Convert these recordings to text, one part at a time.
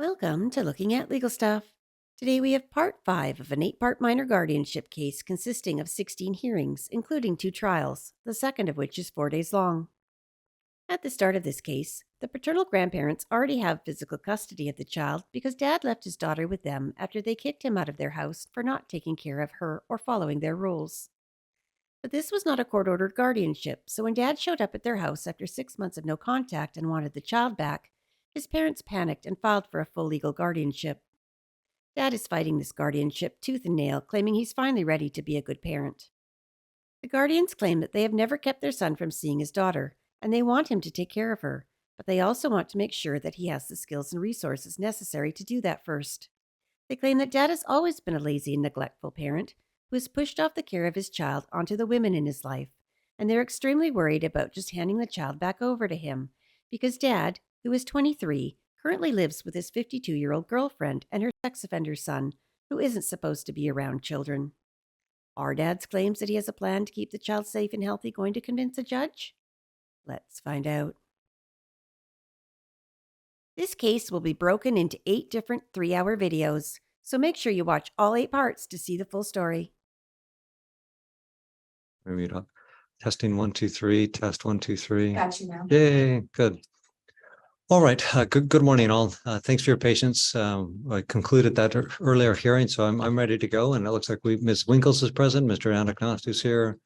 Welcome to Looking at Legal Stuff. Today we have part 5 of an 8-part minor guardianship case consisting of 16 hearings, including 2 trials, the second of which is 4 days long. At the start of this case, the paternal grandparents already have physical custody of the child because Dad left his daughter with them after they kicked him out of their house for not taking care of her or following their rules. But this was not a court-ordered guardianship, so when Dad showed up at their house after 6 months of no contact and wanted the child back, his parents panicked and filed for a full legal guardianship. Dad is fighting this guardianship tooth and nail, claiming he's finally ready to be a good parent. The guardians claim that they have never kept their son from seeing his daughter, and they want him to take care of her, but they also want to make sure that he has the skills and resources necessary to do that first. They claim that Dad has always been a lazy and neglectful parent who has pushed off the care of his child onto the women in his life, and they're extremely worried about just handing the child back over to him, because Dad, who is 23, currently lives with his 52-year-old girlfriend and her sex offender son, who isn't supposed to be around children. Are Dad's claims that he has a plan to keep the child safe and healthy going to convince a judge? Let's find out. This case will be broken into 8 different 3-hour videos, so make sure you watch all 8 parts to see the full story. Maybe it up. Testing 1, 2, 3. Test 1, 2, 3. Got you now. Yay, good. All right. Good morning, all. Thanks for your patience. I concluded that earlier hearing, so I'm ready to go. And it looks like Ms. Winkles is present. Mr. Anacnost is here.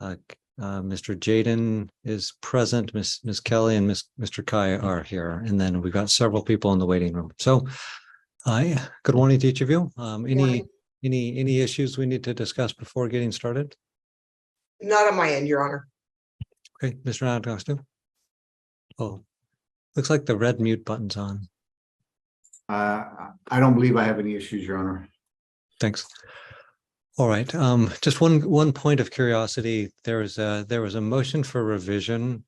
Mr. Jaden is present. Ms. Kelly and Mr. Kai are here. And then we've got several people in the waiting room. So, good morning to each of you. Any issues we need to discuss before getting started? Not on my end, Your Honor. Okay, Mr. Anacnost. Oh. Looks like the red mute button's on. I don't believe I have any issues, Your Honor. Thanks. All right. Just one point of curiosity. There was a motion for revision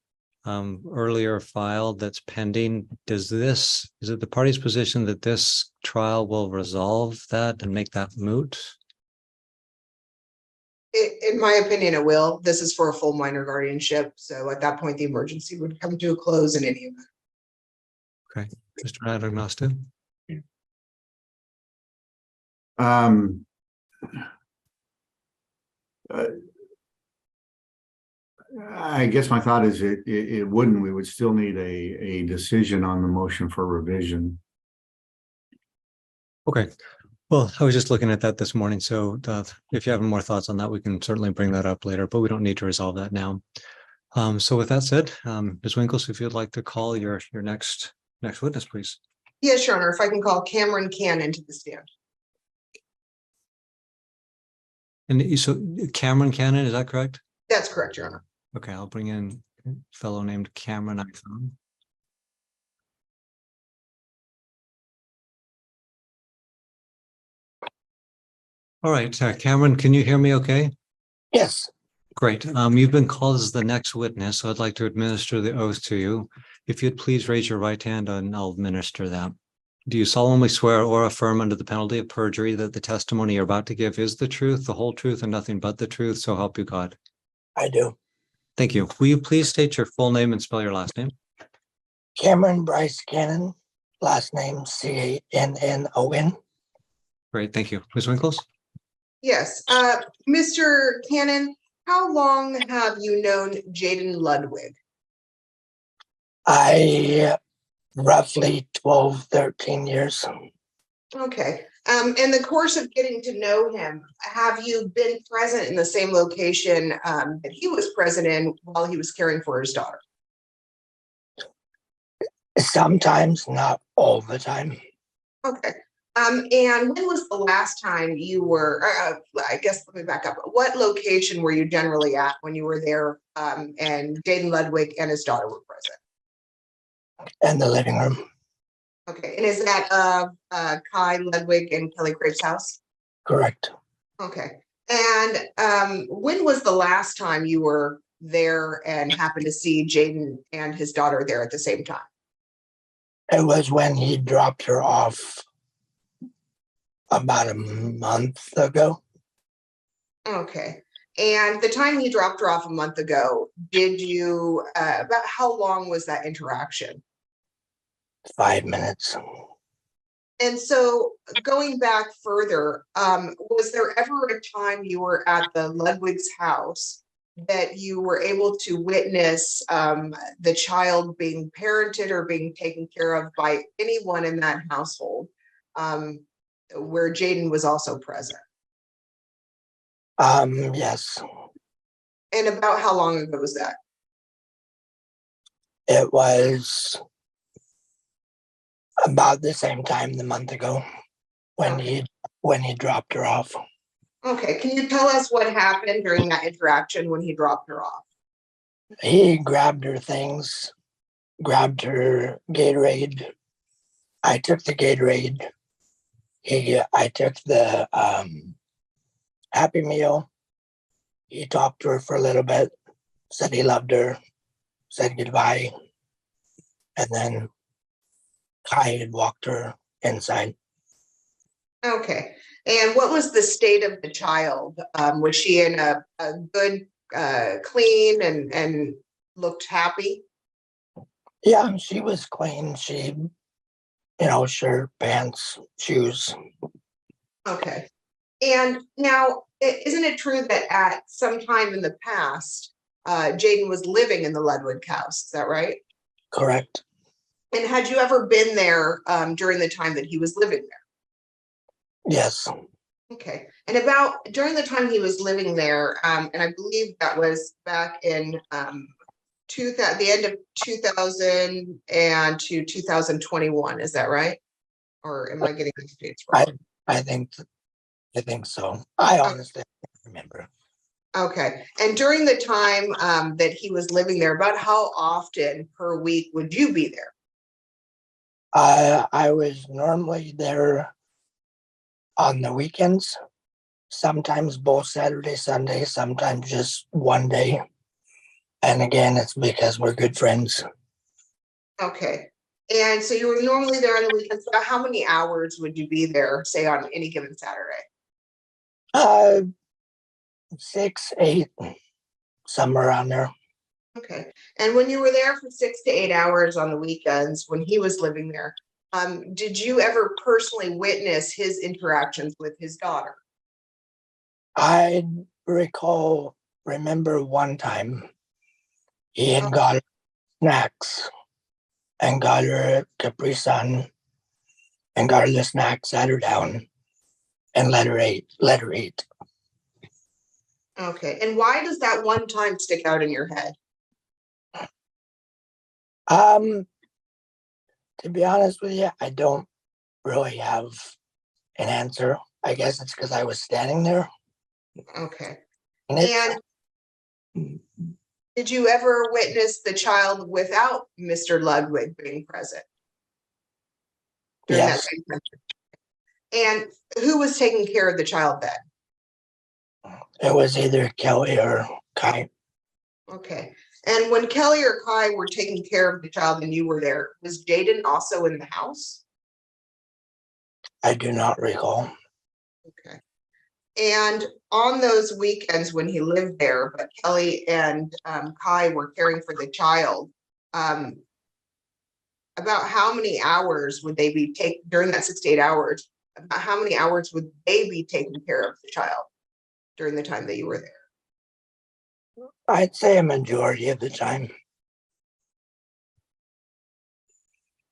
earlier filed that's pending. Is it the party's position that this trial will resolve that and make that moot? In my opinion, it will. This is for a full minor guardianship. So at that point, the emergency would come to a close in any event. Okay, Mr. Anacnost. I guess my thought is it wouldn't. We would still need a decision on the motion for revision. Okay. Well, I was just looking at that this morning. So if you have more thoughts on that, we can certainly bring that up later, but we don't need to resolve that now. So with that said, Ms. Winkles, if you'd like to call your next witness, please. Yes, Your Honor. If I can call Cameron Cannon to the stand. And so Cameron Cannon, is that correct? That's correct, Your Honor. Okay, I'll bring in a fellow named Cameron iPhone. All right, Cameron, can you hear me okay? Yes. Great. You've been called as the next witness, so I'd like to administer the oath to you. If you'd please raise your right hand and I'll administer that. Do you solemnly swear or affirm under the penalty of perjury that the testimony you're about to give is the truth, the whole truth, and nothing but the truth, so help you God? I do. Thank you. Will you please state your full name and spell your last name? Cameron Bryce Cannon, last name Cannon. Great, thank you. Ms. Winkles? Yes. Mr. Cannon, how long have you known Jaden Ludwig? I roughly 12, 13 years. Okay. In the course of getting to know him, have you been present in the same location that he was present in while he was caring for his daughter? Sometimes, not all the time. Okay. And when was the last time you were, I guess, let me back up. What location were you generally at when you were there and Jaden Ludwig and his daughter were present? In the living room. Okay. And is that Kai Ludwig and Kelly Craig's house? Correct. Okay. And when was the last time you were there and happened to see Jaden and his daughter there at the same time? It was when he dropped her off about a month ago. Okay. And the time he dropped her off a month ago, did you, about how long was that interaction? 5 minutes. And so going back further, was there ever a time you were at the Ludwig's house that you were able to witness the child being parented or being taken care of by anyone in that household, where Jaden was also present? Yes, And about how long ago was that? it was about the same time the month ago when Okay. he dropped her off. Okay, can you tell us what happened during that interaction when he dropped her off? He grabbed her things, grabbed her Gatorade. I took the Gatorade. I took the Happy Meal. He talked to her for a little bit, said he loved her, said goodbye, and then Kai had walked her inside. Okay, and what was the state of the child? Was she in a good, clean and looked happy? Yeah, she was clean. She, shirt, pants, shoes. Okay, and now, isn't it true that at some time in the past, Jaden was living in the Ludwig house? Is that right? Correct. And had you ever been there during the time that he was living there? Yes. Okay, and about during the time he was living there, and I believe that was back in the end of 2000 and to 2021. Is that right? Or am I getting these dates I wrong? I think so. I Oh, honestly can't remember. okay, and during the time that he was living there, about how often per week would you be there? I was normally there on the weekends, sometimes both Saturday, Sunday, sometimes just one day. And again, it's because we're good friends. Okay, and so you were normally there on the weekends. About how many hours would you be there, say on any given Saturday? Uh, 6, 8, somewhere around there. Okay, and when you were there for 6 to 8 hours on the weekends, when he was living there, did you ever personally witness his interactions with his daughter? I remember one time he Oh, had got her snacks and got her a Capri Sun and got her the snacks, sat her down, and let her eat. okay, and why does that one time stick out in your head? Um, to be honest with you, I don't really have an answer. I guess it's because I was standing there. Okay, And and did you ever witness the child without Mr. Ludwig being present during that yes, same time? And who was taking care of the child then? it was either Kelly or Kai. Okay, and when Kelly or Kai were taking care of the child and you were there, was Jaden also in the house? I do not recall. Okay. And on those weekends when he lived there, but Kelly and Kai were caring for the child, um, about how many hours would they be taking during that 6 to 8 hours? About how many hours would they be taking care of the child during the time that you were there? I'd say a majority of the time.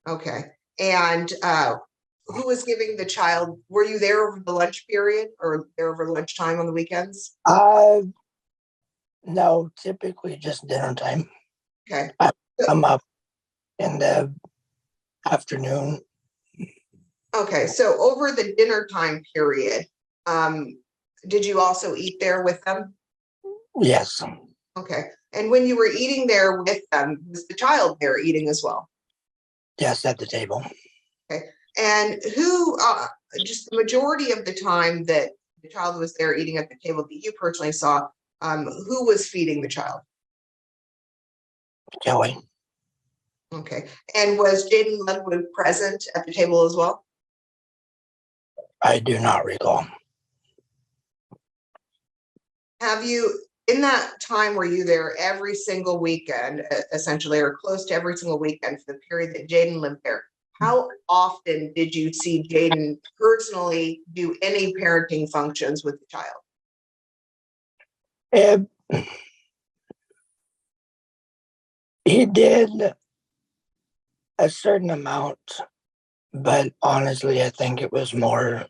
Okay. And who was giving the child? Were you there over the lunch period or there over lunchtime on the weekends? No, typically just dinner time. Okay. I come up in the afternoon. Okay. So over the dinner time period, did you also eat there with them? Yes, Okay. And when you were eating there with them, was the child there eating as well? yes, at the table. Okay. And who, just the majority of the time that the child was there eating at the table that you personally saw, who was feeding the child? Kelly. Okay. And was Jaden Ludwig present at the table as well? I do not recall. Have you, in that time, were you there every single weekend, essentially, or close to every single weekend for the period that Jaden lived there? how often did you see Jaden personally do any parenting functions with the child? He did a certain amount, but honestly, I think it was more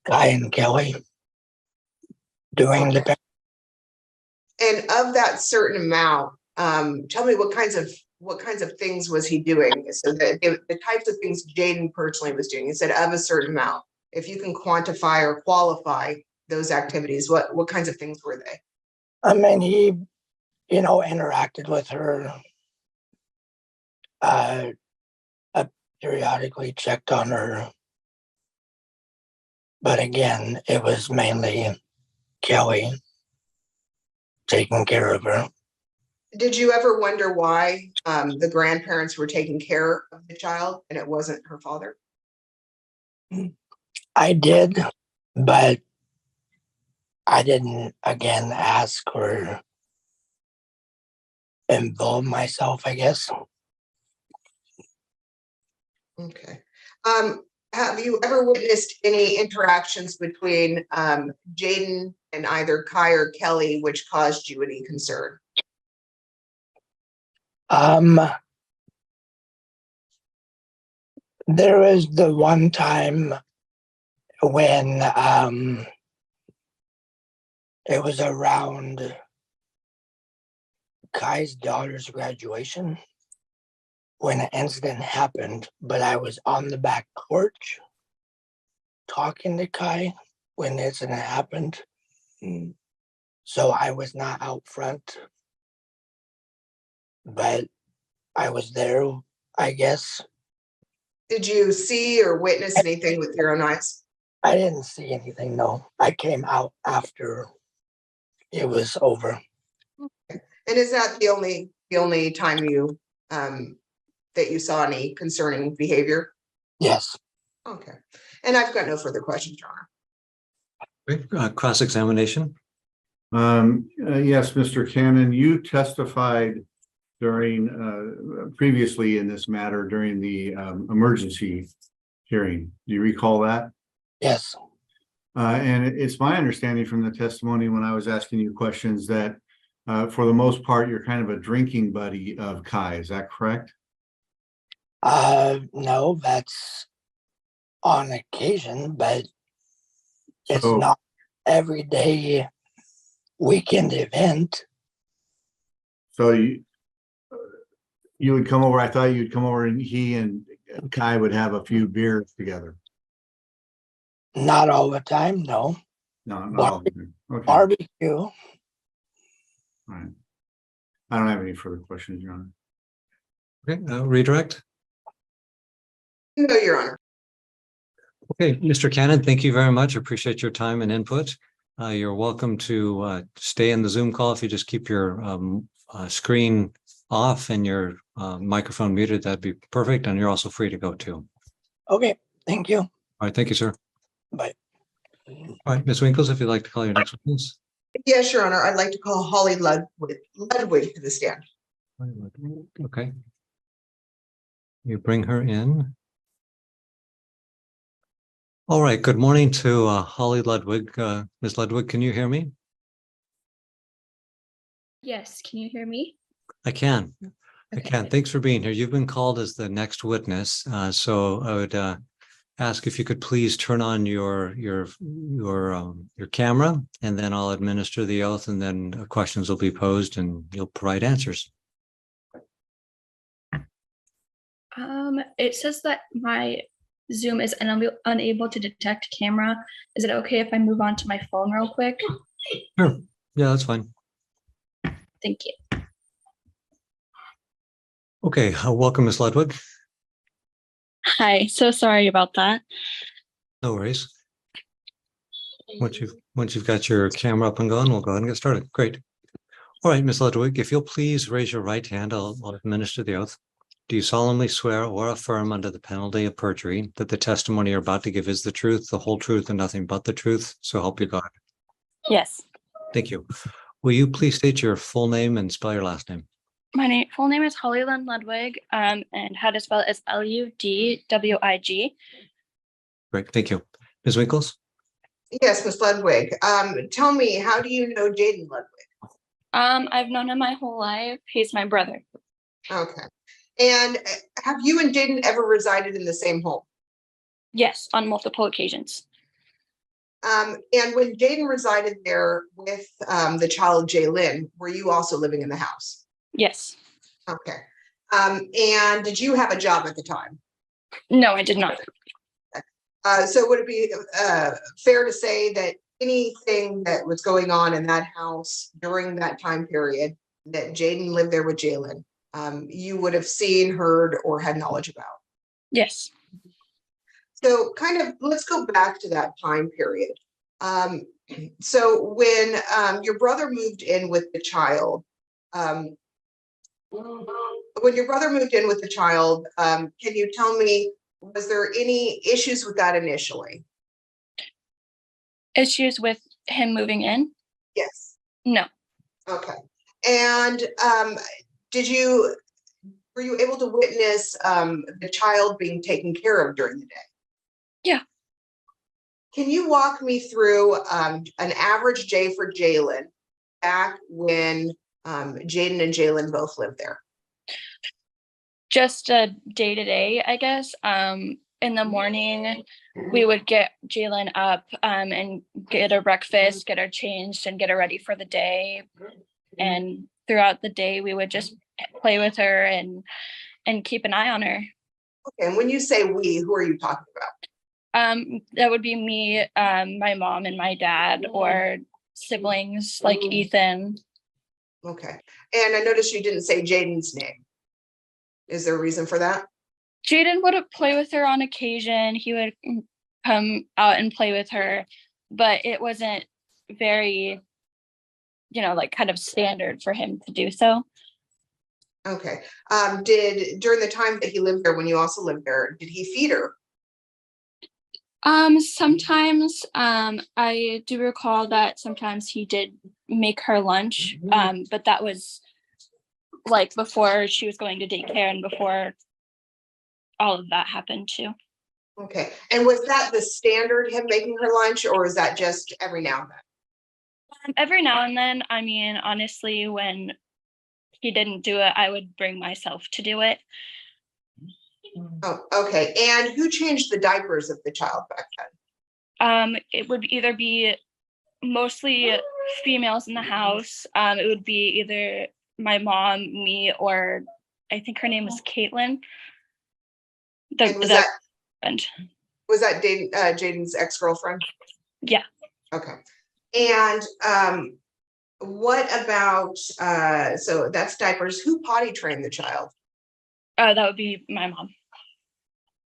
Guy and Kelly doing Okay. the. And of that certain amount, tell me what kinds of things was he doing? So the types of things Jaden personally was doing. He said of a certain amount. If you can quantify or qualify those activities, what kinds of things were they? I mean, he, interacted with her, uh, periodically checked on her. But again, it was mainly Kelly taking care of her. Did you ever wonder why the grandparents were taking care of the child and it wasn't her father? I did, but I didn't again ask or involve myself, I guess. Okay. Have you ever witnessed any interactions between Jaden and either Kai or Kelly which caused you any concern? There was the one time when it was around Kai's daughter's graduation when an incident happened, but I was on the back porch talking to Kai when the incident happened. So I was not out front, but I was there, I guess. Did you see or witness anything with your own eyes? I didn't see anything, no. I came out after it was over. And is that the only time you that you saw any concerning behavior? Yes. Okay. And I've got no further questions, Your Honor. Cross-examination. Yes, Mr. Cannon, you testified during previously in this matter during the emergency hearing. Do you recall that? Yes. And it's my understanding from the testimony when I was asking you questions that for the most part, you're kind of a drinking buddy of Kai. Is that correct? No, that's on occasion, but it's So- not everyday weekend event. So you would come over. I thought you'd come over and he and Kai would have a few beers together. Not all the time, no. No, not all the time. Okay. All Barbecue. right. I don't have any further questions, Your Honor. Okay, redirect. No, Your Honor. Okay, Mr. Cannon, thank you very much. Appreciate your time and input. You're welcome to stay in the Zoom call if you just keep your screen off and your microphone muted. That'd be perfect. And you're also free to go too. Okay, thank you. All right, thank you, sir. Bye. All right, Ms. Winkles, if you'd like to call your next witness. Yes, Your Honor. I'd like to call Holly Ludwig to the stand. Okay. You bring her in. All right, good morning to Holly Ludwig. Ms. Ludwig, can you hear me? Yes, can you hear me? I can. I Okay, can. good. Thanks for being here. You've been called as the next witness. So I would ask if you could please turn on your camera, and then I'll administer the oath, and then questions will be posed, and you'll provide answers. It says that my Zoom is unable to detect camera. Is it okay if I move on to my phone real quick? Sure. Yeah, that's fine. Thank you. Okay. Welcome, Ms. Ludwig. Hi, so sorry about that. No worries. Once you've got your camera up and going, we'll go ahead and get started. Great. All right, Ms. Ludwig, if you'll please raise your right hand, I'll administer the oath. Do you solemnly swear or affirm under the penalty of perjury that the testimony you're about to give is the truth, the whole truth, and nothing but the truth? So help you God. Yes. Thank you. Will you please state your full name and spell your last name? My full name is Holly Lynn Ludwig, and how to spell it is Ludwig. Great, thank you. Ms. Winkles? Yes, Ms. Ludwig. Tell me, how do you know Jaden Ludwig? I've known him my whole life. He's my brother. Okay. And have you and Jaden ever resided in the same home? Yes, on multiple occasions. And when Jaden resided there with the child Jaylin, were you also living in the house? Yes. Okay. And did you have a job at the time? No, I did not. So would it be fair to say that anything that was going on in that house during that time period that Jaden lived there with Jaylin, you would have seen, heard, or had knowledge about? Yes. So kind of, let's go back to that time period. So when your brother moved in with the child, can you tell me, was there any issues with that initially? Issues with him moving in? Yes. No. Okay. And were you able to witness the child being taken care of during the day? Yeah. Can you walk me through an average day for Jaylin back when Jaden and Jaylin both lived there? Just a day to day, I guess. In the morning, we would get Jaylin up and get her breakfast, get her changed, and get her ready for the day. And throughout the day, we would just play with her and keep an eye on her. Okay, and when you say we, who are you talking about? That would be me, my mom, and my dad, or siblings like Ethan. Okay, and I noticed you didn't say Jaden's name. Is there a reason for that? Jaden would play with her on occasion. He would come out and play with her, but it wasn't very, like kind of standard for him to do so. Okay. During the time that he lived there, when you also lived there, did he feed her? Sometimes, I do recall that sometimes he did make her lunch, but that was like before she was going to daycare and before all of that happened too. Okay. And was that the standard, him making her lunch, or is that just every now and then? Every now and then. I mean, honestly, when he didn't do it, I would bring myself to do it. Oh, okay. And who changed the diapers of the child back then? It would either be mostly females in the house. It would be either my mom, me, or I think her name was Caitlin. And was that Jaden's ex-girlfriend? Yeah. Okay. And what about so that's diapers. Who potty trained the child? That would be my mom.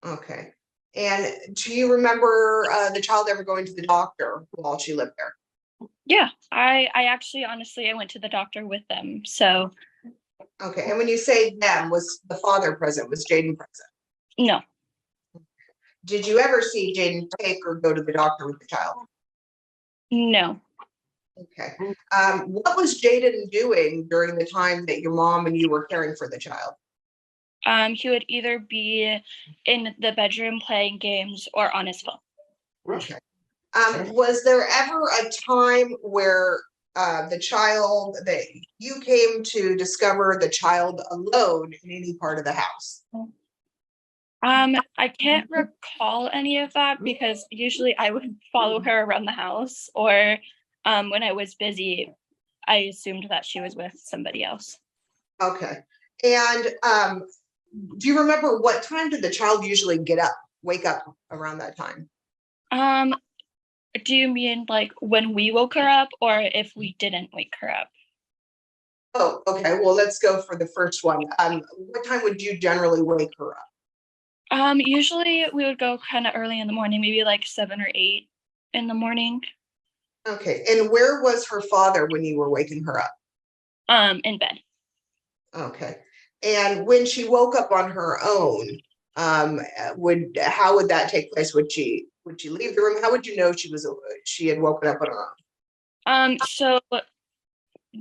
Okay. And do you remember the child ever going to the doctor while she lived there? Yeah, I actually, honestly, I went to the doctor with them. So. Okay. And when you say them, was the father present? Was Jaden present? No. Did you ever see Jaden take or go to the doctor with the child? No. Okay. What was Jaden doing during the time that your mom and you were caring for the child? He would either be in the bedroom playing games or on his phone. Okay. Was there ever a time where the child that you came to discover the child alone in any part of the house? I can't recall any of that because usually I would follow her around the house, or when I was busy, I assumed that she was with somebody else. Okay. And do you remember what time did the child usually wake up around that time? Do you mean like when we woke her up or if we didn't wake her up? Oh, okay. Well, let's go for the first one. What time would you generally wake her up? Usually we would go kind of early in the morning, maybe like 7 or 8 in the morning. Okay. And where was her father when you were waking her up? In bed. Okay. And when she woke up on her own, how would that take place? Would she leave the room? How would you know she had woken up on her own? So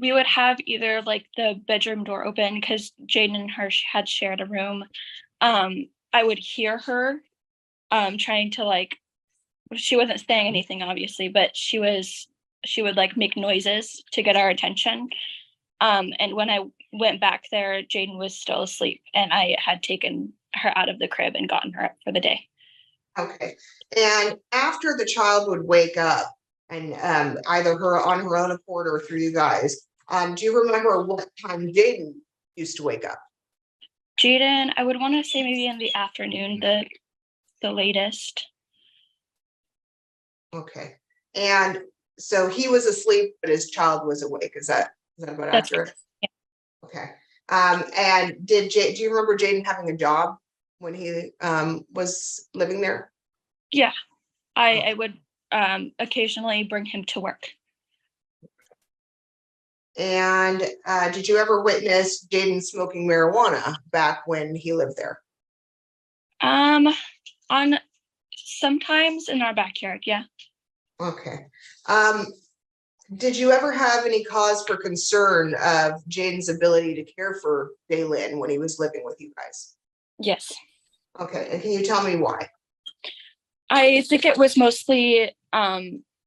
we would have either like the bedroom door open because Jaden and her had shared a room. I would hear her trying to like, she wasn't saying anything obviously, but she would like make noises to get our attention. And when I went back there, Jaden was still asleep and I had taken her out of the crib and gotten her up for the day. Okay. And after the child would wake up and either her on her own accord or through you guys, do you remember what time Jaden used to wake up? Jaden, I would want to say maybe in the afternoon, the latest. Okay. And so he was asleep, but his child was awake. Is that about That's accurate? Okay. And do you remember Jaden having a job when he was living there? Yeah. I would occasionally bring him to work. And did you ever witness Jaden smoking marijuana back when he lived there? On sometimes in our backyard, yeah. Okay. Did you ever have any cause for concern of Jaden's ability to care for Daylin when he was living with you guys? Yes. Okay, and can you tell me why? I think it was mostly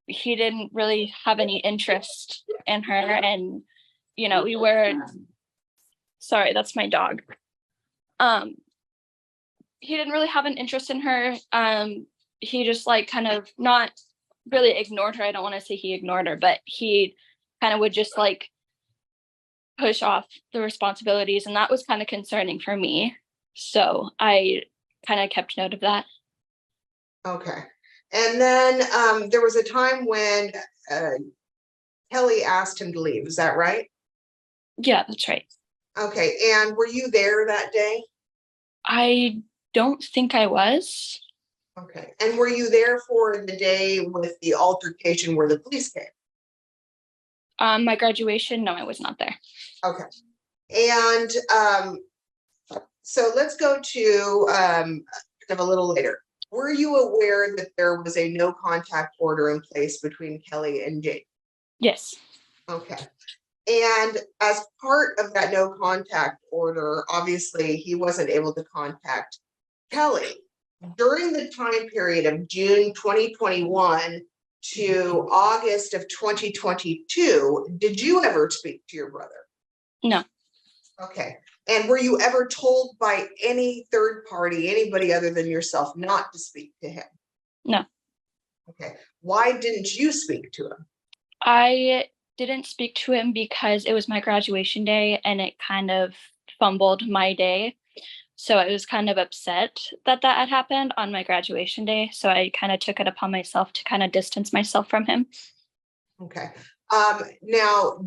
he didn't really have any interest in her, and we were sorry, that's my dog. He didn't really have an interest in her. He just like kind of not really ignored her. I don't want to say he ignored her, but he kind of would just like push off the responsibilities, and that was kind of concerning for me. So I kind of kept note of that. Okay. And then there was a time when Kelly asked him to leave. Is that right? Yeah, that's right. Okay. And were you there that day? I don't think I was. Okay. And were you there for the day with the altercation where the police came? My graduation, no, I was not there. Okay. And so let's go to kind of a little later. Were you aware that there was a no contact order in place between Kelly and Jake? Yes. Okay. And as part of that no contact order, obviously he wasn't able to contact Kelly. During the time period of June 2021 to August of 2022, did you ever speak to your brother? No. Okay. And were you ever told by any third party, anybody other than yourself, not to speak to him? No. Okay. Why didn't you speak to him? I didn't speak to him because it was my graduation day and it kind of fumbled my day. So I was kind of upset that had happened on my graduation day. So I kind of took it upon myself to kind of distance myself from him. Okay. Now,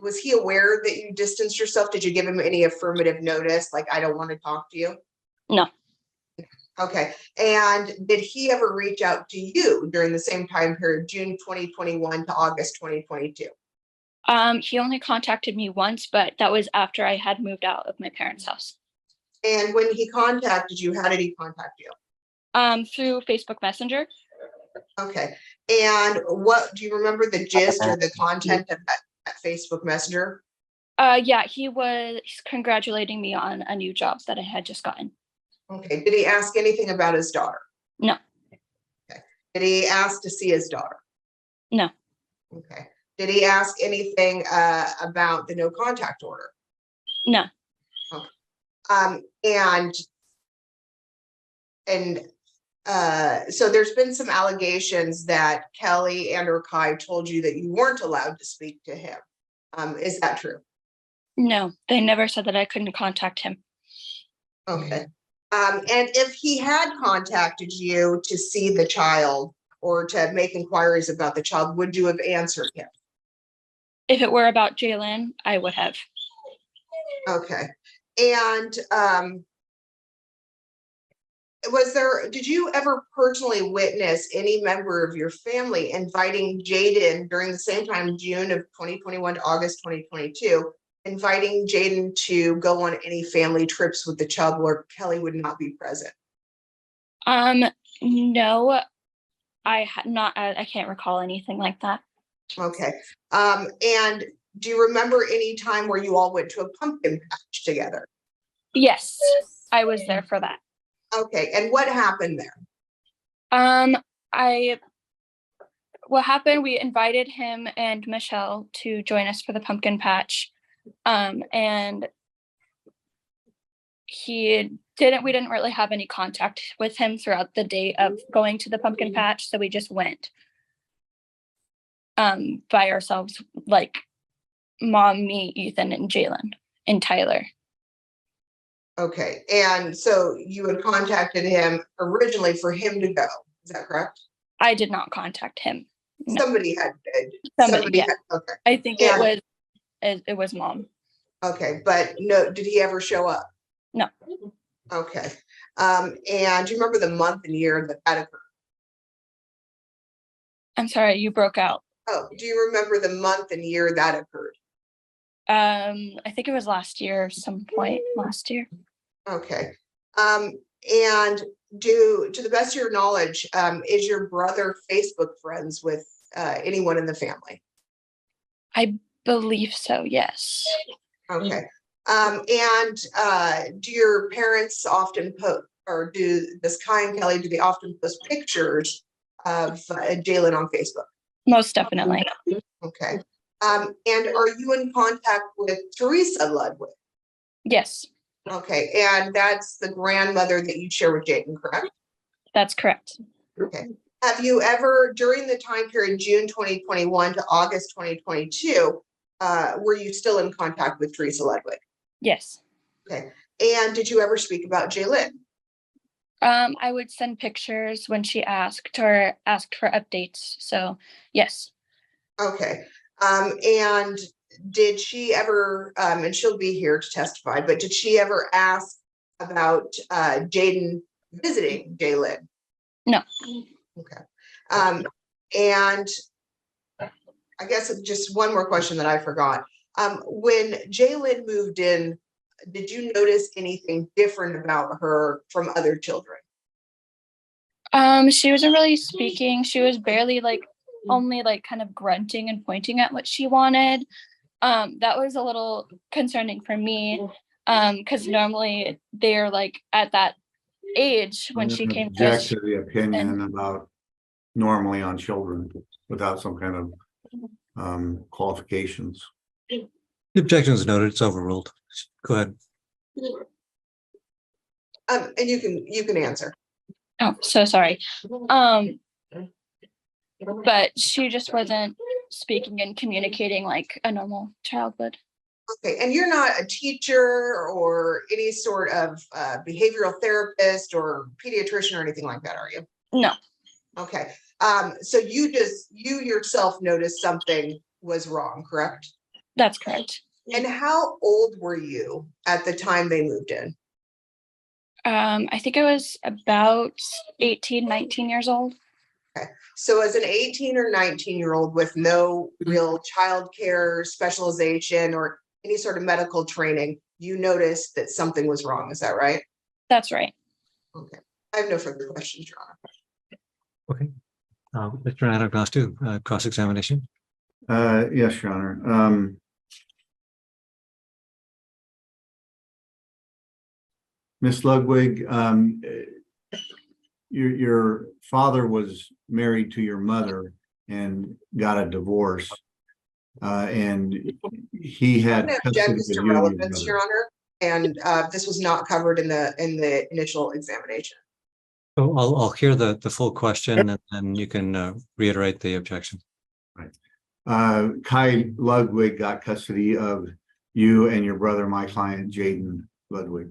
was he aware that you distanced yourself? Did you give him any affirmative notice? Like, I don't want to talk to you? No. Okay. And did he ever reach out to you during the same time period, June 2021 to August 2022? He only contacted me once, but that was after I had moved out of my parents' house. And when he contacted you, how did he contact you? Through Facebook Messenger. Okay. And what do you remember the gist or the content of that Facebook Messenger? Yeah, he was congratulating me on a new job that I had just gotten. Okay. Did he ask anything about his daughter? No. Okay. Did he ask to see his daughter? No. Okay. Did he ask anything about the no contact order? No. Okay. So there's been some allegations that Kelly and or Kai told you that you weren't allowed to speak to him. Is that true? No, they never said that I couldn't contact him. Okay. And if he had contacted you to see the child or to make inquiries about the child, would you have answered him? If it were about Jalen, I would have. Okay. And did you ever personally witness any member of your family inviting Jaden during the same time, June of 2021 to August 2022, inviting Jaden to go on any family trips with the child where Kelly would not be present? No, I can't recall anything like that. Okay. And Do you remember any time where you all went to a pumpkin patch together? Yes, I was there for that. Okay, and what happened there? What happened, we invited him and Michelle to join us for the pumpkin patch. And we didn't really have any contact with him throughout the day of going to the pumpkin patch. So we just went by ourselves, like Mom, me, Ethan, and Jalen and Tyler. Okay, and so you had contacted him originally for him to go. Is that correct? I did not contact him. No. Somebody had. Yeah. Okay. I think And- it was Mom. Okay, but no, did he ever show up? No. Okay. And do you remember the month and year that occurred? I'm sorry, you broke out. Oh, do you remember the month and year that occurred? I think it was last year, some point last year. Okay. And to the best of your knowledge, is your brother Facebook friends with anyone in the family? I believe so, yes. Okay. And do your parents often post, or does Kai and Kelly, do they often post pictures of Jalen on Facebook? Most definitely. Okay. And are you in contact with Teresa Ludwig? Yes, Okay, and that's the grandmother that you share with Jaden, correct? that's correct. Okay. Have you ever, during the time period June 2021 to August 2022, were you still in contact with Teresa Ludwig? Yes. Okay. And did you ever speak about Jaylin? I would send pictures when she asked or asked for updates. So yes. Okay. And did she ever, and she'll be here to testify, but did she ever ask about Jaden visiting Jaylin? No. Okay. And I guess just one more question that I forgot. When Jaylin moved in, did you notice anything different about her from other children? She wasn't really speaking. She was barely only kind of grunting and pointing at what she wanted. That was a little concerning for me. Because normally they're at that age when she came to us. Object to the opinion about normally on children without some kind of qualifications. The objection is noted. It's overruled. Go ahead. And you can answer. Oh, so sorry. But she just wasn't speaking and communicating like a normal child would. Okay, and you're not a teacher or any sort of behavioral therapist or pediatrician or anything like that, are you? No. Okay, so you yourself noticed something was wrong, correct? That's correct. And how old were you at the time they moved in? I think I was about 18, 19 years old. Okay, so as an 18 or 19-year-old with no real childcare specialization or any sort of medical training, you noticed that something was wrong. Is that right? That's right. Okay, I have no further questions, Your Honor. Okay. Mr. Anagnostou, cross-examination. Yes, Your Honor. Ms. Ludwig, your father was married to your mother and got a divorce. And he had I'm custody gonna of object to you and your relevance, brother. Your Honor, and this was not covered in the initial examination. So I'll hear the full question and then you can reiterate the objection. Kai Ludwig got custody of you and your brother, my client, Jaden Ludwig.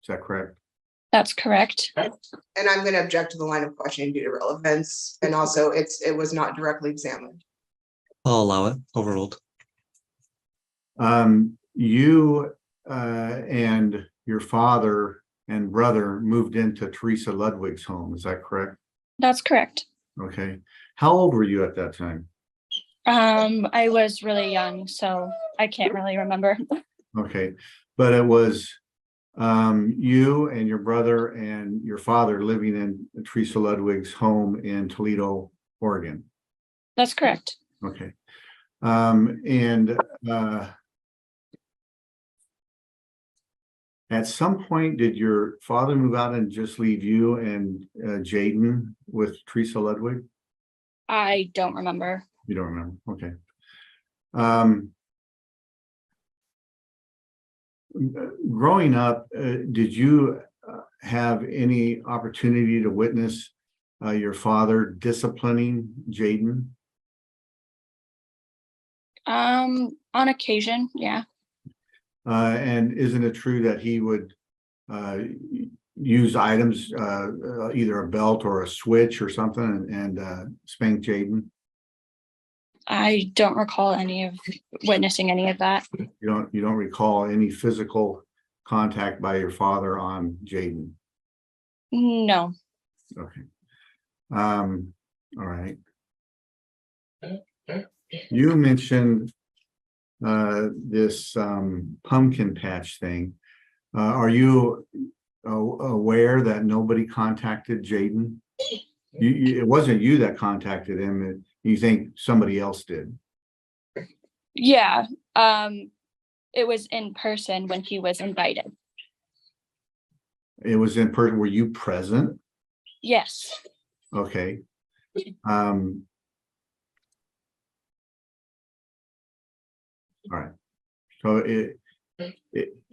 Is that correct? That's correct. And I'm going to object to the line of questioning due to relevance, and also it was not directly examined. I'll allow it. Overruled. You and your father and brother moved into Teresa Ludwig's home. Is that correct? That's correct. Okay. How old were you at that time? I was really young, so I can't really remember. Okay. But it was you and your brother and your father living in Teresa Ludwig's home in Toledo, Oregon. That's correct. Okay. And at some point, did your father move out and just leave you and Jaden with Teresa Ludwig? I don't remember. You don't remember? Okay. Growing up, did you have any opportunity to witness your father disciplining Jaden? On occasion, yeah. And isn't it true that he would use items, either a belt or a switch or something, and spank Jaden? I don't recall witnessing any of that. You don't recall any physical contact by your father on Jaden? No. Okay. All right. You mentioned this pumpkin patch thing. Are you aware that nobody contacted Jaden? It wasn't you that contacted him. You think somebody else did? Yeah. It was in person when he was invited. It was in person. Were you present? Yes. Okay. All right. So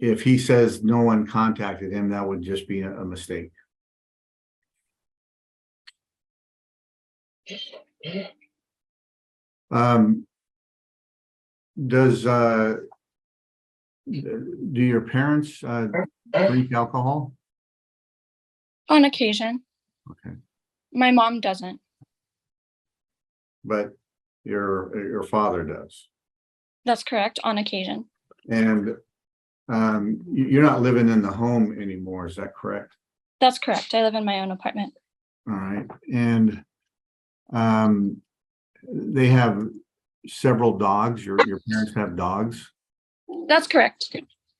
if he says no one contacted him, that would just be a mistake. Do your parents drink alcohol? On occasion. Okay. My mom doesn't. But your father does. That's correct. On occasion. And you're not living in the home anymore, is that correct? That's correct. I live in my own apartment. All right. And they have several dogs. Your parents have dogs. That's correct.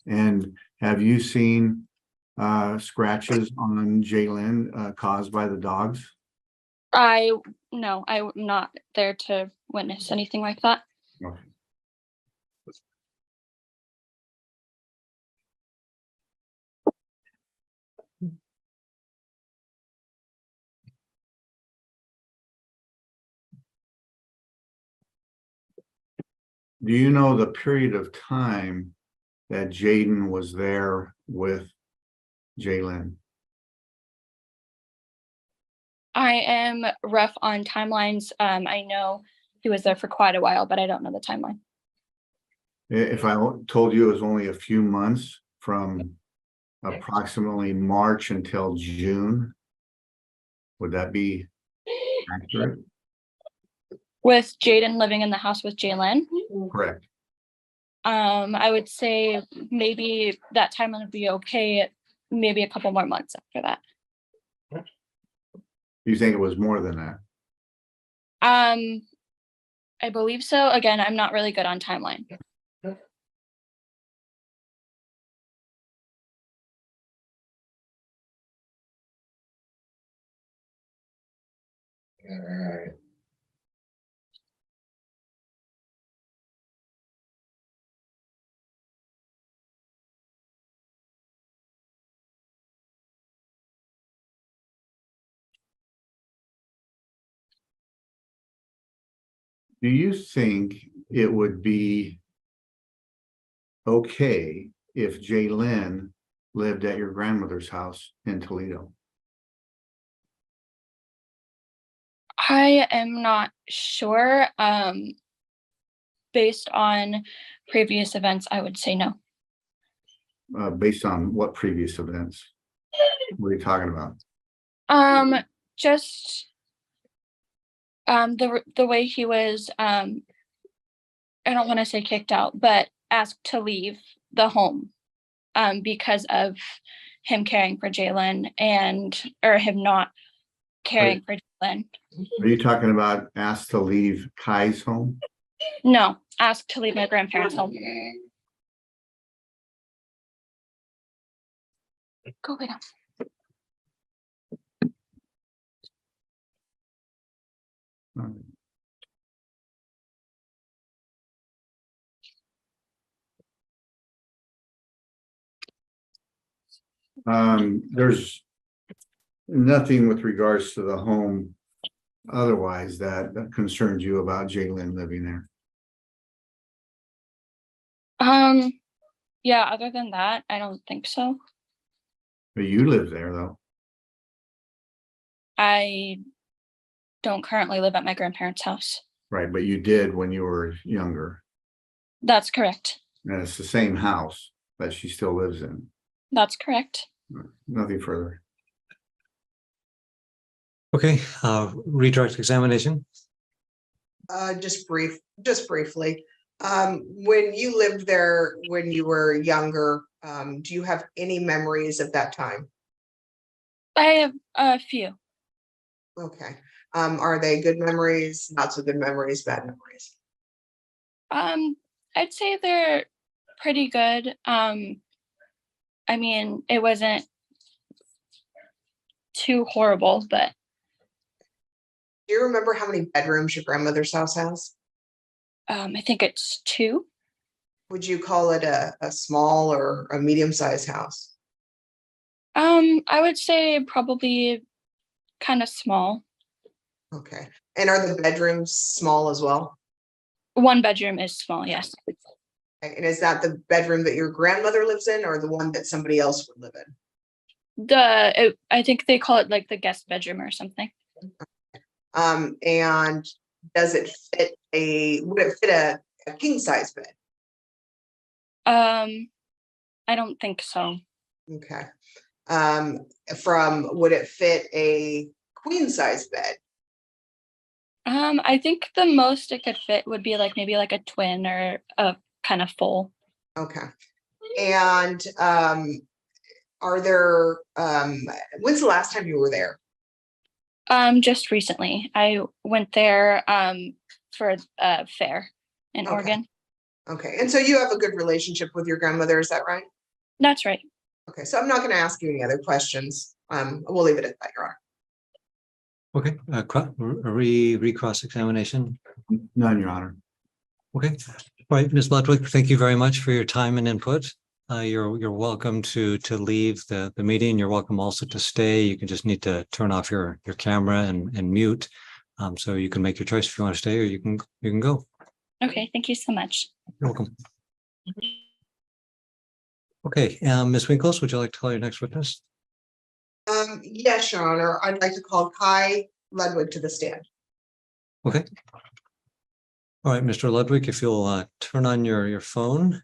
And have you seen scratches on Jalen caused by the dogs? No, I'm not there to witness anything like that. Okay. Do you know the period of time that Jaden was there with Jalen? I am rough on timelines. I know he was there for quite a while, but I don't know the timeline. If I told you it was only a few months from approximately March until June, would that be accurate? With Jaden living in the house with Jalen, Correct. I would say maybe that timeline would be okay. Maybe a couple more months after that. You think it was more than that? I believe so. Again, I'm not really good on timeline. All right. Do you think it would be okay if Jalen lived at your grandmother's house in Toledo? I am not sure. Based on previous events, I would say no. Based on what previous events? What are you talking about? Just the way he was I don't want to say kicked out, but asked to leave the home because of him caring for Jalen or him not caring for Jalen. Are you talking about asked to leave Kai's home? No, asked to leave my grandparents' home. Go lay down. There's nothing with regards to the home otherwise that concerns you about Jalen living there. Yeah, other than that, I don't think so. But you live there though. I don't currently live at my grandparents' house. Right, but you did when you were younger. That's correct. And it's the same house that she still lives in. That's correct. Nothing further. Okay, redirect examination. Just briefly. When you lived there when you were younger, do you have any memories of that time? I have a few. Okay. Are they good memories, not so good memories, bad memories? I'd say they're pretty good. I mean, it wasn't too horrible, but Do you remember how many bedrooms your grandmother's house has? I think it's 2. Would you call it a small or a medium-sized house? I would say probably kind of small. Okay. And are the bedrooms small as well? 1 bedroom is small, yes. Okay, and is that the bedroom that your grandmother lives in or the one that somebody else would live in? I think they call it like the guest bedroom or something. And does it fit would it fit a king size bed? I don't think so. Okay. Would it fit a queen size bed? I think the most it could fit would be like maybe like a twin or a kind of full. Okay. And are there when's the last time you were there? Just recently. I went there for a fair in Okay. Oregon. Okay. And so you have a good relationship with your grandmother, is that right? That's right. Okay, so I'm not going to ask you any other questions. We'll leave it at that, Your Honor. Okay, recross examination. None, Your Honor. Okay, all right, Ms. Ludwig, thank you very much for your time and input. You're welcome to leave the meeting. You're welcome also to stay. You can just need to turn off your camera and mute. So you can make your choice if you want to stay or you can go. Okay, thank you so much. You're welcome. Okay, Ms. Winkles, would you like to call your next witness? Yes, Your Honor. I'd like to call Kai Ludwig to the stand. Okay. All right, Mr. Ludwig, if you'll turn on your phone,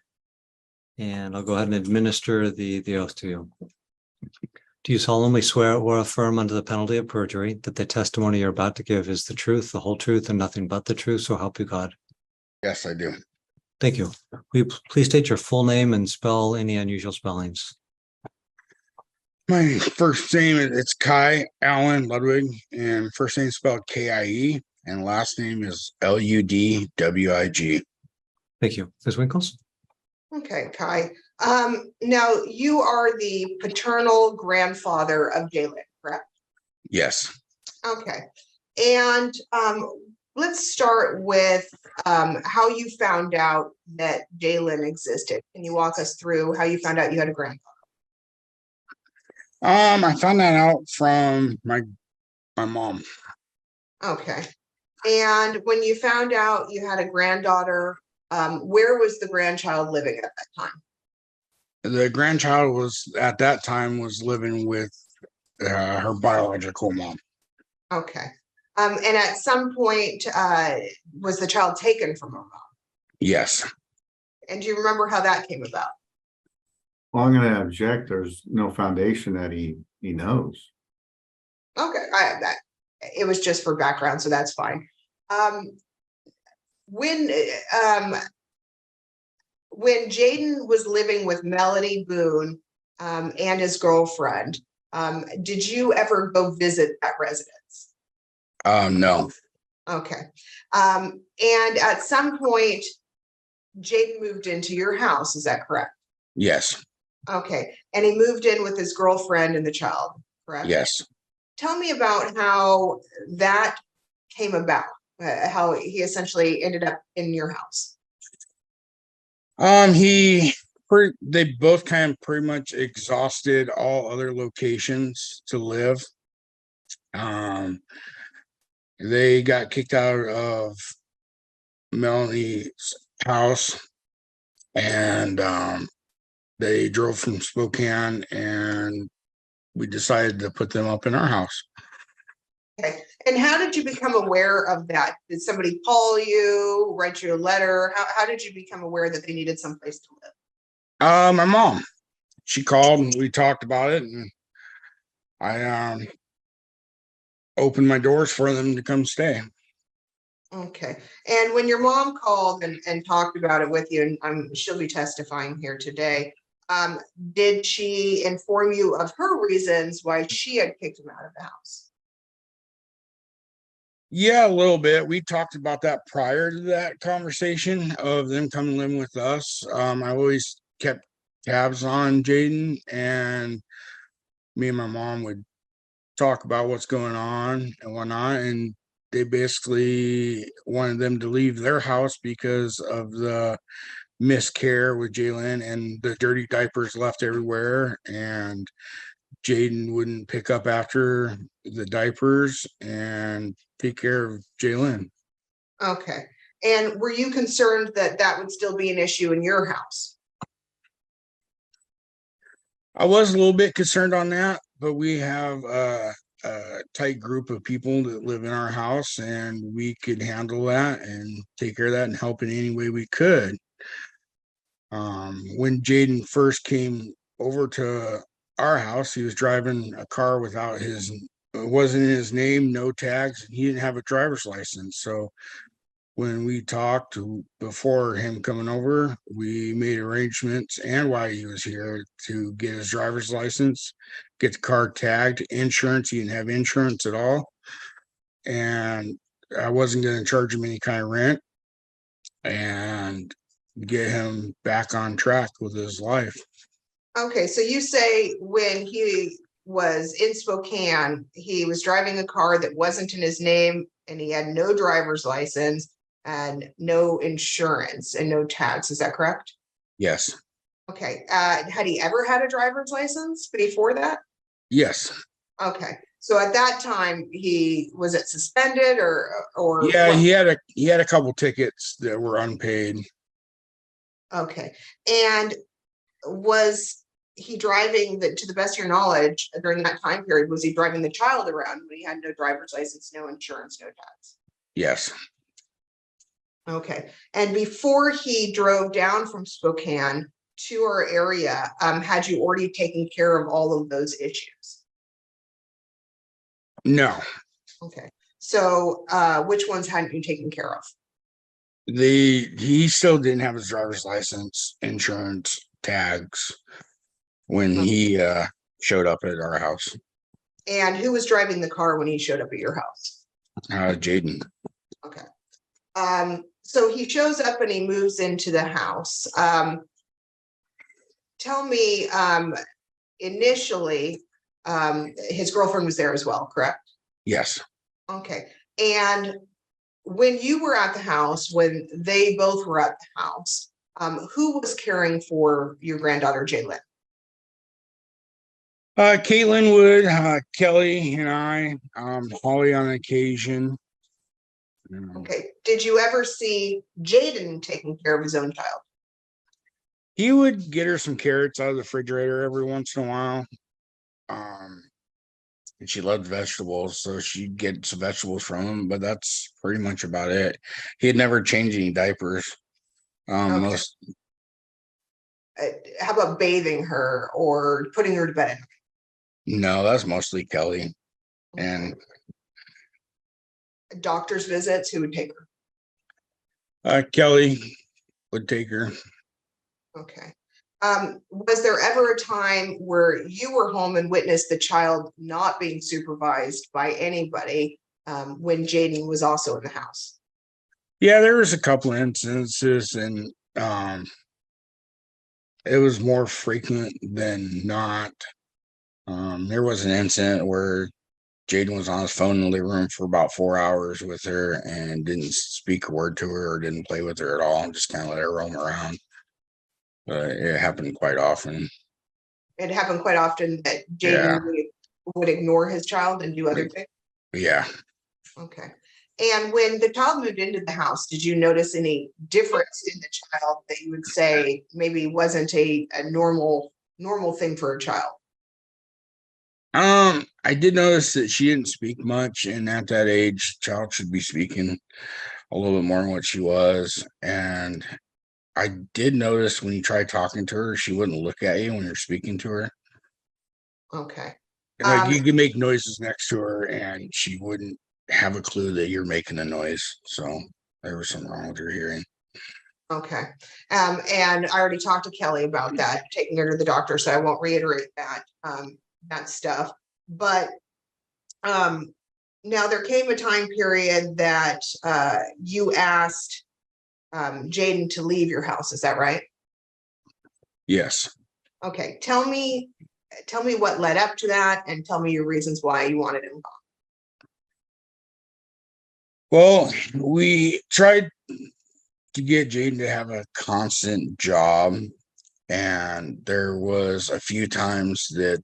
and I'll go ahead and administer the oath to you. Do you solemnly swear or affirm under the penalty of perjury that the testimony you're about to give is the truth, the whole truth, and nothing but the truth, so help you God? Yes, I do. Thank you. Will you please state your full name and spell any unusual spellings? My first name it's Kai Allen Ludwig, and first name spelled K-I-E, and last name is Ludwig. Thank you. Ms. Winkles? Okay, Kai. Now you are the paternal grandfather of Jalen, correct? Yes. Okay. And let's start with how you found out that Jalen existed. Can you walk us through how you found out you had a grandfather? I found that out from my mom. Okay. And when you found out you had a granddaughter, where was the grandchild living at that time? The grandchild was at that time was living with her biological mom. Okay. And at some point, was the child taken from her mom? Yes. And do you remember how that came about? Well, I'm going to object. There's no foundation that he knows. Okay, it was just for background, so that's fine. When Jaden was living with Melody Boone and his girlfriend, did you ever go visit that residence? No. Okay. And at some point, Jaden moved into your house, is that correct? Yes. Okay. And he moved in with his girlfriend and the child, correct? Yes. Tell me about how that came about, how he essentially ended up in your house. He They both kind of pretty much exhausted all other locations to live. They got kicked out of Melanie's house, and they drove from Spokane, and we decided to put them up in our house. Okay. And how did you become aware of that? Did somebody call you, write you a letter? How did you become aware that they needed someplace to live? My mom, she called and we talked about it, and I opened my doors for them to come stay. Okay. And when your mom called and talked about it with you, and she'll be testifying here today, did she inform you of her reasons why she had kicked him out of the house? Yeah, a little bit. We talked about that prior to that conversation of them coming living with us. I always kept tabs on Jaden, and me and my mom would talk about what's going on and whatnot. And they basically wanted them to leave their house because of the miscare with Jalen and the dirty diapers left everywhere. And Jaden wouldn't pick up after the diapers and take care of Jalen. Okay. And were you concerned that that would still be an issue in your house? I was a little bit concerned on that, but we have a tight group of people that live in our house, and we could handle that and take care of that and help in any way we could. When Jaden first came over to our house, he was driving a car without his, it wasn't in his name, no tags, and he didn't have a driver's license. So when we talked before him coming over, we made arrangements, and while he was here, to get his driver's license, get the car tagged, insurance. He didn't have insurance at all, and I wasn't going to charge him any kind of rent, and get him back on track with his life. Okay, so you say when he was in Spokane, he was driving a car that wasn't in his name, and he had no driver's license and no insurance and no tags. Is that correct? Yes. Okay. Had he ever had a driver's license before that? Yes. Okay. So at that time, was it suspended or Yeah, what? he had a couple tickets that were unpaid. Okay. And was he driving to the best of your knowledge during that time period, was he driving the child around when he had no driver's license, no insurance, no tax? Yes. Okay. And before he drove down from Spokane to our area, had you already taken care of all of those issues? No. Okay. So which ones hadn't you taken care of? He still didn't have his driver's license, insurance, tags when he showed up at our house. And who was driving the car when he showed up at your house? Jaden. Okay. So he shows up and he moves into the house. Tell me, initially, his girlfriend was there as well, correct? Yes. Okay. And when you were at the house, when they both were at the house, who was caring for your granddaughter, Jalen? Caitlin would, Kelly and I, Holly on occasion. Okay. Did you ever see Jaden taking care of his own child? He would get her some carrots out of the refrigerator every once in a while. And she loved vegetables, so she'd get some vegetables from him, but that's pretty much about it. He had never changed any diapers. Okay. How about bathing her or putting her to bed? No, that's mostly Kelly. And doctor's visits, who would take her? Kelly would take her. Okay. Was there ever a time where you were home and witnessed the child not being supervised by anybody when Jaden was also in the house? Yeah, there was a couple of instances, and it was more frequent than not. There was an incident where Jaden was on his phone in the living room for about 4 hours with her and didn't speak a word to her or didn't play with her at all, and just kind of let her roam around. It happened quite often. It happened quite often that Yeah. Jaden would ignore his child and do other things. Yeah. Okay. And when the child moved into the house, did you notice any difference in the child that you would say maybe wasn't a normal thing for a child? I did notice that she didn't speak much, and at that age, child should be speaking a little bit more than what she was. And I did notice when you try talking to her, she wouldn't look at you when you're speaking to her. Okay. And like you can make noises next to her, and she wouldn't have a clue that you're making a noise. So there was something wrong with her hearing. Okay. And I already talked to Kelly about that, taking her to the doctor, so I won't reiterate that stuff. But now there came a time period that you asked Jaden to leave your house. Is that right? Yes. Okay. Tell me what led up to that, and tell me your reasons why you wanted him gone. Well, we tried to get Jaden to have a constant job, and there was a few times that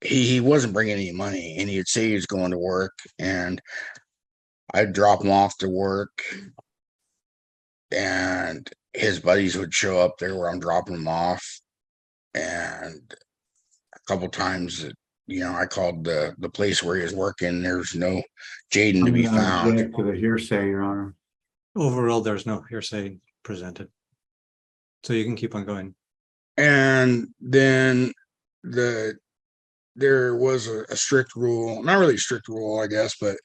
he wasn't bringing any money, and he'd say he was going to work, and I'd drop him off to work, and his buddies would show up there where I'm dropping him off. And a couple times that, I called the place where he was working. There's no Jaden to be found. Object to the hearsay, Your Honor. Overall, there's no hearsay presented. So you can keep on going. And then there was a strict rule, not really a strict rule, I guess, but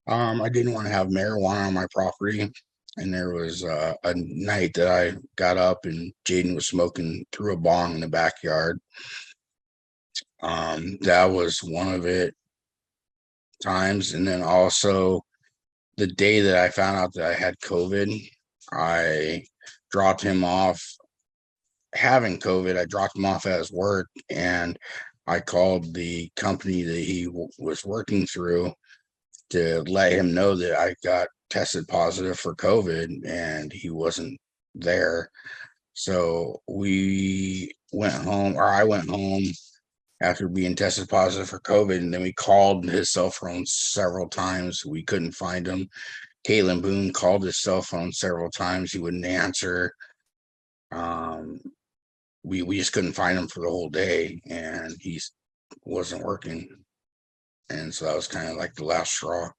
I didn't want to have marijuana on my property. And there was a night that I got up and Jaden was smoking through a bong in the backyard. That was one of it times. And then also the day that I found out that I had COVID, I dropped him off having COVID. I dropped him off at his work, and I called the company that he was working through to let him know that I got tested positive for COVID, and he wasn't there. So we went home, or I went home after being tested positive for COVID, and then we called his cell phone several times. We couldn't find him. Caitlin Boone called his cell phone several times. He wouldn't answer. We just couldn't find him for the whole day, and he wasn't working. And so that was kind of like the last straw.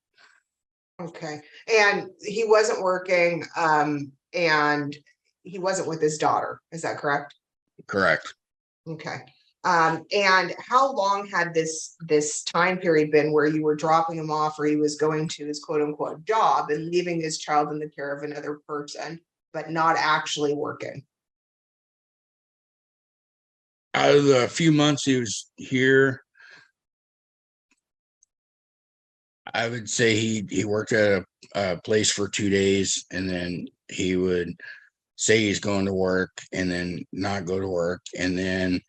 Okay. And he wasn't working, and he wasn't with his daughter. Is that correct? Correct. Okay. And how long had this time period been where you were dropping him off, or he was going to his quote unquote job and leaving his child in the care of another person, but not actually working? Out of the few months he was here, I would say he worked at a place for 2 days, and then he would say he's going to work and then not go to work, and then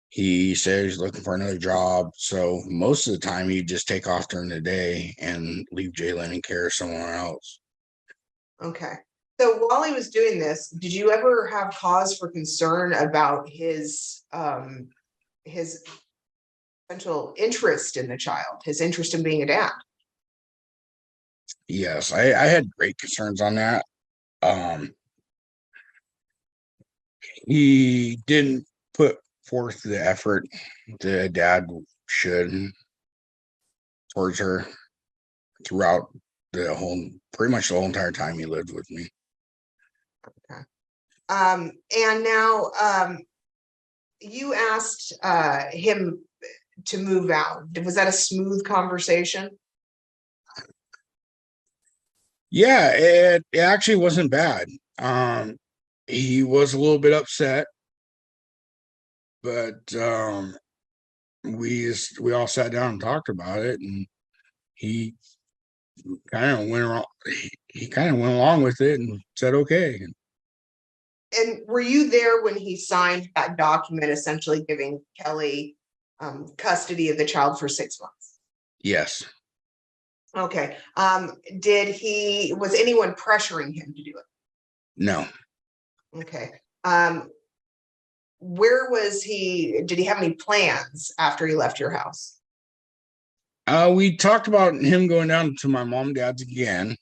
he said he's looking for another job. So most of the time he'd just take off during the day and leave Jalen in care of someone else. Okay. So while he was doing this, did you ever have cause for concern about his potential interest in the child, his interest in being a dad? Yes, I had great concerns on that. He didn't put forth the effort that a dad should towards her throughout pretty much the whole entire time he lived with me. Okay. And now you asked him to move out. Was that a smooth conversation? Yeah, it actually wasn't bad. He was a little bit upset, but we all sat down and talked about it, and he kind of went around. He kind of went along with it and said okay. And were you there when he signed that document, essentially giving Kelly custody of the child for 6 months? Yes. Okay. Was anyone pressuring him to do it? No. Okay. where was he? Did he have any plans after he left your house? We talked about him going down to my mom and dad's again.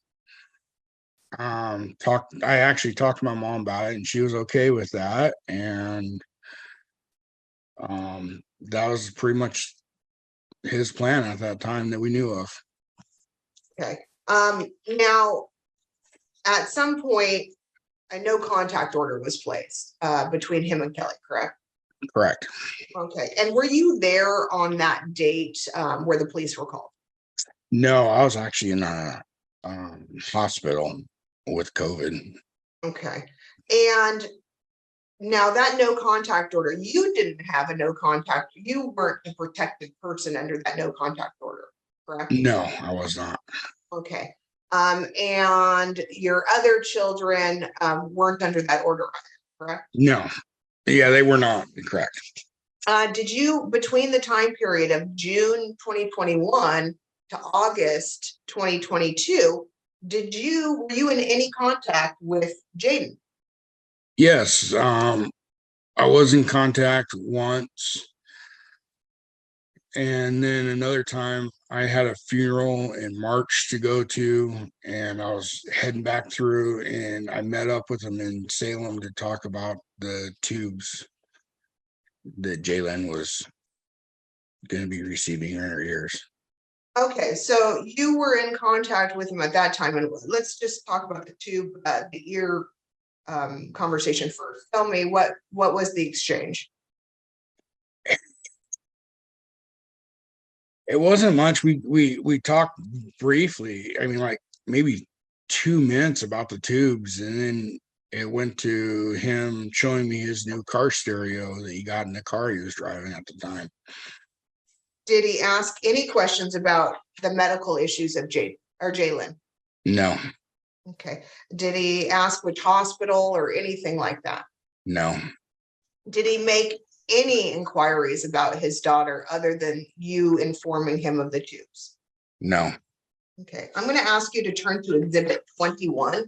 I actually talked to my mom about it and she was okay with that. And that was pretty much his plan at that time that we knew of. Okay. Now, at some point, a no contact order was placed between him and Kelly, correct? Correct. Okay. And were you there on that date where the police were called? No, I was actually in a hospital with COVID. Okay. And now that no contact order, you didn't have a no contact. You weren't the protected person under that no contact order, correct? No, I was not. Okay. And your other children weren't under that order either, correct? No. Yeah, they were not. Correct. Did you, between the time period of June 2021 to August 2022, were you in any contact with Jaden? Yes. I was in contact once. And then another time I had a funeral in March to go to, and I was heading back through and I met up with him in Salem to talk about the tubes that Jalen was going to be receiving in her ears. Okay, so you were in contact with him at that time, and let's just talk about the ear conversation first. Tell me what was the exchange? It wasn't much. We talked briefly. I mean, like maybe 2 minutes about the tubes, and then it went to him showing me his new car stereo that he got in the car he was driving at the time. Did he ask any questions about the medical issues of Jalen? No. Okay. Did he ask which hospital or anything like that? No. Did he make any inquiries about his daughter other than you informing him of the tubes? No. Okay, I'm going to ask you to turn to Exhibit 21,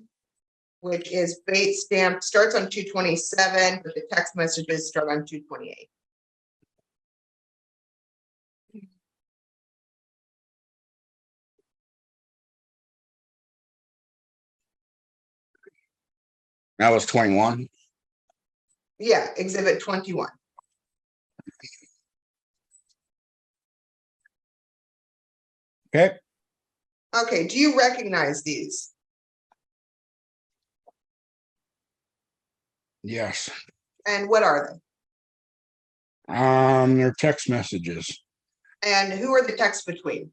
which is bait stamped, starts on 227, but the text messages start on 228. That was 21. Yeah, Exhibit 21. Okay. Okay, do you recognize these? Yes. And what are They're text messages. they? And who are the texts between?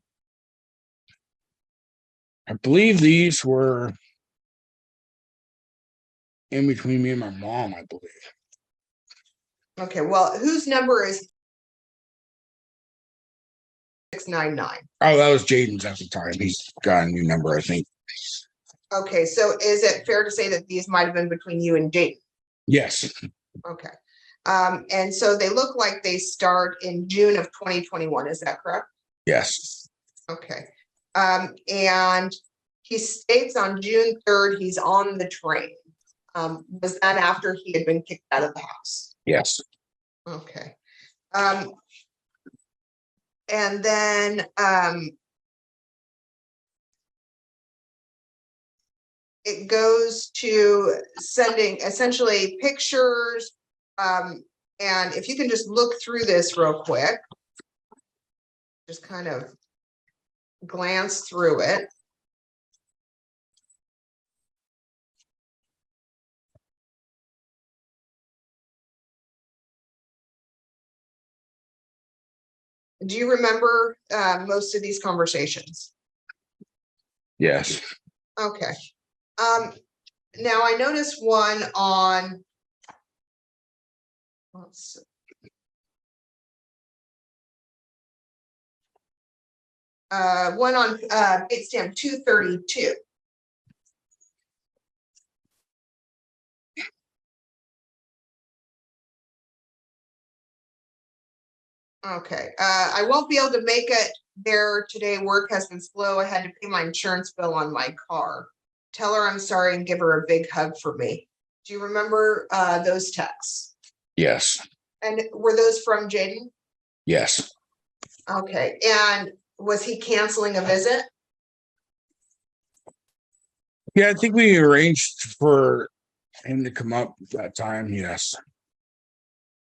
I believe these were in between me and my mom, I believe. Okay, well, whose number is 699? Oh, that was Jaden's at the time. He's got a new number, I think. Okay, so is it fair to say that these might have been between you and Jaden? Yes. Okay. And so they look like they start in June of 2021. Is that correct? Yes. Okay. And he states on June 3rd, he's on the train. Was that after he had been kicked out of the house? Yes. Okay. And then it goes to sending essentially pictures. And if you can just look through this real quick, just kind of glance through it. Do you remember most of these conversations? Yes. Okay. Now I noticed one on, let's see. One on bait stamp 232. Okay, I won't be able to make it there today. Work has been slow. I had to pay my insurance bill on my car. Tell her I'm sorry and give her a big hug for me. Do you remember those texts? Yes. And were those from Jaden? Yes. Okay, and was he canceling a visit? Yeah, I think we arranged for him to come up that time. Yes.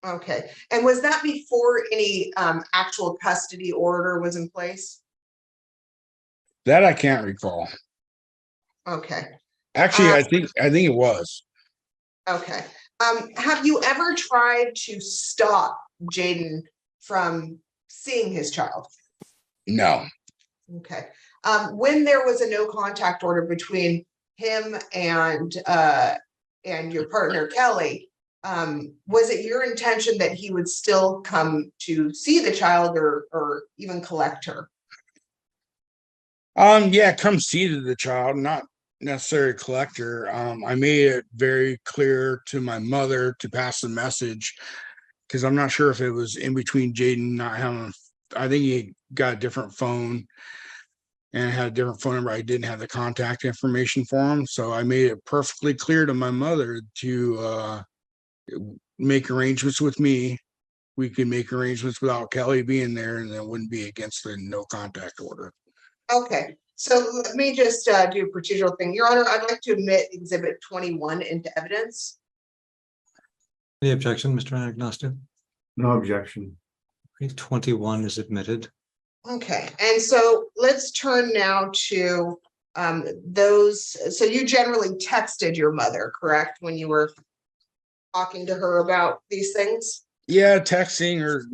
Okay, and was that before any actual custody order was in place? That I can't recall. Okay, Actually, I think it was. okay. Have you ever tried to stop Jaden from seeing his child? No. Okay. When there was a no contact order between him and your partner Kelly, was it your intention that he would still come to see the child or even collect her? Yeah, come see the child, not necessarily collect her. I made it very clear to my mother to pass the message because I'm not sure if it was in between Jaden not having. I think he got a different phone and had a different phone number. I didn't have the contact information for him, so I made it perfectly clear to my mother to make arrangements with me. We could make arrangements without Kelly being there, and it wouldn't be against the no contact order. Okay, so let me just do a procedural thing. Your Honor, I'd like to admit Exhibit 21 into evidence. Any objection, Mr. Anagnostou? No objection. 21 is admitted. Okay, and so let's turn now to those. So you generally texted your mother, correct, when you were talking to her about these things? Yeah, texting or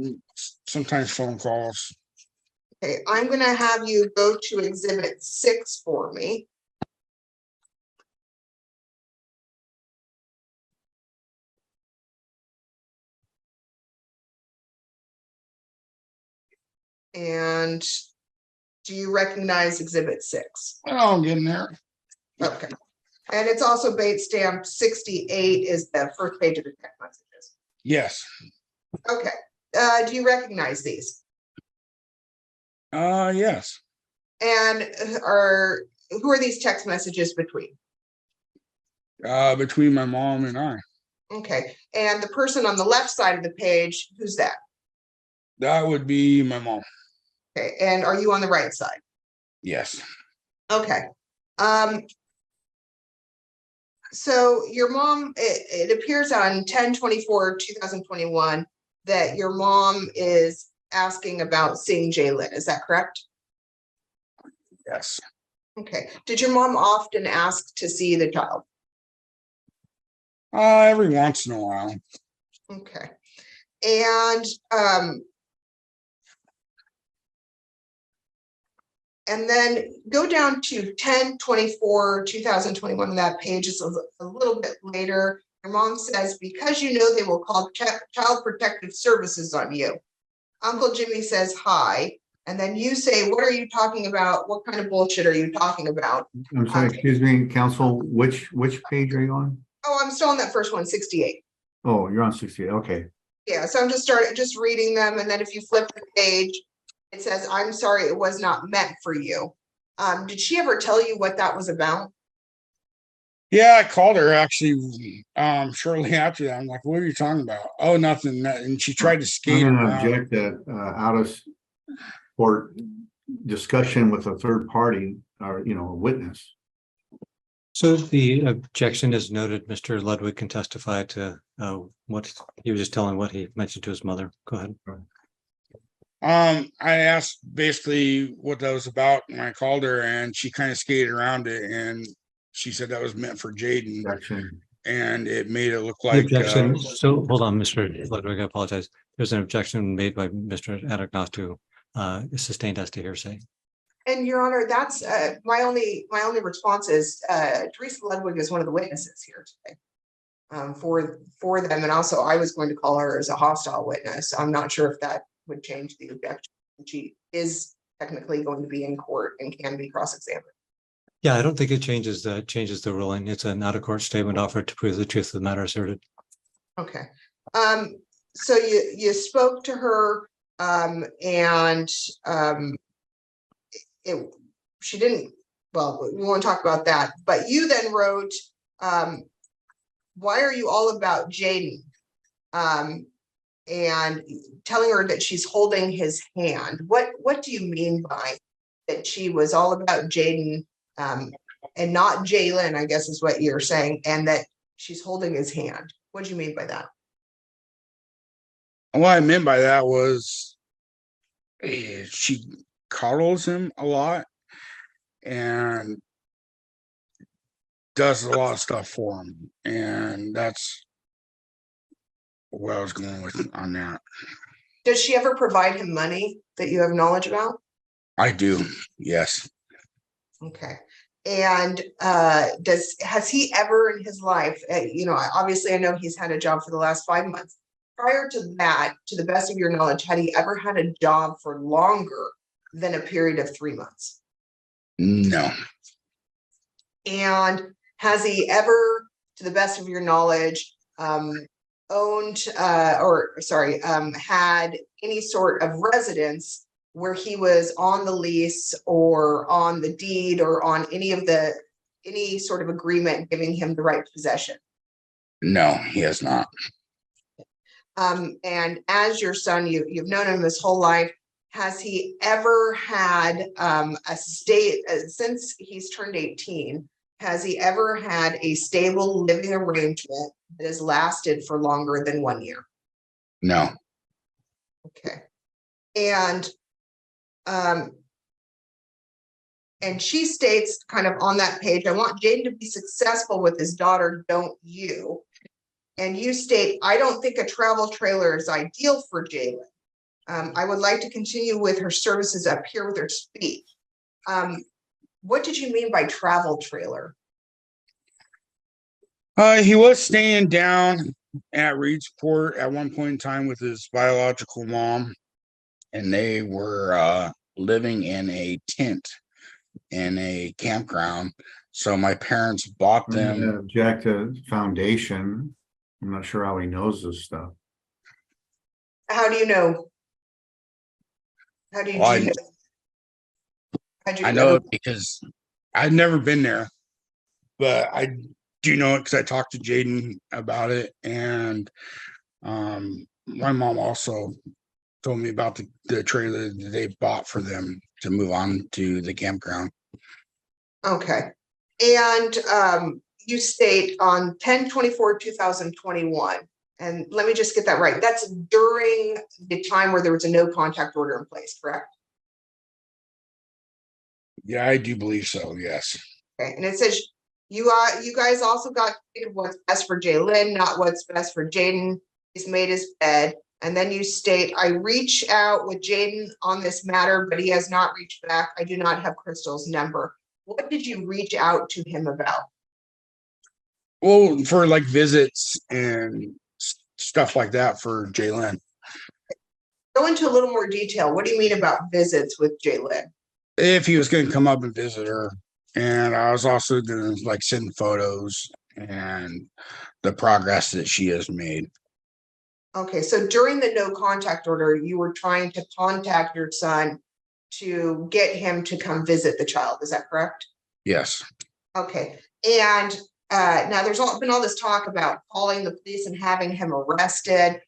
sometimes phone calls. Okay, I'm gonna have you go to Exhibit 6 for me. And do you recognize Exhibit 6? Oh, I'm getting there. Okay, and it's also bait stamp 68 is the first page of the text messages. Yes. Okay, do you recognize these? Yes. And who are these text messages between? Between my mom and I. Okay, and the person on the left side of the page, who's that? That would be my mom. Okay, and are you on the right side? Yes. Okay. So your mom, it appears on 10/24/2021 that your mom is asking about seeing Jalen. Is that correct? Yes. Okay. Did your mom often ask to see the child? Every once in a while. Okay. And then go down to 10/24/2021. That page is a little bit later. Your mom says, because you know they will call Child Protective Services on you. Uncle Jimmy says hi. And then you say, what are you talking about? What kind of bullshit are you talking about? I'm sorry, excuse me, counsel, which page are you on? Oh, I'm still on that first one, 68. Oh, you're on 68, okay. Yeah, so I'm just reading them. And then if you flip the page, it says, I'm sorry, it was not meant for you. Did she ever tell you what that was about? Yeah, I called her actually shortly after that. I'm like, what are you talking about? Oh, nothing. And she tried to skate I'm gonna around. object that out of court discussion with a third party or, a witness. So the objection is noted. Mr. Ludwig can testify to what he was just telling what he mentioned to his mother. Go ahead. I asked basically what that was about and I called her and she kind of skated around it and she said that was meant for Jaden and it made it look The like objection. So hold on, Mr. Ludwig, I apologize. There's an objection made by Mr. Anagnostou, sustained as to hearsay. And Your Honor, that's my only response is Teresa Ludwig is one of the witnesses here today for them. And also I was going to call her as a hostile witness. I'm not sure if that would change the objection. She is technically going to be in court and can be cross-examined. Yeah, I don't think it changes the ruling. It's an out-of-court statement offered to prove the truth of the matter asserted. Okay. So you spoke to her and she didn't, well, we won't talk about that, but you then wrote, why are you all about Jaden? and telling her that she's holding his hand. What do you mean by that she was all about Jaden, and not Jalen, I guess is what you're saying, and that she's holding his hand? What do you mean by that? What I meant by that was she coddles him a lot and does a lot of stuff for him. And that's where I was going with on that. Does she ever provide him money that you have knowledge about? I do, yes. Okay. And has he ever in his life, obviously I know he's had a job for the last 5 months. Prior to that, to the best of your knowledge, had he ever had a job for longer than a period of 3 months? No. And has he ever, to the best of your knowledge, had any sort of residence where he was on the lease or on the deed or on any sort of agreement giving him the right to possession? No, he has not. And as your son, you've known him his whole life. Has he ever had since he's turned 18, has he ever had a stable living arrangement that has lasted for longer than 1 year? No. Okay. And she states kind of on that page, I want Jaden to be successful with his daughter, don't you? And you state, I don't think a travel trailer is ideal for Jalen. I would like to continue with her services up here with her speech. What did you mean by travel trailer? He was staying down at Reedsport at one point in time with his biological mom, and they were living in a tent in a campground. So my parents bought them. Jack, foundation. I'm not sure how he knows this stuff. How do you know? How do you Well, do I know it because I've never been there, but I do know it because I talked to Jaden about it, and my mom also told me about the trailer that they bought for them to move on to the campground. Okay. And you state on 10/24/2021, and let me just get that right. That's during the time where there was a no contact order in place, correct? Yeah, I do believe so. Yes. Okay. And it says you guys also got to think of what's best for Jalen, not what's best for Jaden. He's made his bed. And then you state, I reach out with Jaden on this matter, but he has not reached back. I do not have Crystal's number. What did you reach out to him about? Well, for like visits and stuff like that for Jalen. Go into a little more detail. What do you mean about visits with Jalen? If he was going to come up and visit her. And I was also going to like send photos and the progress that she has made. Okay, so during the no contact order, you were trying to contact your son to get him to come visit the child. Is that correct? Yes. Okay, and now there's been all this talk about calling the police and having him arrested.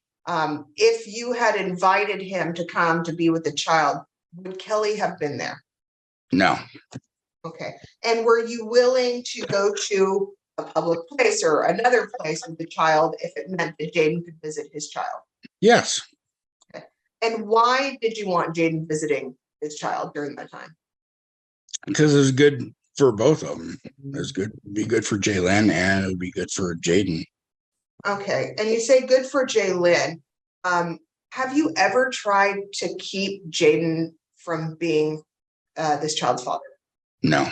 If you had invited him to come to be with the child, would Kelly have been there? No. Okay, and were you willing to go to a public place or another place with the child if it meant that Jaden could visit his child? Yes. Okay. And why did you want Jaden visiting his child during that time? Because it was good for both of them. It was good, be good for Jalen, and it would be good for Jaden. Okay, and you say good for Jalen. Have you ever tried to keep Jaden from being this child's father? No.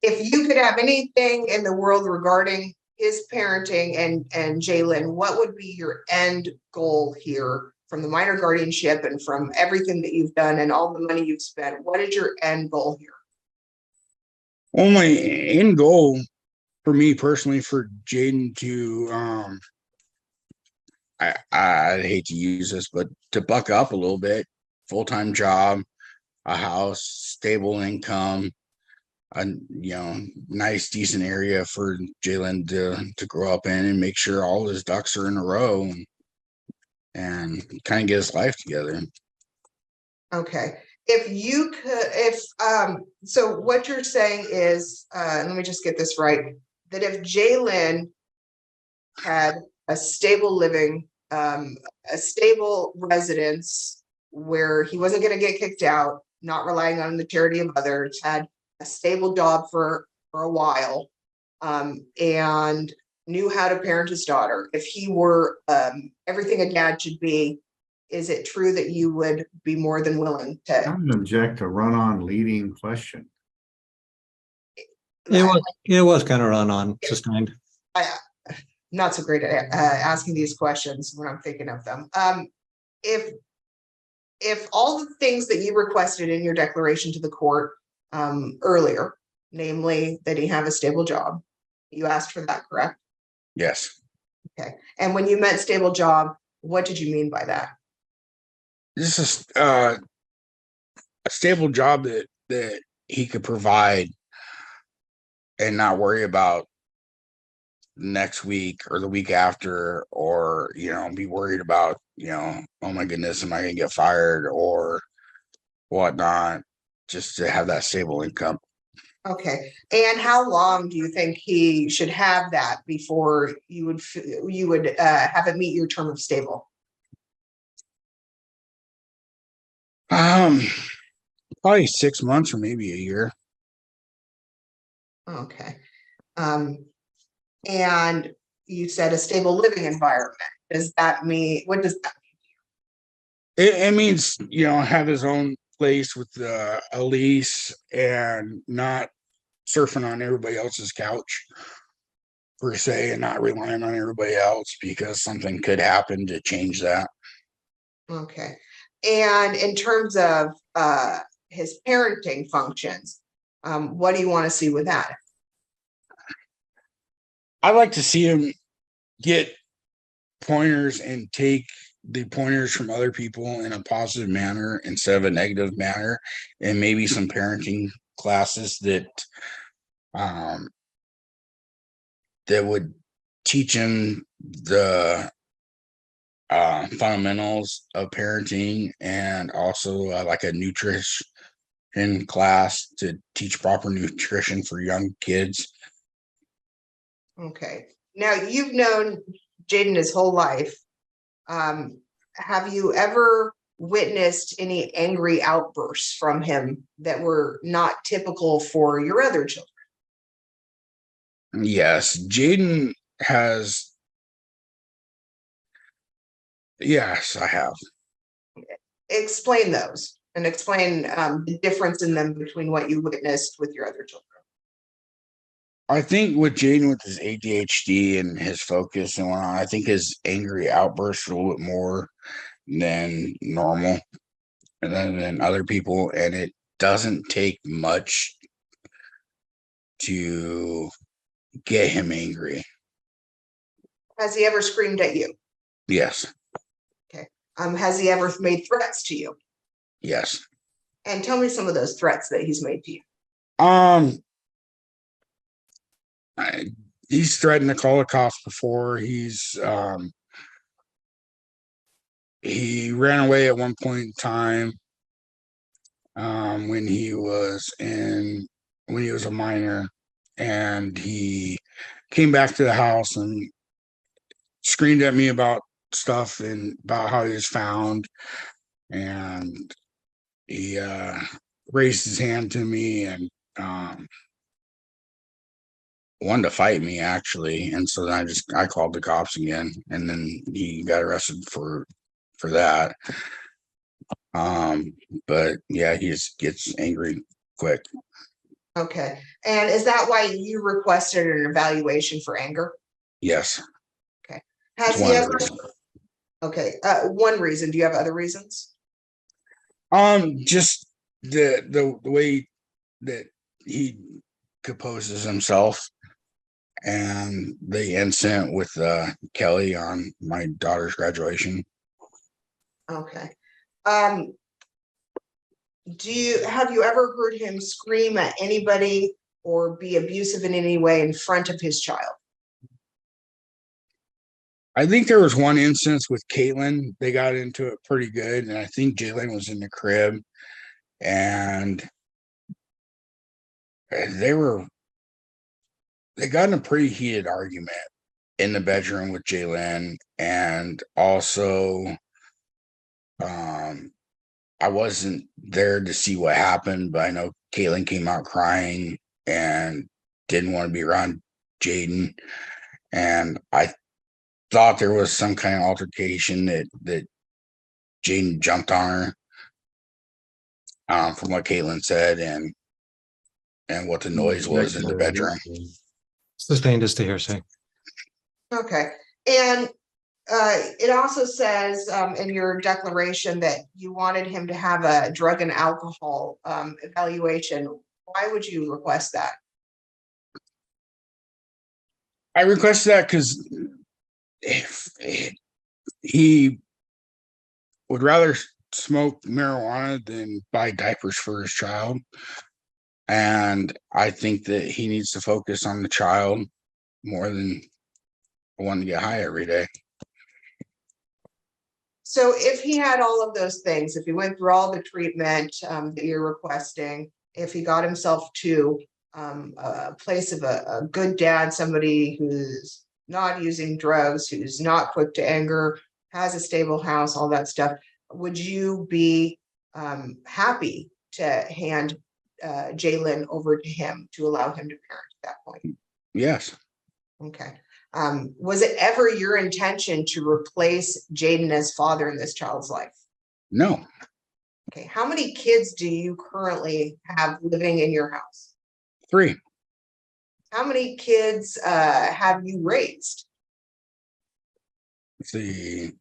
If you could have anything in the world regarding his parenting and Jalen, what would be your end goal here from the minor guardianship and from everything that you've done and all the money you've spent? What is your end goal here? Well, my end goal for me personally, for Jaden to, I hate to use this, but to buck up a little bit, full-time job, a house, stable income, a nice decent area for Jalen to grow up in and make sure all his ducks are in a row and kind of get his life together. Okay. If you could, so what you're saying is, let me just get this right, that if Jalen had a stable living, a stable residence where he wasn't going to get kicked out, not relying on the charity of others, had a stable job for a while, and knew how to parent his daughter, if he were everything a dad should be, is it true that you would be more than willing I to? would object to run-on leading question. It was kind of run on sustained. Not so great at asking these questions when I'm thinking of them. If all the things that you requested in your declaration to the court earlier, namely that he have a stable job, you asked for that, correct? Yes. Okay. And when you meant stable job, what did you mean by that? This is a stable job that he could provide and not worry about next week or the week after, or be worried about oh my goodness, am I gonna get fired or whatnot, just to have that stable income. Okay. And how long do you think he should have that before you would have it meet your term of stable? Probably 6 months or maybe a year. Okay. And you said a stable living environment. Does that mean, what does that mean? It means have his own place with a lease and not surfing on everybody else's couch per se, and not relying on everybody else because something could happen to change that. Okay. And in terms of his parenting functions, what do you want to see with that? I'd like to see him get pointers and take the pointers from other people in a positive manner instead of a negative manner, and maybe some parenting classes that would teach him the fundamentals of parenting, and also like a nutrition class to teach proper nutrition for young kids. Okay. Now you've known Jaden his whole life. Have you ever witnessed any angry outbursts from him that were not typical for your other children? Yes, Jaden has. Yes, I have. Explain those and explain the difference in them between what you witnessed with your other children. I think with Jaden, with his ADHD and his focus and whatnot, I think his angry outbursts are a little bit more than normal and than other people. And it doesn't take much to get him angry. Has he ever screamed at you? Yes. Okay. Has he ever made threats to you? Yes. And tell me some of those threats that he's made to you. He's threatened to call the cops before. He ran away at one point in time when he was a minor, and he came back to the house and screamed at me about stuff and about how he was found, and he raised his hand to me and wanted to fight me, actually. And so then I called the cops again, and then he got arrested for that. But yeah, he just gets angry quick. Okay. And is that why you requested an evaluation for anger? Yes. Okay. Has he ever? Okay. One reason. Do you have other reasons? Just the way that he composes himself, and the incident with Kelly on my daughter's graduation. Okay. Have you ever heard him scream at anybody or be abusive in any way in front of his child? I think there was one instance with Caitlin. They got into it pretty good, and I think Jalen was in the crib, and they got in a pretty heated argument in the bedroom with Jalen, and also, I wasn't there to see what happened, but I know Caitlin came out crying and didn't want to be around Jaden, and I thought there was some kind of altercation that Jaden jumped on her, from what Caitlin said and what the noise was in the bedroom. Sustained as to hearsay. Okay. And it also says in your declaration that you wanted him to have a drug and alcohol evaluation. Why would you request that? I requested that because if he would rather smoke marijuana than buy diapers for his child. And I think that he needs to focus on the child more than wanting to get high every day. So if he had all of those things, if he went through all the treatment that you're requesting, if he got himself to a place of a good dad, somebody who's not using drugs, who's not quick to anger, has a stable house, all that stuff, would you be happy to hand Jalen over to him to allow him to parent at that point? Yes. Okay. Was it ever your intention to replace Jaden as father in this child's life? No. Okay. How many kids do you currently have living in your house? 3. How many kids have you raised? Let's see.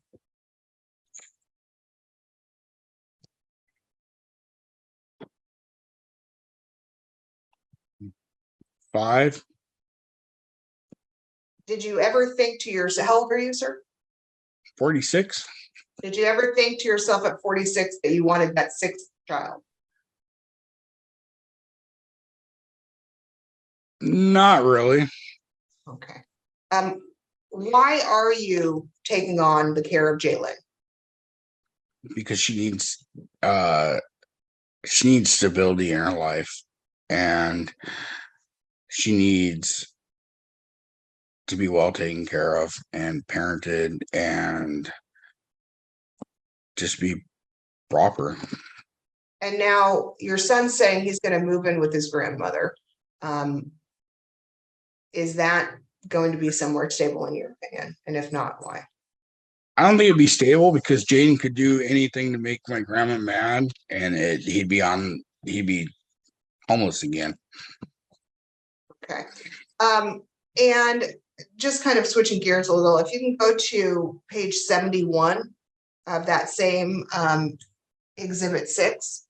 5. Did you ever think to yourself, how old are you, sir? 46. Did you ever think to yourself at 46 that you wanted that 6th child? Not really. Okay. Why are you taking on the care of Jalen? Because she needs stability in her life, and she needs to be well taken care of and parented and just be proper. And now your son's saying he's going to move in with his grandmother. Is that going to be somewhere stable in your opinion? And if not, why? I don't think it'd be stable because Jaden could do anything to make my grandma mad, and he'd be homeless again. Okay. And just kind of switching gears a little, if you can go to page 71 of that same exhibit 6.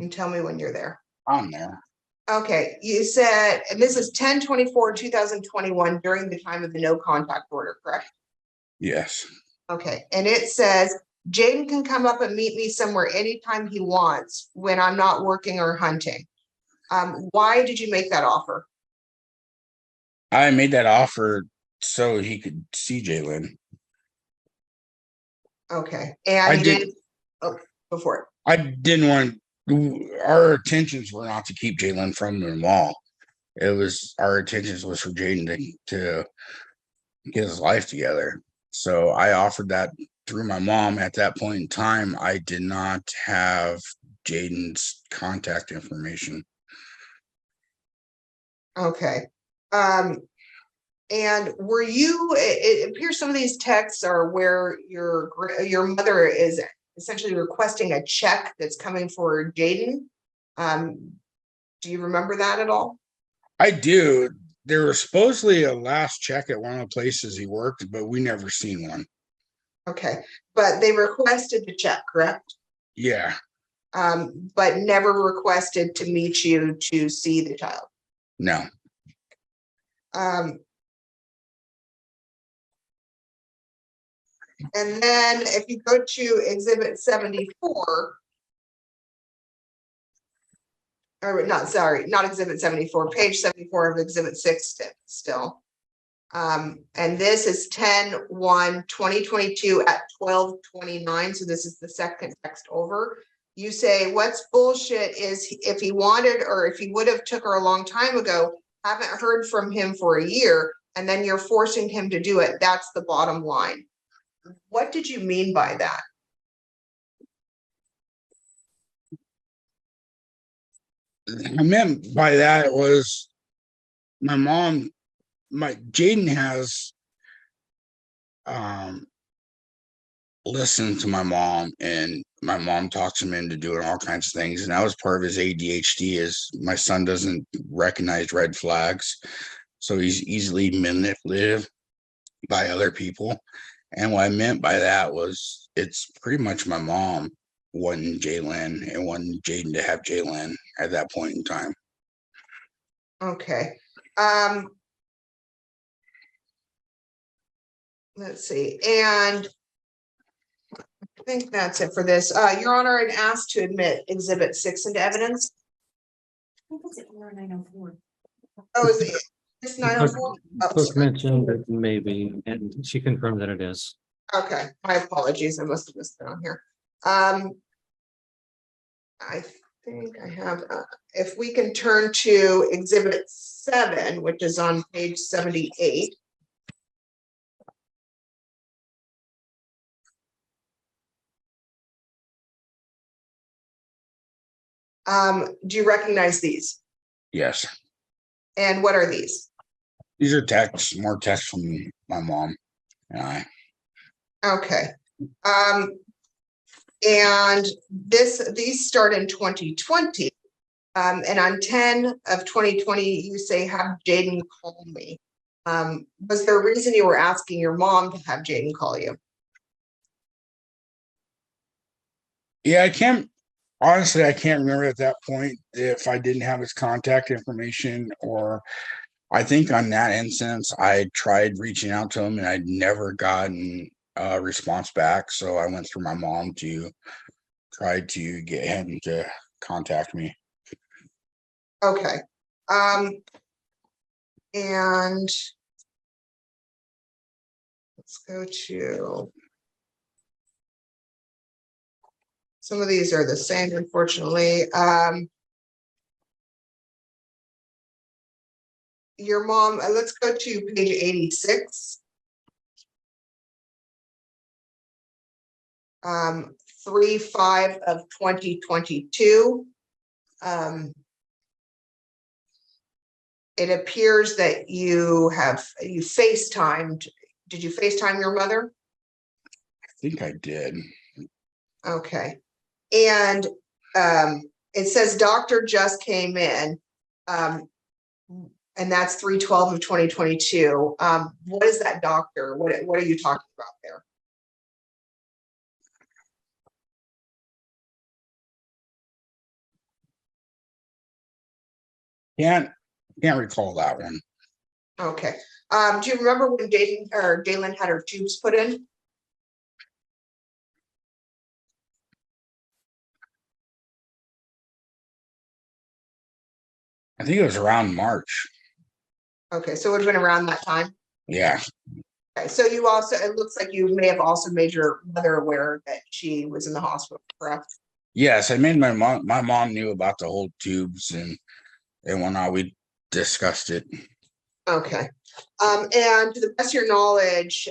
And tell me when you're there. I'm there. Okay, you said, and this is 10/24/2021 during the time of the no contact order, correct? Yes. Okay, and it says Jaden can come up and meet me somewhere anytime he wants when I'm not working or hunting. Why did you make that offer? I made that offer so he could see Jalen. Okay, and you didn't. Oh, before it. I didn't want. Our intentions were not to keep Jalen from the mall. It was our intentions was for Jaden to get his life together. So I offered that through my mom. At that point in time, I did not have Jaden's contact information. Okay. And were you, it appears some of these texts are where your mother is essentially requesting a check that's coming for Jaden. Do you remember that at all? I do. There was supposedly a last check at one of the places he worked, but we never seen one. Okay, but they requested the check, correct? Yeah. but never requested to meet you to see the child. No. And then if you go to Exhibit 74, or not, sorry, not Exhibit 74, page 74 of Exhibit 6 still. And this is 10/1/2022 at 12:29. So this is the second text over. You say, what's bullshit is if he wanted, or if he would have took her a long time ago, haven't heard from him for a year, and then you're forcing him to do it. That's the bottom line. What did you mean by that? I meant by that was my mom, Jaden has listened to my mom, and my mom talks him into doing all kinds of things. And that was part of his ADHD, is my son doesn't recognize red flags. So he's easily manipulative by other people. And what I meant by that was it's pretty much my mom wanting Jalen and wanting Jaden to have Jalen at that point in time. Okay. Let's see. And I think that's it for this. Your Honor, I'd ask to admit Exhibit 6 into evidence. Oh, is it 904? Oh, Clerk sorry. mentioned that maybe, and she confirmed that it is. Okay, my apologies. I must have missed that on here. I think I have, if we can turn to Exhibit 7, which is on page 78. Do you recognize these? Yes. And what are these? These are texts, more texts from my mom and I. Okay. And these start in 2020. And on 10/2020, you say, have Jaden call me. Was there a reason you were asking your mom to have Jaden call you? Yeah, honestly, I can't remember at that point if I didn't have his contact information, or I think on that instance, I tried reaching out to him and I'd never gotten a response back. So I went through my mom to try to get him to contact me. Okay. And let's go to, some of these are the same, unfortunately. Your mom, let's go to page 86. 3/5/2022. It appears that you FaceTimed. Did you FaceTime your mother? I think I did. Okay. And it says doctor just came in. And that's 3/12/2022. What is that doctor? What are you talking about there? Can't recall that one. Okay. Do you remember when Jalen had her tubes put in? I think it was around March. Okay, so it would have been around that time. Yeah. Okay, so you also, it looks like you may have also made your mother aware that she was in the hospital, correct? Yes, I made my mom knew about the whole tubes and whatnot. We discussed it. Okay. And to the best of your knowledge,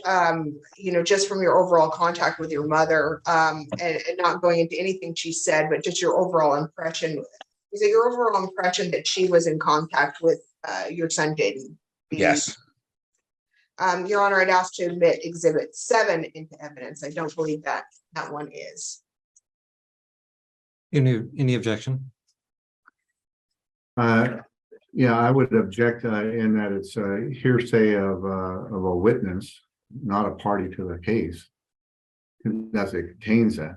just from your overall contact with your mother, and not going into anything she said, but just your overall impression, is it your overall impression that she was in contact with your son, Jaden? Yes. Your Honor, I'd ask to admit Exhibit 7 into evidence. I don't believe that one is. Any objection? Yeah, I would object in that it's a hearsay of a witness, not a party to the case. That's it contains that.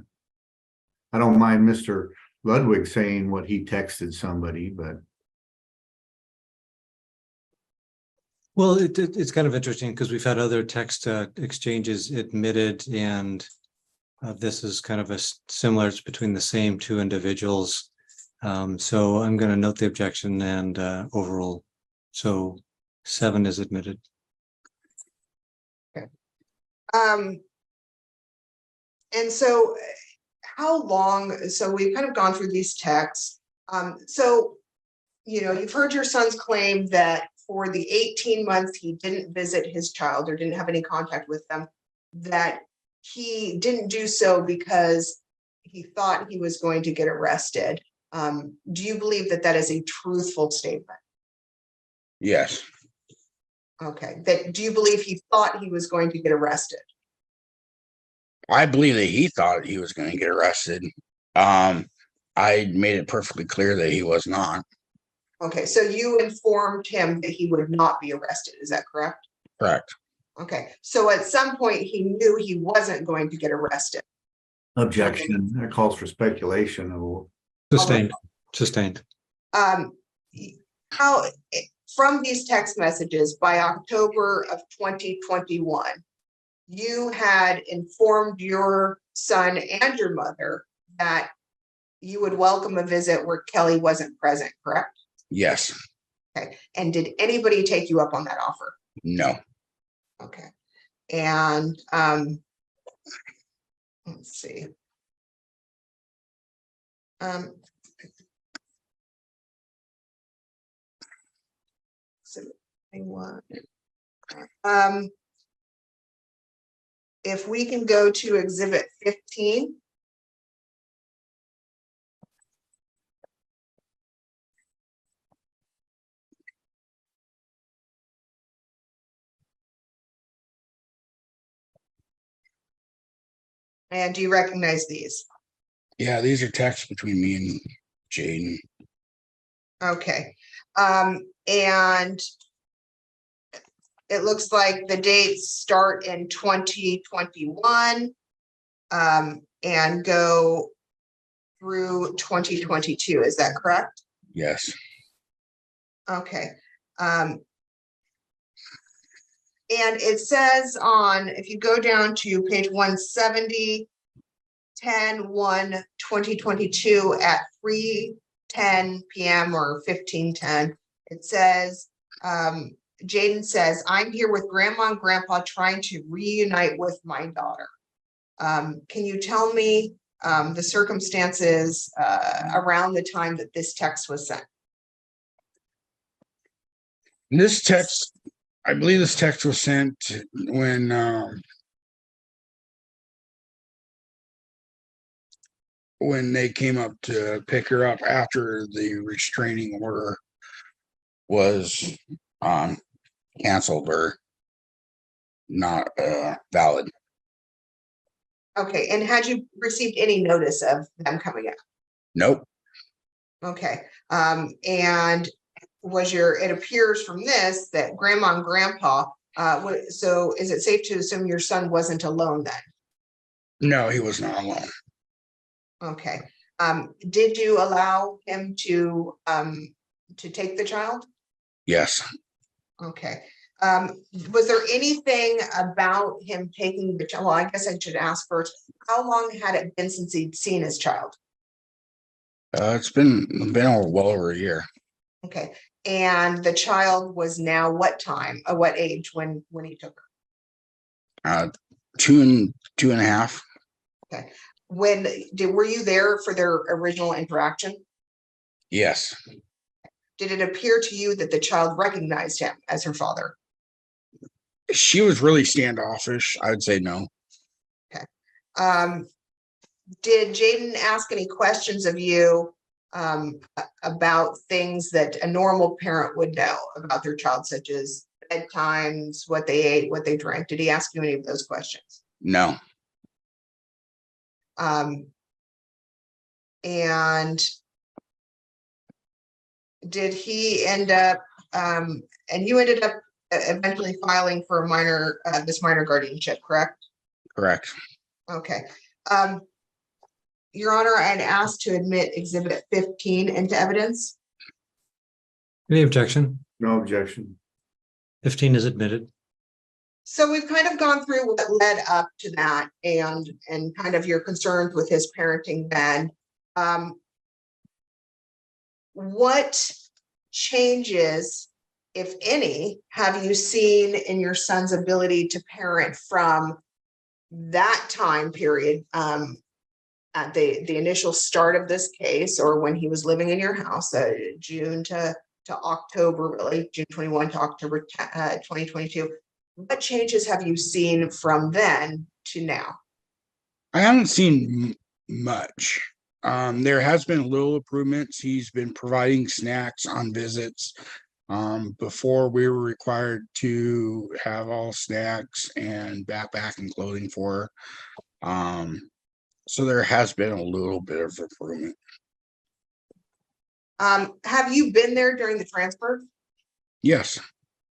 I don't mind Mr. Ludwig saying what he texted somebody, but Well, it's kind of interesting because we've had other text exchanges admitted, and this is kind of a similar, it's between the same two individuals. So I'm going to note the objection and overrule. So 7 is admitted. And so how long, so we've kind of gone through these texts. So, you've heard your son's claim that for the 18 months he didn't visit his child or didn't have any contact with them, that he didn't do so because he thought he was going to get arrested. Do you believe that that is a truthful statement? Yes. Okay. Do you believe he thought he was going to get arrested? I believe that he thought he was going to get arrested. I made it perfectly clear that he was not. Okay, so you informed him that he would not be arrested, is that correct? Correct. Okay, so at some point he knew he wasn't going to get arrested. objection, that calls for speculation of Sustained. How, from these text messages by October of 2021, you had informed your son and your mother that you would welcome a visit where Kelly wasn't present, correct? Yes. Okay, and did anybody take you up on that offer? No. Okay, and let's see. So, if we can go to exhibit 15. And do you recognize these? Yeah, these are texts between me and Jaden. Okay. And it looks like the dates start in 2021 and go through 2022. Is that correct? Yes. Okay. And it says if you go down to page 170, 10/1/2022 at 3:10 p.m. or 15:10, it says, Jaden says, I'm here with grandma and grandpa trying to reunite with my daughter. Can you tell me the circumstances around the time that this text was sent? This text, I believe this text was sent when they came up to pick her up after the restraining order was canceled or not valid. Okay, and had you received any notice of them coming up? Nope. Okay, and it appears from this that grandma and grandpa, so is it safe to assume your son wasn't alone then? No, he was not alone. Okay, did you allow him to take the child? Yes. Okay, was there anything about him taking the child? Well, I guess I should ask first, how long had it been since he'd seen his child? It's been well over a year. Okay, and the child was now what age when he took her? 2.5. Okay, were you there for their original interaction? Yes. Did it appear to you that the child recognized him as her father? She was really standoffish. I would say no. Okay. Did Jaden ask any questions of you about things that a normal parent would know about their child, such as bedtimes, what they ate, what they drank? Did he ask you any of those questions? No. And did he end up, and you ended up eventually filing for this minor guardianship, correct? Correct. Okay. Your Honor, I'd ask to admit Exhibit 15 into evidence. Any objection? No objection. 15 is admitted. So we've kind of gone through what led up to that and kind of your concerns with his parenting then. What changes, if any, have you seen in your son's ability to parent from that time period, at the initial start of this case, or when he was living in your house, June to October, really, June 21 to October 2022? What changes have you seen from then to now? I haven't seen much. There has been little improvements. He's been providing snacks on visits. Before we were required to have all snacks and backpack and clothing for her. So there has been a little bit of improvement. Have you been there during the transfer? Yes.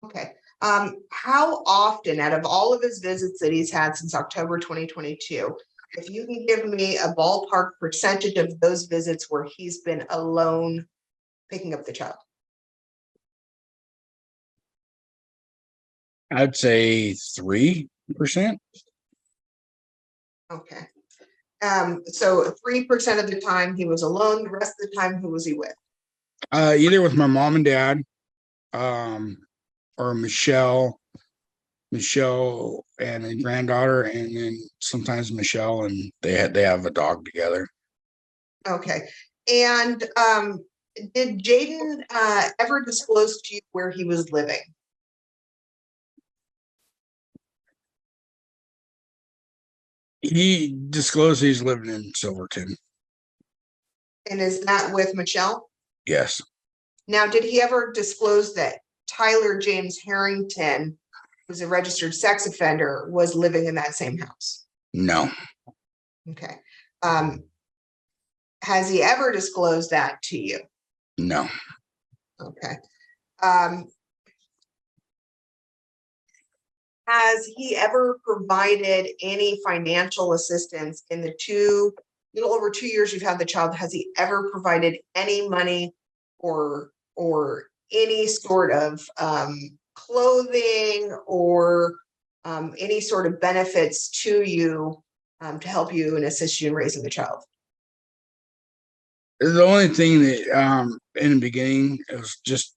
Okay. How often out of all of his visits that he's had since October 2022, if you can give me a ballpark percentage of those visits where he's been alone picking up the child? I'd say 3%. Okay. So 3% of the time he was alone, the rest of the time, who was he with? Either with my mom and dad, or Michelle and a granddaughter, and then sometimes Michelle, and they have a dog together. Okay. And did Jaden ever disclose to you where he was living? He disclosed he's living in Silverton. And is that with Michelle? Yes. Now, did he ever disclose that Tyler James Harrington, who's a registered sex offender, was living in that same house? No. Okay. Has he ever disclosed that to you? No. Okay. Has he ever provided any financial assistance in the little over 2 years you've had the child? Has he ever provided any money or any sort of clothing or any sort of benefits to you to help you and assist you in raising the child? The only thing that in the beginning, it was just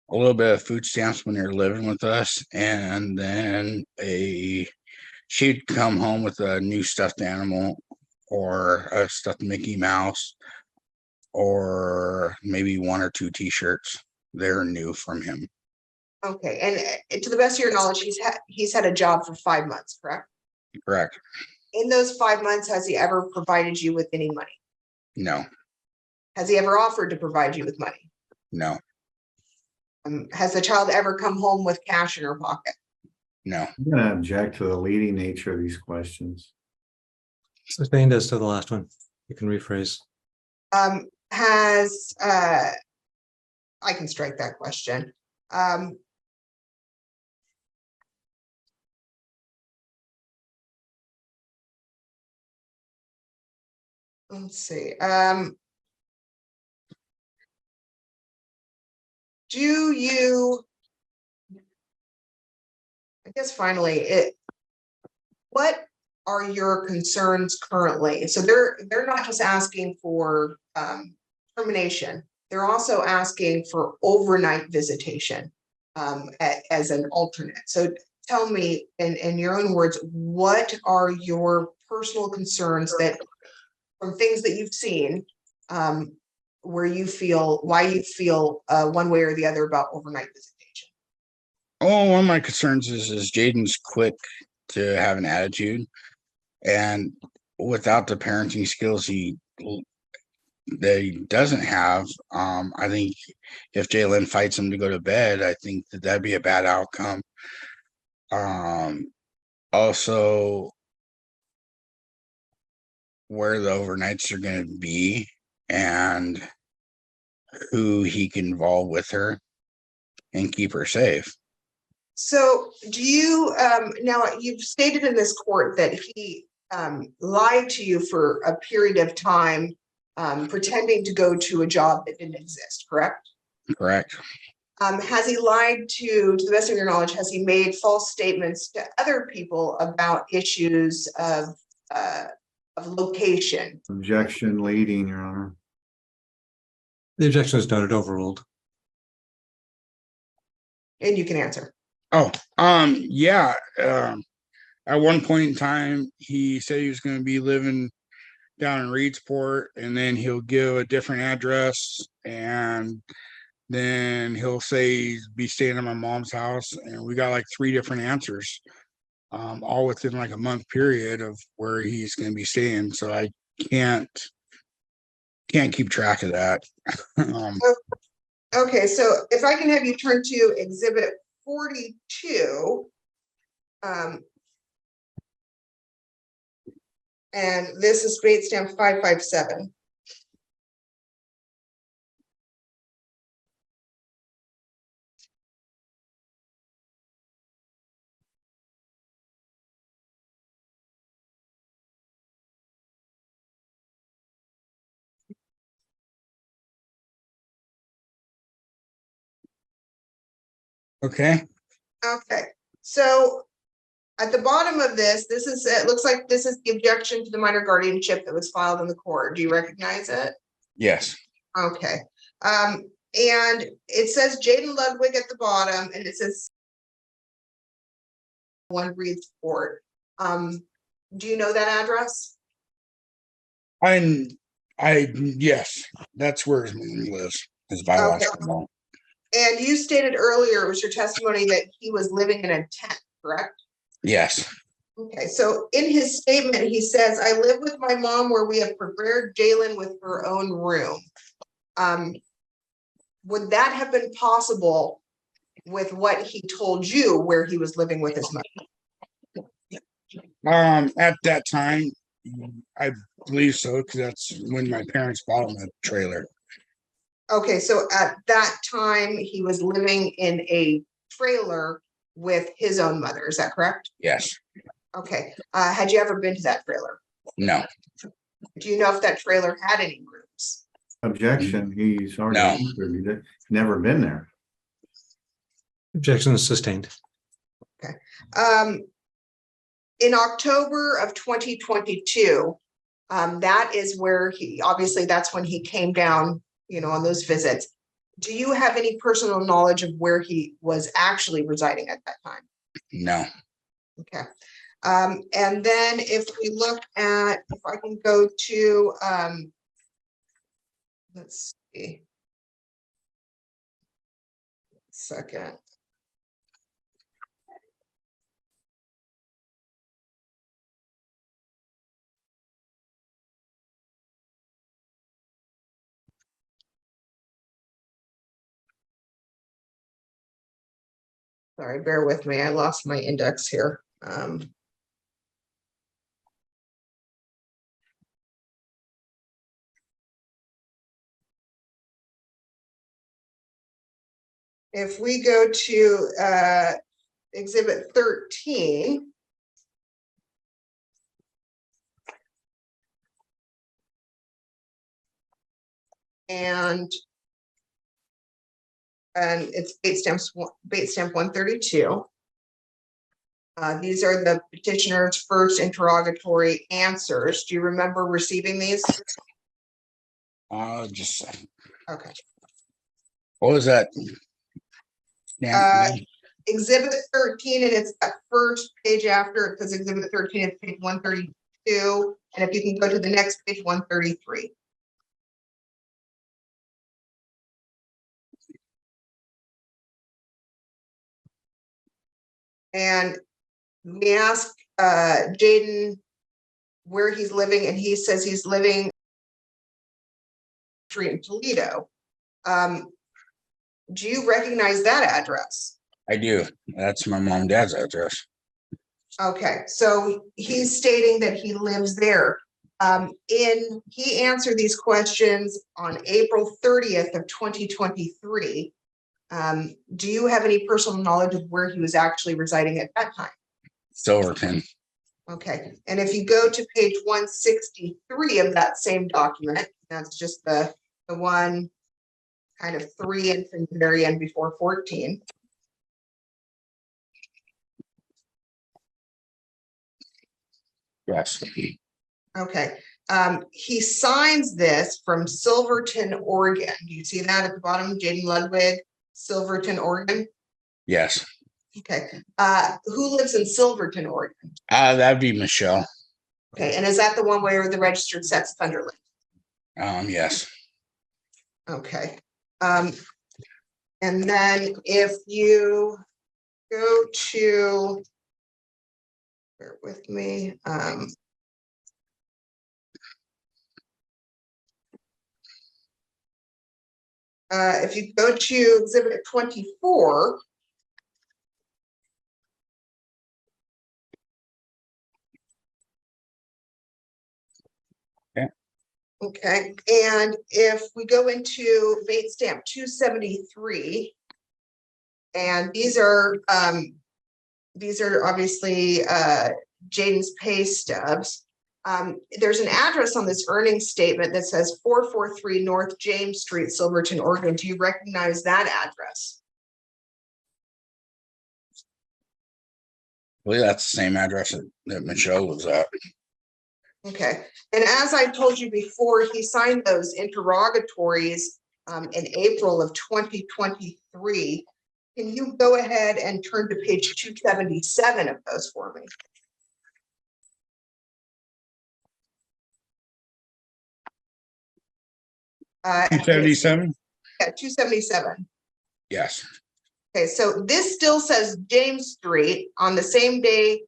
a little bit of food stamps when they were living with us, and then she'd come home with a new stuffed animal or a stuffed Mickey Mouse, or maybe 1 or 2 t-shirts. They're new from him. Okay, and to the best of your knowledge, he's had a job for 5 months, correct? Correct. In those 5 months, has he ever provided you with any money? No. Has he ever offered to provide you with money? No. Has the child ever come home with cash in her pocket? No. I'm gonna object to the leading nature of these questions. Sustained as to the last one. You can rephrase. I can strike that question. Let's see. Do you, I guess finally, what are your concerns currently? So they're not just asking for termination. They're also asking for overnight visitation as an alternate. So tell me in your own words, what are your personal concerns that from things that you've seen, why you feel one way or the other about overnight visitation? Oh, one of my concerns is Jaden's quick to have an attitude, and without the parenting skills that he doesn't have, I think if Jalen fights him to go to bed, I think that'd be a bad outcome. Also, where the overnights are going to be and who he can involve with her and keep her safe. So do you now you've stated in this court that lied to you for a period of time, pretending to go to a job that didn't exist, correct? Correct. Has he lied to the best of your knowledge, has he made false statements to other people about issues of location? Objection leading, Your Honor. The objection is noted, overruled. And you can answer. Oh, yeah. At one point in time, he said he was going to be living down in Reedsport, and then he'll give a different address, and then he'll say he's be staying at my mom's house, and we got like 3 different answers, all within like a month period of where he's going to be staying. So I can't keep track of that. Okay, so if I can have you turn to Exhibit 42. And this is date stamp 557. Okay. Okay, so at the bottom of this is, it looks like this is the objection to the minor guardianship that was filed in the court. Do you recognize it? Yes. Okay, and it says Jaden Ludwig at the bottom, and it says 1 Reedsport. Do you know that address? Yes, that's where his mom lives, his biological mom. And you stated earlier, it was your testimony that he was living in a tent, correct? Yes. Okay, so in his statement, he says, I live with my mom where we have prepared Jalen with her own room. Would that have been possible with what he told you where he was living with his mother? At that time, I believe so, because that's when my parents bought him a trailer. Okay, so at that time, he was living in a trailer with his own mother, is that correct? Yes. Okay, had you ever been to that trailer? No. Do you know if that trailer had any rooms? Objection, he's already No. answered. He's never been there. Objection is sustained. In October of 2022, that is where he, obviously that's when he came down, on those visits. Do you have any personal knowledge of where he was actually residing at that time? No. Okay. And then if we look at, if I can go to, let's see. Second. Sorry, bear with me. I lost my index here. If we go to Exhibit 13. And it's bait stamp 132. These are the petitioner's first interrogatory answers. Do you remember receiving these? Just Okay. what was that? Yeah. Exhibit 13, and it's that first page after, because Exhibit 13 is page 132. And if you can go to the next page, 133. And we ask Jaden where he's living, and he says he's living in Toledo. Do you recognize that address? I do. That's my mom and dad's address. Okay, so he's stating that he lives there. He answered these questions on April 30th of 2023. Do you have any personal knowledge of where he was actually residing at that time? Silverton. Okay, and if you go to page 163 of that same document, that's just the one kind of 3 and from the very end before 14. Yes. Okay, he signs this from Silverton, Oregon. Do you see that at the bottom? Jaden Ludwig, Silverton, Oregon. Yes. Okay, who lives in Silverton, Oregon? That'd be Michelle. Okay, and is that the one where the registered sex offender lives? Yes. Okay. And then if you go to, bear with me. If you go to exhibit 24. Okay. Okay, and if we go into bait stamp 273, and these are obviously Jaden's pay stubs. There's an address on this earnings statement that says 443 North James Street, Silverton, Oregon. Do you recognize that address? I believe that's the same address that Michelle was at. Okay, and as I told you before, he signed those interrogatories in April of 2023. Can you go ahead and turn to page 277 of those for me? Uh, 277? Yeah, 277. Yes. Okay, so this still says James Street on the same day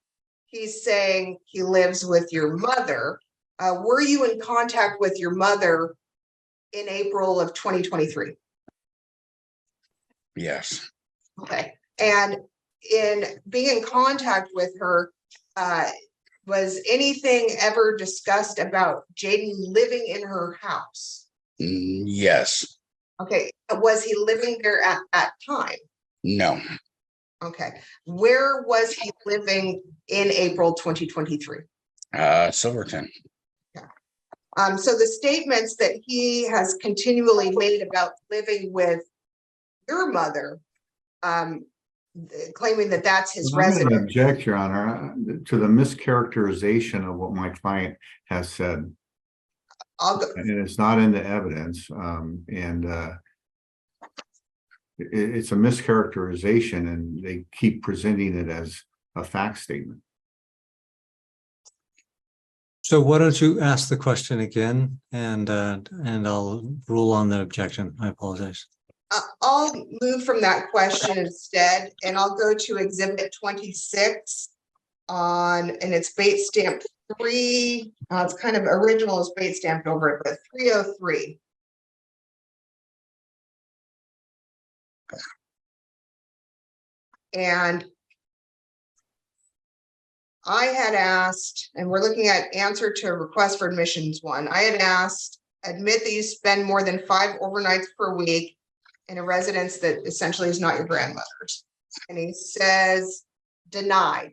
he's saying he lives with your mother. Were you in contact with your mother in April of 2023? Yes. Okay, and in being in contact with her, was anything ever discussed about Jaden living in her house? Yes. Okay, was he living there at that time? No. Okay, where was he living in April 2023? Silverton. So the statements that he has continually made about living with your mother, claiming that that's his I'm going to residence. object, Your Honor, to the mischaracterization of what my client has said. I'll go. And it's not in the evidence. It's a mischaracterization, and they keep presenting it as a fact statement. So why don't you ask the question again, and I'll rule on the objection. I apologize. I'll move from that question instead, and I'll go to exhibit 26 and it's bait stamp 3. It's kind of original as bait stamped over it, but 303. And I had asked, and we're looking at answer to a request for admissions 1. I had asked, admit that you spend more than 5 overnights per week in a residence that essentially is not your grandmother's. And he says, denied.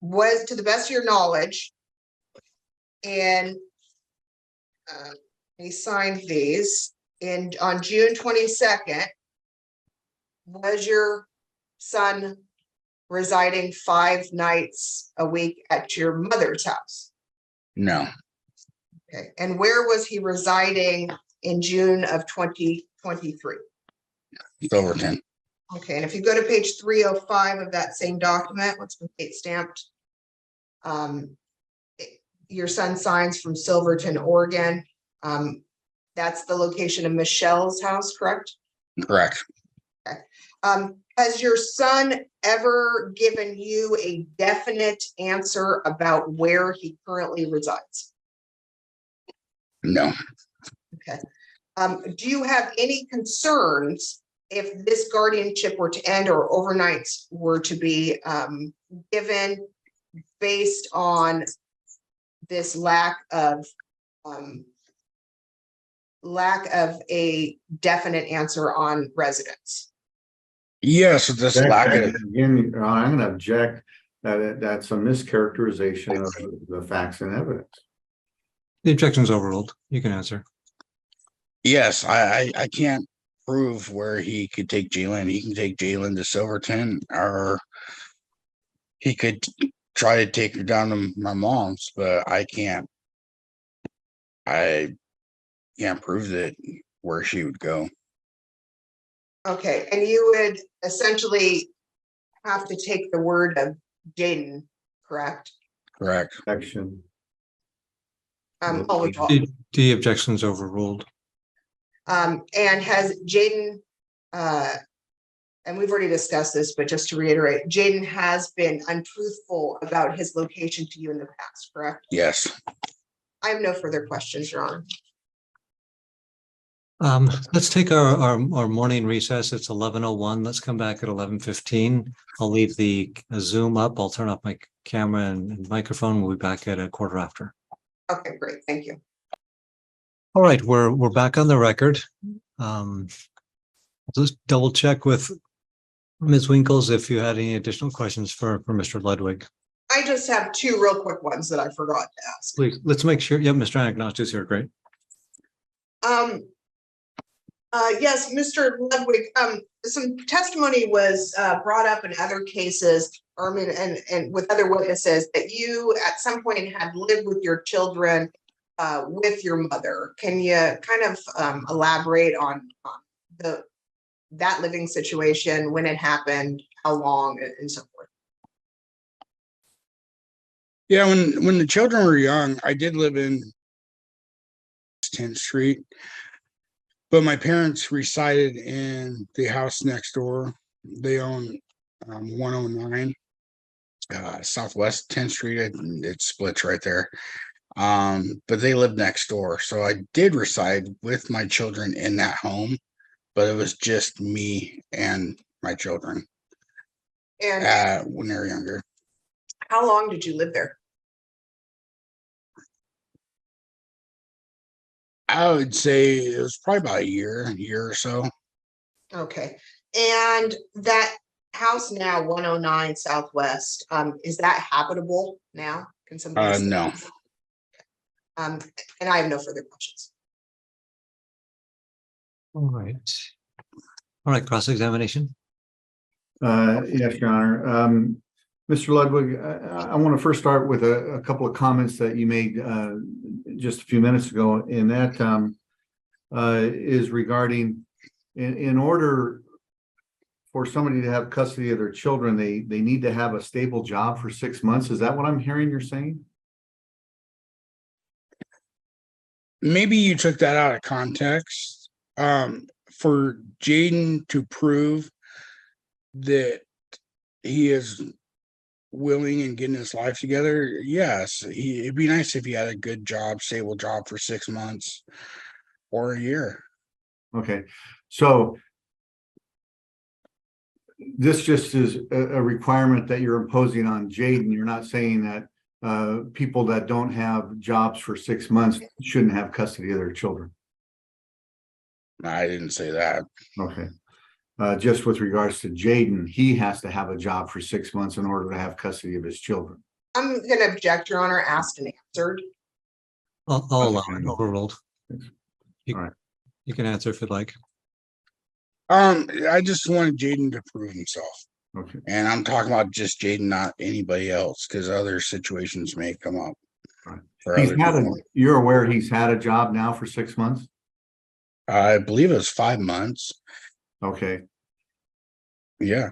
Was to the best of your knowledge, and he signed these on June 22nd. Was your son residing 5 nights a week at your mother's house? No. Okay, and where was he residing in June of 2023? Silverton. Okay, and if you go to page 305 of that same document, what's been date stamped, your son signs from Silverton, Oregon. That's the location of Michelle's house, correct? Correct. Okay. Has your son ever given you a definite answer about where he currently resides? No. Okay. Do you have any concerns if this guardianship were to end or overnights were to be given based on this lack of a definite answer on residence? Yes, this lack of, Again, I'm gonna object that that's a mischaracterization of the facts and evidence. The objection's overruled. You can answer. yes, I can't prove where he could take Jalen. He can take Jalen to Silverton, or he could try to take her down to my mom's, but I can't prove that where she would go. Okay, and you would essentially have to take the word of Jaden, correct? Correct. Action. I'll withdraw. The objection's overruled. And has Jaden, and we've already discussed this, but just to reiterate, Jaden has been untruthful about his location to you in the past, correct? Yes. I have no further questions, Your Honor. Let's take our morning recess. It's 11:01. Let's come back at 11:15. I'll leave the Zoom up. I'll turn off my camera and microphone. We'll be back at 1:15. Okay, great, thank you. All right, we're back on the record. Just double check with Ms. Winkles if you had any additional questions for Mr. Ludwig. I just have two real quick ones that I forgot to ask. Please, let's make sure. Yep, Mr. Anagnost is here. Great. Yes, Mr. Ludwig, some testimony was brought up in other cases, or I mean, and with other witnesses, that you at some point had lived with your children with your mother. Can you kind of elaborate on that living situation, when it happened, how long, and so forth? Yeah, when the children were young, I did live in 10th Street, but my parents resided in the house next door. They own 109 Southwest 10th Street. It splits right there. But they lived next door. So I did reside with my children in that home, but it was just me and my children And when they were younger. how long did you live there? I would say it was probably about a year or so. Okay, and that house now, 109 Southwest, is that habitable now? Can somebody stay No. there? And I have no further questions. All right. All right, cross-examination. Yes, Your Honor. Mr. Ludwig, I want to first start with a couple of comments that you made just a few minutes ago, and that is regarding in order for somebody to have custody of their children, they need to have a stable job for 6 months. Is that what I'm hearing you're saying? Maybe you took that out of context. For Jaden to prove that he is willing and getting his life together, yes, it'd be nice if he had a good job, stable job for 6 months or a year. Okay, so this just is a requirement that you're imposing on Jaden. You're not saying that people that don't have jobs for 6 months shouldn't have custody of their children. I didn't say that. Okay. Just with regards to Jaden, he has to have a job for 6 months in order to have custody of his children. I'm gonna object, Your Honor, asked and answered. I'll allow it. Overruled. All right. You can answer if you'd like. I just wanted Jaden to prove himself. Okay. And I'm talking about just Jaden, not anybody else, because other situations may come up. Right. For He's other had people. you're aware he's had a job now for 6 months? I believe it was 5 months. Okay. Yeah.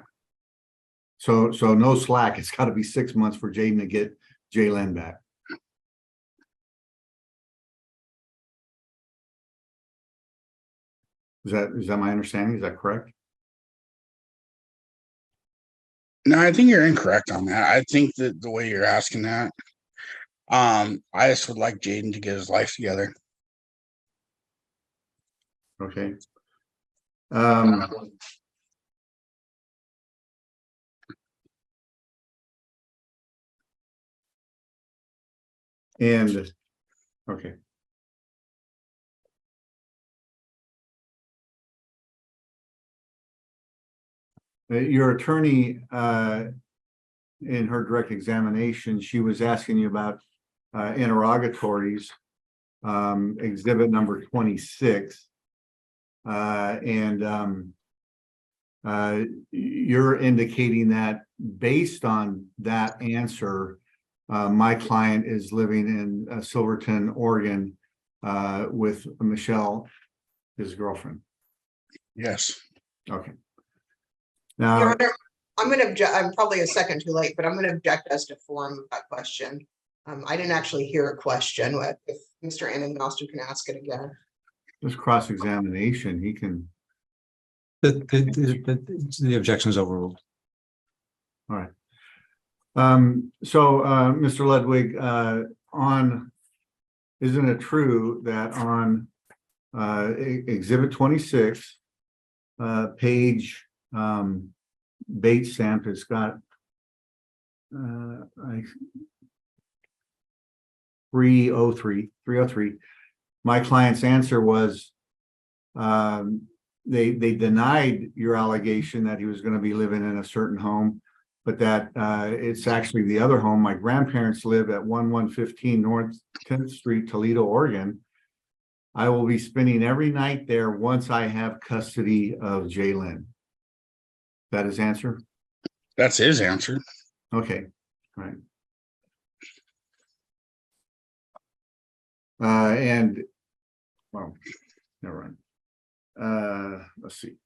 So no slack. It's got to be 6 months for Jaden to get Jalen back. Is that my understanding? Is that correct? No, I think you're incorrect on that. I think that the way you're asking that, I just would like Jaden to get his life together. Okay. And okay. Your attorney, in her direct examination, she was asking you about interrogatories, exhibit number 26. You're indicating that based on that answer, my client is living in Silverton, Oregon, with Michelle, his girlfriend. Yes. Okay. Your Now, Honor, I'm going to object. I'm probably a second too late, but I'm going to object as to form of that question. I didn't actually hear a question. If Mr. Anagnostou can ask it again. this cross-examination, he can. The objection is overruled. All right. Mr. Ludwig, isn't it true that on exhibit 26, page bait stamp has got 303. My client's answer was they denied your allegation that he was going to be living in a certain home, but that it's actually the other home. My grandparents live at 1115 North 10th Street, Toledo, Oregon. I will be spending every night there once I have custody of Jalen. That his answer? That's his answer. Okay, all right. Well, never mind. Let's see.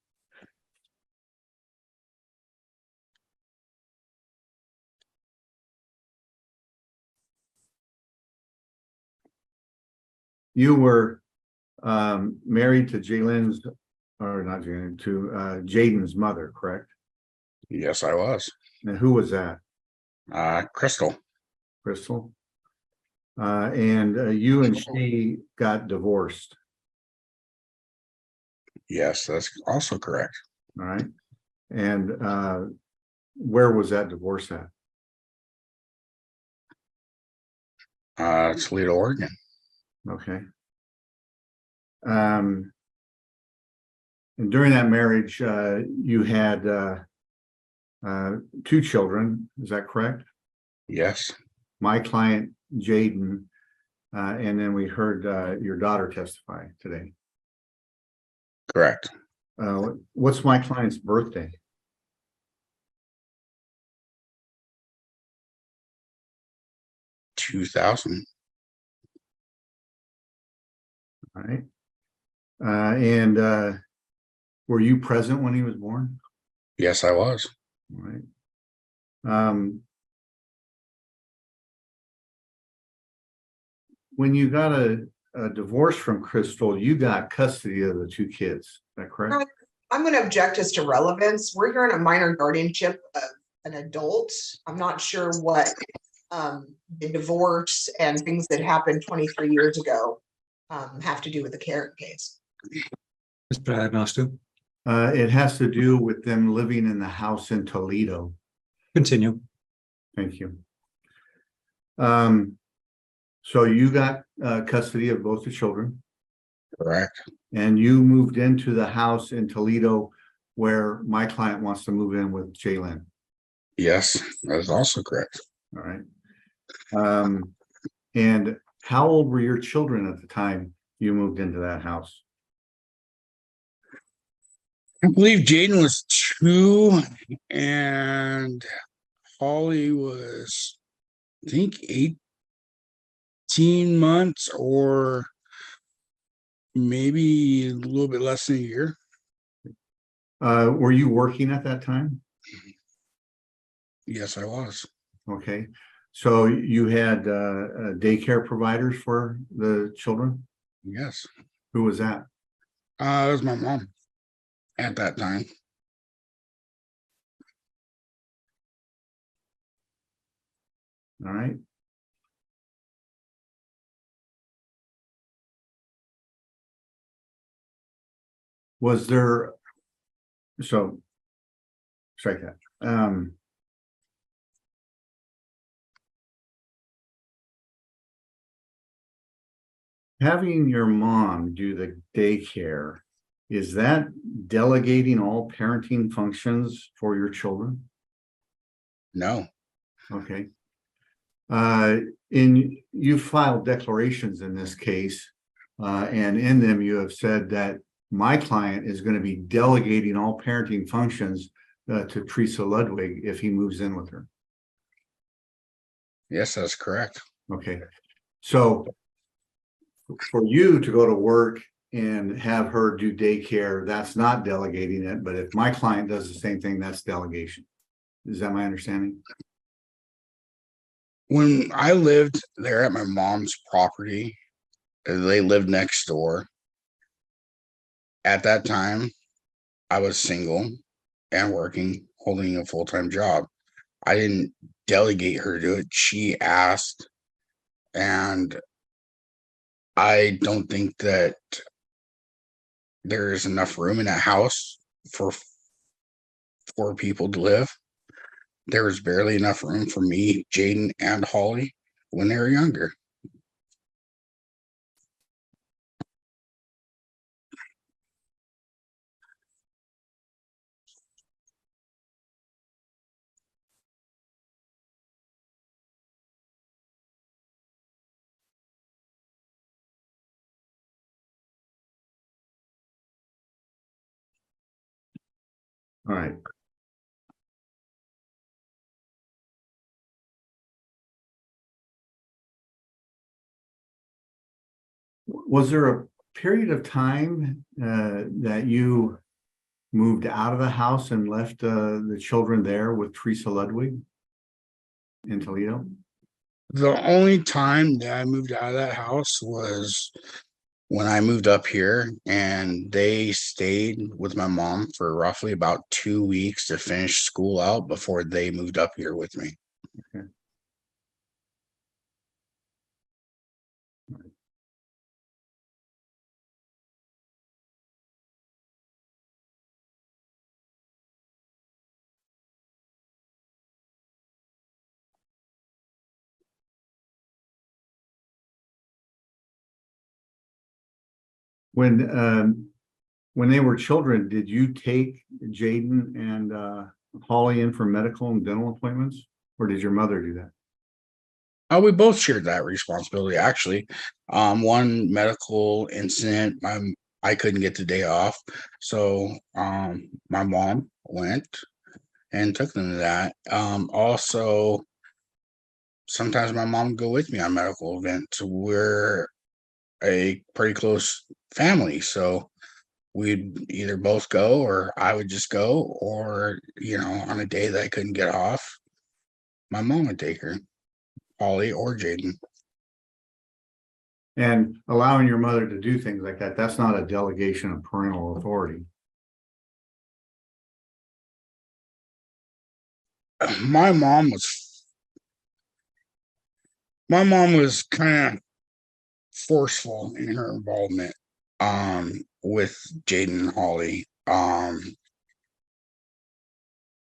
You were married to Jalen's, or not Jalen, to Jaden's mother, correct? Yes, I was. And who was that? Crystal. Crystal? And you and she got divorced, Yes, that's also correct. all right? And where was that divorce at? Toledo, Oregon. Okay. And during that marriage, you had 2 children, is that correct? Yes. My client, Jaden, and then we heard your daughter testify today. Correct. What's my client's birthday? 2000. All right. And were you present when he was born? Yes, I was. All right. When you got a divorce from Crystal, you got custody of the 2 kids. Is that correct? I'm going to object as to relevance. We're here in a minor guardianship of an adult. I'm not sure what the divorce and things that happened 23 years ago have to do with the Karen case. Mr. Agnostou, It has to do with them living in the house in Toledo. continue. Thank you. So you got custody of both the children, Correct. and you moved into the house in Toledo where my client wants to move in with Jalen. Yes, that is also correct. All right. And how old were your children at the time you moved into that house? I believe Jaden was 2 and Holly was, I think, 18 months or maybe a little bit less than a year. Were you working at that time? Yes, I was. Okay. So you had daycare providers for the children? Yes. Who was that? It was my mom at that time. All right. Was there, so strike that. Having your mom do the daycare, Is that delegating all parenting functions for your children? No, Okay. You filed declarations in this case, and in them you have said that my client is going to be delegating all parenting functions to Teresa Ludwig if he moves in with her. yes, that's correct. Okay. So for you to go to work and have her do daycare, that's not delegating it. But if my client does the same thing, that's delegation. Is that my understanding? When I lived there at my mom's property, they lived next door. At that time, I was single and working, holding a full-time job. I didn't delegate her to do it. She asked, and I don't think that there's enough room in that house for 4 people to live. There was barely enough room for me, Jaden, and Holly when they were younger. All right. Was there a period of time that you moved out of the house and left the children there with Teresa Ludwig in Toledo? The only time that I moved out of that house was when I moved up here, and they stayed with my mom for roughly about 2 weeks to finish school out before they moved up here with me. Okay. When they were children, did you take Jaden and Holly in for medical and dental appointments, or did your mother do that? We both shared that responsibility, actually. One medical incident, I couldn't get the day off, so my mom went and took them to that. Also, sometimes my mom would go with me on medical events. We're a pretty close family, so we'd either both go, or I would just go, or on a day that I couldn't get off, my mom would take her, Holly or Jaden. And allowing your mother to do things like that, that's not a delegation of parental authority. My mom was kind of forceful in her involvement with Jaden and Holly.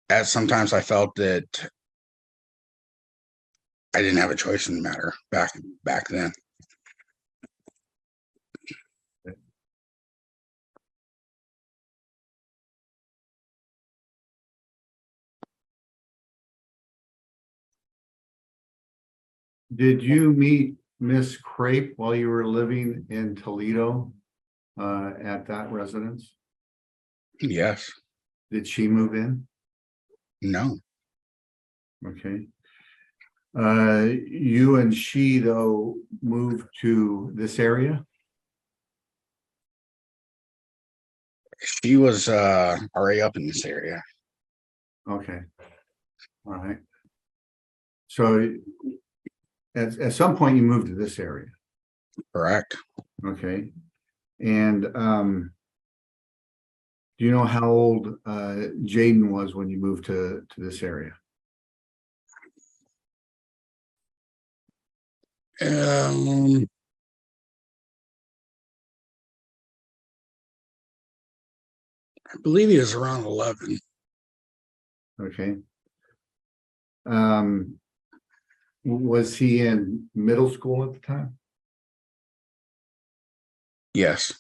As sometimes I felt that I didn't have a choice in the matter back then. Did you meet Miss Crape while you were living in Toledo at that residence? Yes. Did she move in? No. Okay. You and she, though, moved to this area? She was already up in this area. Okay. All right. So at some point you moved to this area. Correct. Okay. And do you know how old Jaden was when you moved to this area? I believe he was around 11. Okay. Was he in middle school at the time? Yes.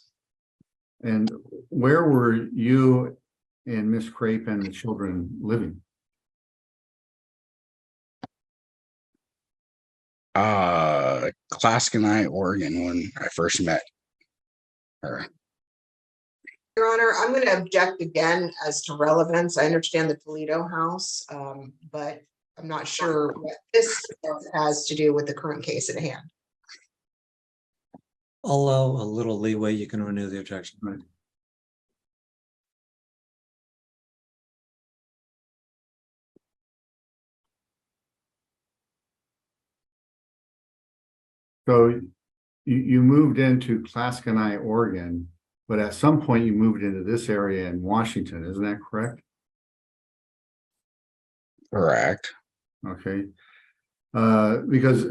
And where were you and Miss Crape and the children living? Claskenite, Oregon, when I first met her. Your Honor, I'm going to object again as to relevance. I understand the Toledo house, but I'm not sure what this has to do with the current case at hand. I'll allow a little leeway. You can renew the objection. Right. So you moved into Claskenite, Oregon, but at some point you moved into this area in Washington, isn't that correct? Correct. Okay. Because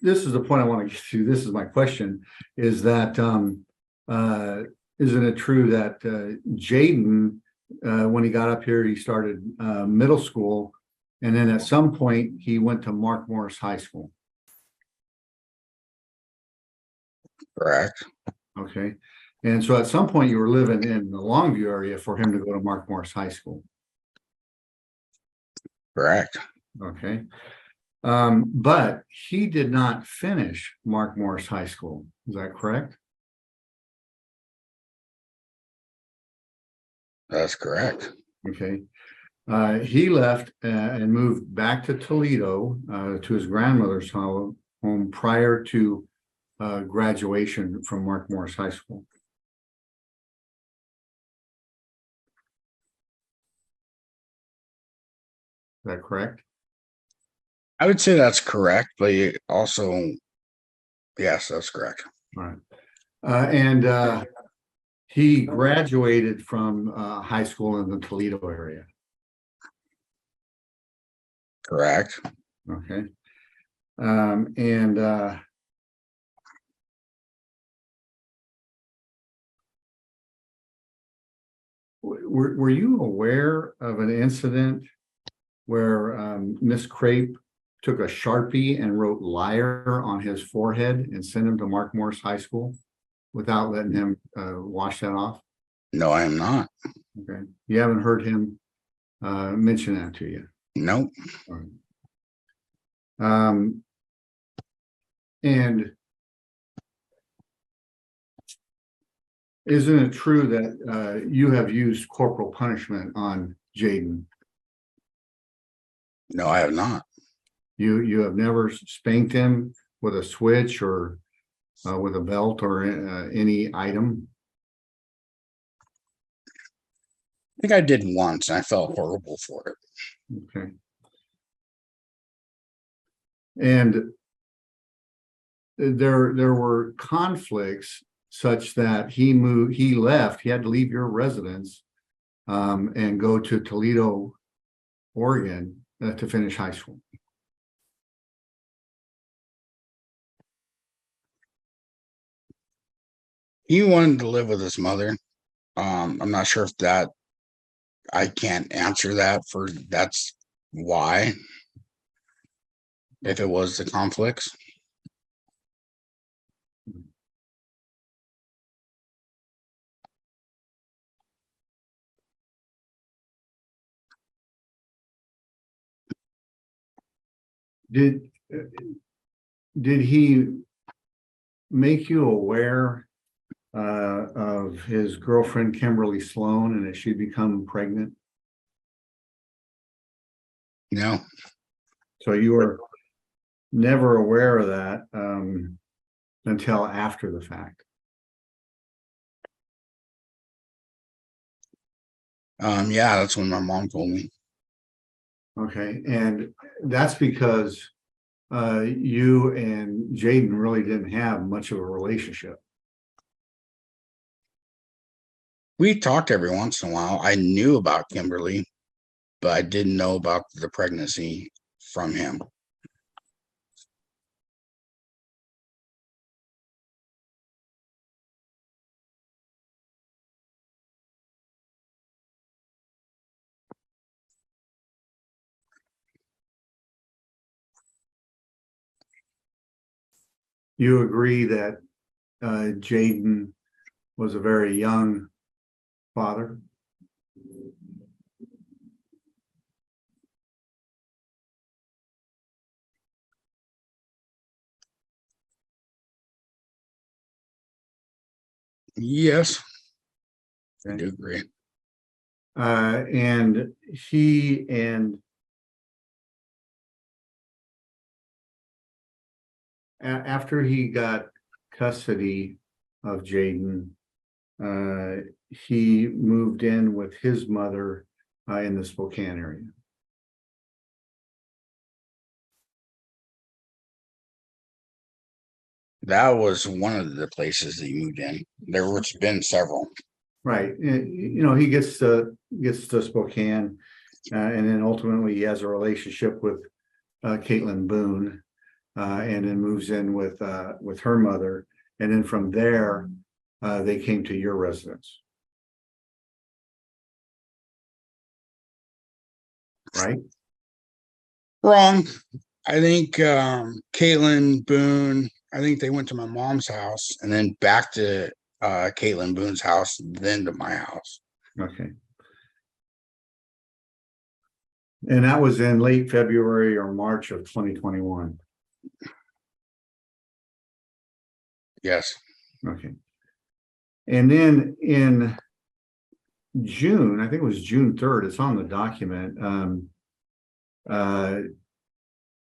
this is the point I want to get to. This is my question, is that isn't it true that Jaden, when he got up here, he started middle school, and then at some point he went to Mark Morris High School? Correct. Okay. And so at some point you were living in the Longview area for him to go to Mark Morris High School. Correct. Okay. But he did not finish Mark Morris High School. Is that correct? That's correct. Okay. He left and moved back to Toledo to his grandmother's home prior to graduation from Mark Morris High School. Is that correct? I would say that's correct, but also, yes, that's correct. All right. And he graduated from high school in the Toledo area. Correct. Okay. And were you aware of an incident where Miss Crape took a Sharpie and wrote liar on his forehead and sent him to Mark Morris High School without letting him wash that off? No, I am not. Okay. You haven't heard him mention that to you? Nope. All right. And isn't it true that you have used corporal punishment on Jaden? No, I have not. You have never spanked him with a switch or with a belt or any item? I think I did once and I felt horrible for it. Okay. And there were conflicts such that he left, he had to leave your residence and go to Toledo, Oregon to finish high school. He wanted to live with his mother. I'm not sure if that, I can't answer that for, that's why, if it was the conflicts. Did he make you aware of his girlfriend Kimberly Sloan and that she'd become pregnant? No, So you were never aware of that until after the fact. yeah, that's when my mom told me. Okay, and that's because you and Jaden really didn't have much of a relationship. We talked every once in a while. I knew about Kimberly, but I didn't know about the pregnancy from him. You agree that Jaden was a very young father. Yes, I Okay. do agree. And he and after he got custody of Jaden, he moved in with his mother in the Spokane area. That was one of the places that you moved in. There's been several. Right. You know, he gets to Spokane, and then ultimately he has a relationship with Caitlin Boone, and then moves in with her mother, and then from there they came to your residence. Right. Wrong. I think Caitlin Boone, I think they went to my mom's house and then back to Caitlin Boone's house, then to my house. Okay. And that was in late February or March of 2021. Yes. Okay. And then in June, I think it was June 3rd, it's on the document.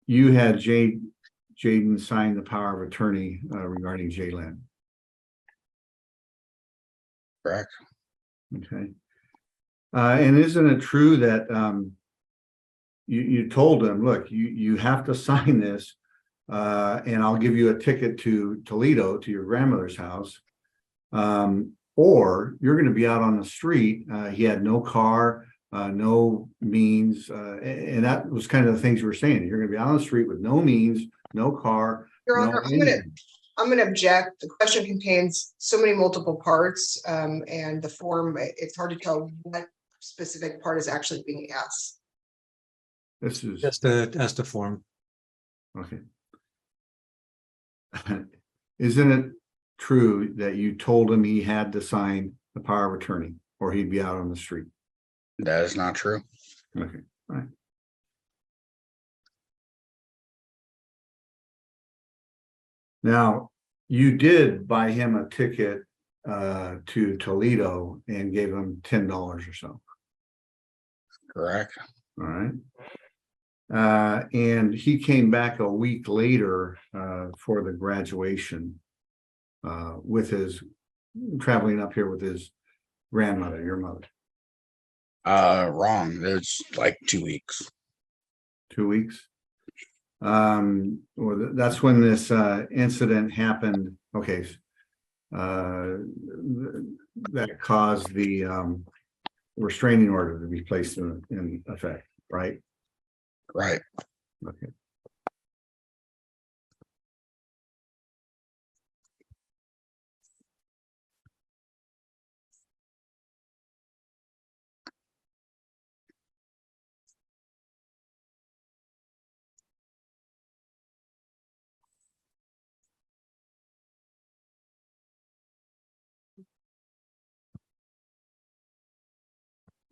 You had Jaden sign the power of attorney regarding Jalen. Correct. Okay. And isn't it true that you told him, look, you have to sign this, and I'll give you a ticket to Toledo, to your grandmother's house, or you're going to be out on the street. He had no car, no means, and that was kind of the things you were saying. You're going to be out on the street with no means, no car. Your no Honor, anything. I'm gonna object. The question contains so many multiple parts, and the form, it's hard to tell what specific part is actually being asked. This is Just as to form. okay. Isn't it true that you told him he had to sign the power of attorney or he'd be out on the street? That is not true. Okay, all right. Now, you did buy him a ticket to Toledo and gave him $10 or so. Correct. All right. And he came back a week later for the graduation with his traveling up here with his grandmother, your mother. Wrong. There's like 2 weeks. 2 weeks. Well, that's when this incident happened. Okay. That caused the restraining order to be placed in effect, right? Right. Okay.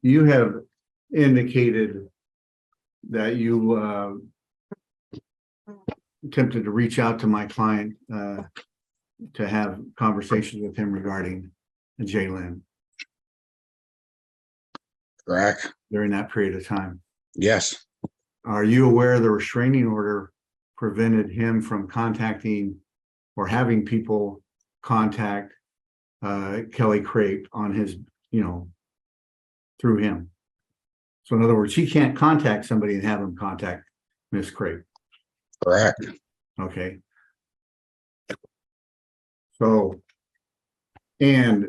You have indicated that you attempted to reach out to my client to have conversations with him regarding Jalen Correct. during that period of time. Yes. Are you aware the restraining order prevented him from contacting or having people contact Kelly Crape on his, through him? So in other words, he can't contact somebody and have them contact Miss Crape. Correct. Okay. So, and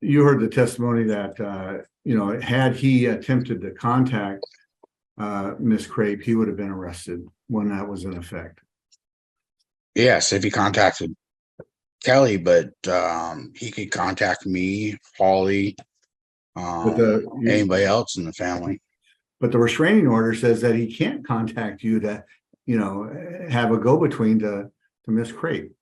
you heard the testimony that, had he attempted to contact Miss Crape, he would have been arrested when that was in effect. Yes, if he contacted Kelly, but he could contact me, Holly, anybody else in the family. But the restraining order says that he can't contact you to, have a go-between to Miss Crape.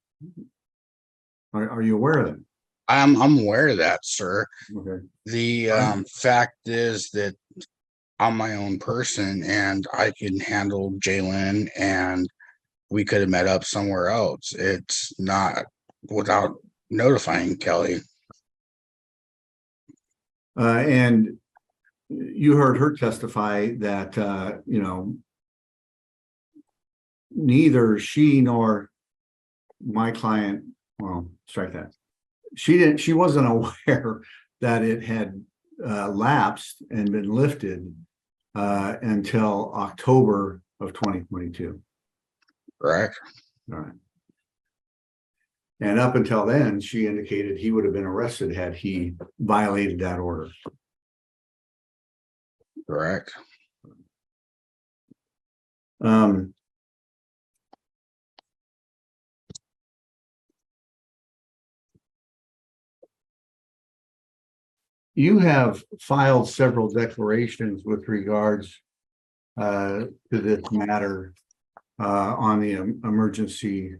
Are you aware of it? I'm aware of that, sir. Okay. The fact is that I'm my own person and I can handle Jalen, and we could have met up somewhere else. It's not without notifying Kelly. And you heard her testify that, neither she nor my client, well, strike that. She wasn't aware that it had lapsed and been lifted until October of 2022. Correct. All right. And up until then, she indicated he would have been arrested had he violated that order. Correct. You have filed several declarations with regards to this matter on the emergency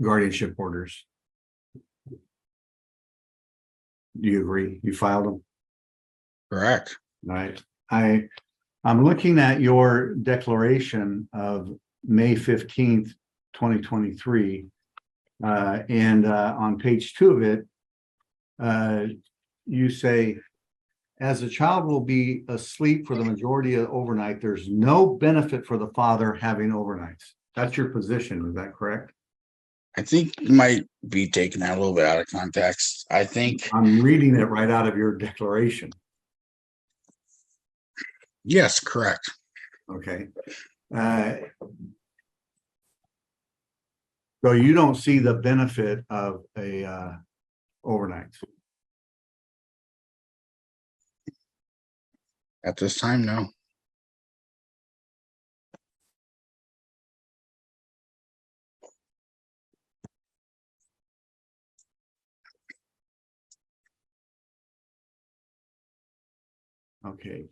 guardianship orders. Do you agree? You filed them? Correct. Right. I'm looking at your declaration of May 15th, 2023. And on page 2 of it, you say, as the child will be asleep for the majority of overnight, there's no benefit for the father having overnights. That's your position. Is that correct? I think you might be taking that a little bit out of context. I think, I'm reading it right out of your declaration. yes, correct. Okay. So you don't see the benefit of a overnight. At this time, no. Okay.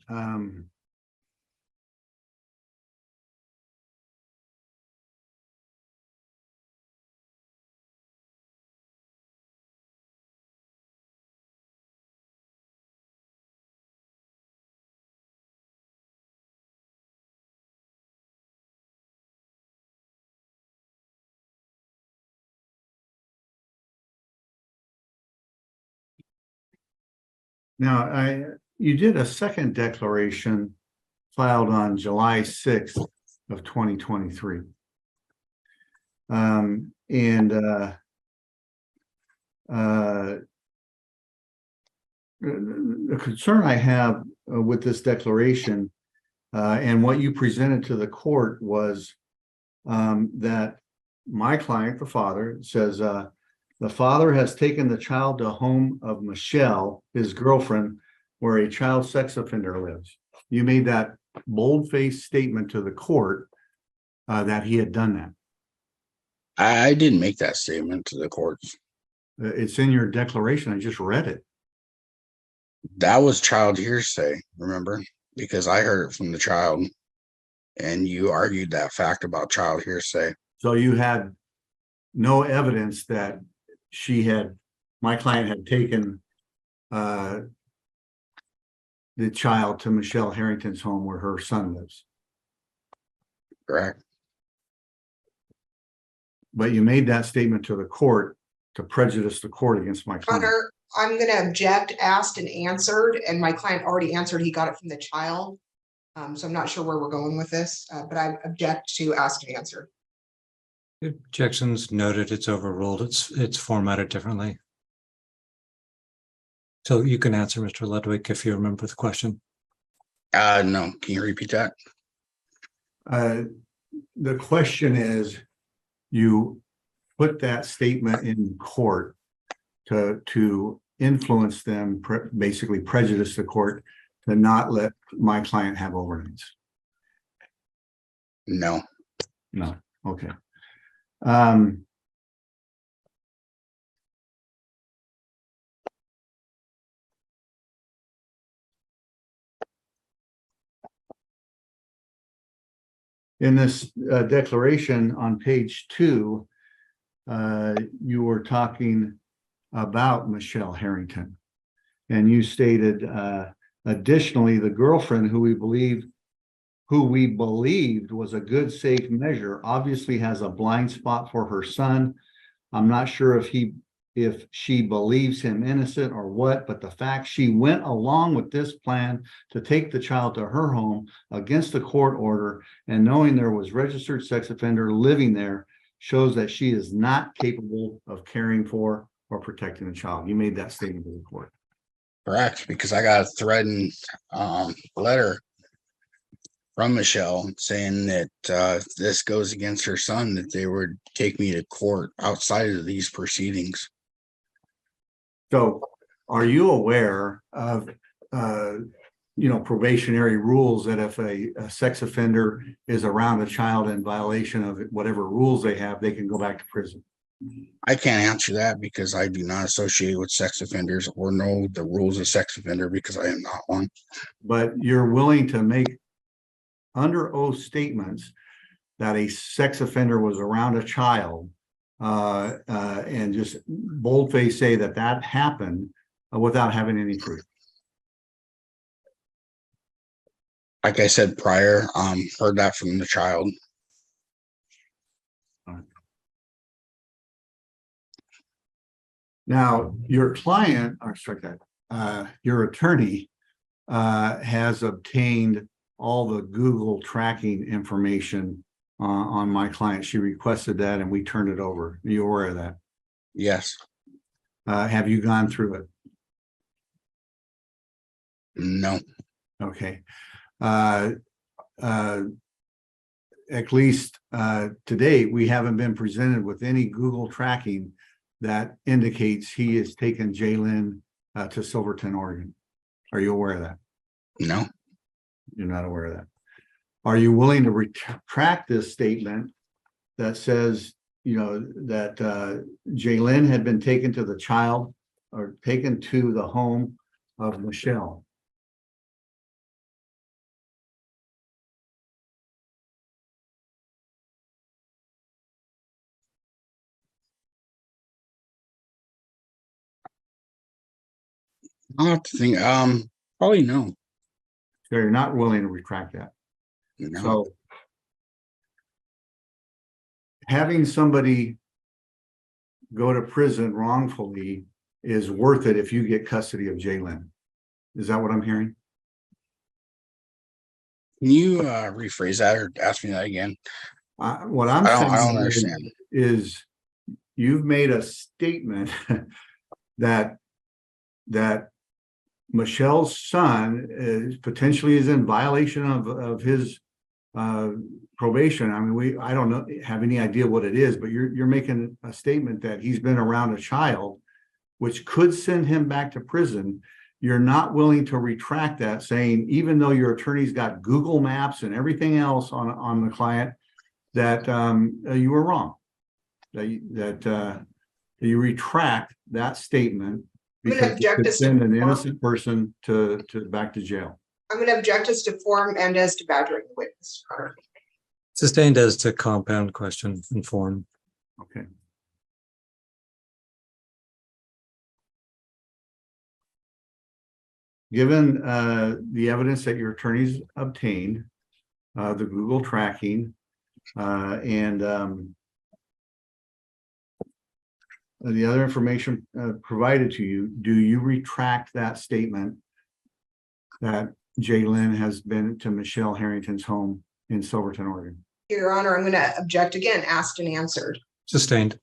Now, you did a second declaration filed on July 6th of 2023. The concern I have with this declaration and what you presented to the court was that my client, the father, says the father has taken the child to home of Michelle, his girlfriend, where a child sex offender lives. You made that bold-faced statement to the court that he had done that. I didn't make that statement to the courts. It's in your declaration. I just read it. That was child hearsay, remember? Because I heard it from the child, and you argued that fact about child hearsay. So you had no evidence that my client had taken the child to Michelle Harrington's home where her son lives. Correct. But you made that statement to the court to prejudice the court against my client. Honor, I'm going to object, asked and answered, and my client already answered. He got it from the child. So I'm not sure where we're going with this, but I object to asked and answered. Objections noted. It's overruled. It's formatted differently. So you can answer, Mr. Ludwig, if you remember the question. No, can you repeat that? The question is, you put that statement in court to influence them, basically prejudice the court to not let my client have overnights. No. No. Okay. In this declaration on page 2, you were talking about Michelle Harrington. And you stated, additionally, the girlfriend who we believed was a good, safe measure, obviously has a blind spot for her son. I'm not sure if she believes him innocent or what, but the fact she went along with this plan to take the child to her home against the court order and knowing there was registered sex offender living there shows that she is not capable of caring for or protecting the child. You made that statement to the court. Correct, because I got a threatened letter from Michelle saying that if this goes against her son, that they would take me to court outside of these proceedings. So are you aware of, probationary rules that if a sex offender is around a child in violation of whatever rules they have, they can go back to prison? I can't answer that because I do not associate with sex offenders or know the rules of sex offender because I am not one. But you're willing to make under oath statements that a sex offender was around a child and just boldface say that happened without having any proof. Like I said prior, heard that from the child. Now, your client, or strike that, your attorney has obtained all the Google tracking information on my client. She requested that and we turned it over. Are you aware of that? Yes. Have you gone through it? No. Okay. At least to date, we haven't been presented with any Google tracking that indicates he has taken Jalen to Silverton, Oregon. Are you aware of that? No. You're not aware of that. Are you willing to retract this statement that says, that Jalen had been taken to the child or taken to the home of Michelle? I'll have to think. Probably no. So you're not willing to retract that. No. So having somebody go to prison wrongfully is worth it if you get custody of Jalen. Is that what I'm hearing? Can you rephrase that or ask me that again? What I'm I don't saying understand. is you've made a statement that Michelle's son is potentially in violation of his probation. I mean, I don't have any idea what it is, but you're making a statement that he's been around a child, which could send him back to prison. You're not willing to retract that, saying even though your attorney's got Google Maps and everything else on the client, that you were wrong. That you retract that statement because it could send an innocent person to back to jail. I'm going to object as to form and as to badgering the witness. Sustained as to compound question and form. Okay. Given the evidence that your attorneys obtained, the Google tracking, and the other information provided to you, do you retract that statement that Jalen has been to Michelle Harrington's home in Silverton, Oregon? Your Honor, I'm going to object again, asked and answered. Sustained.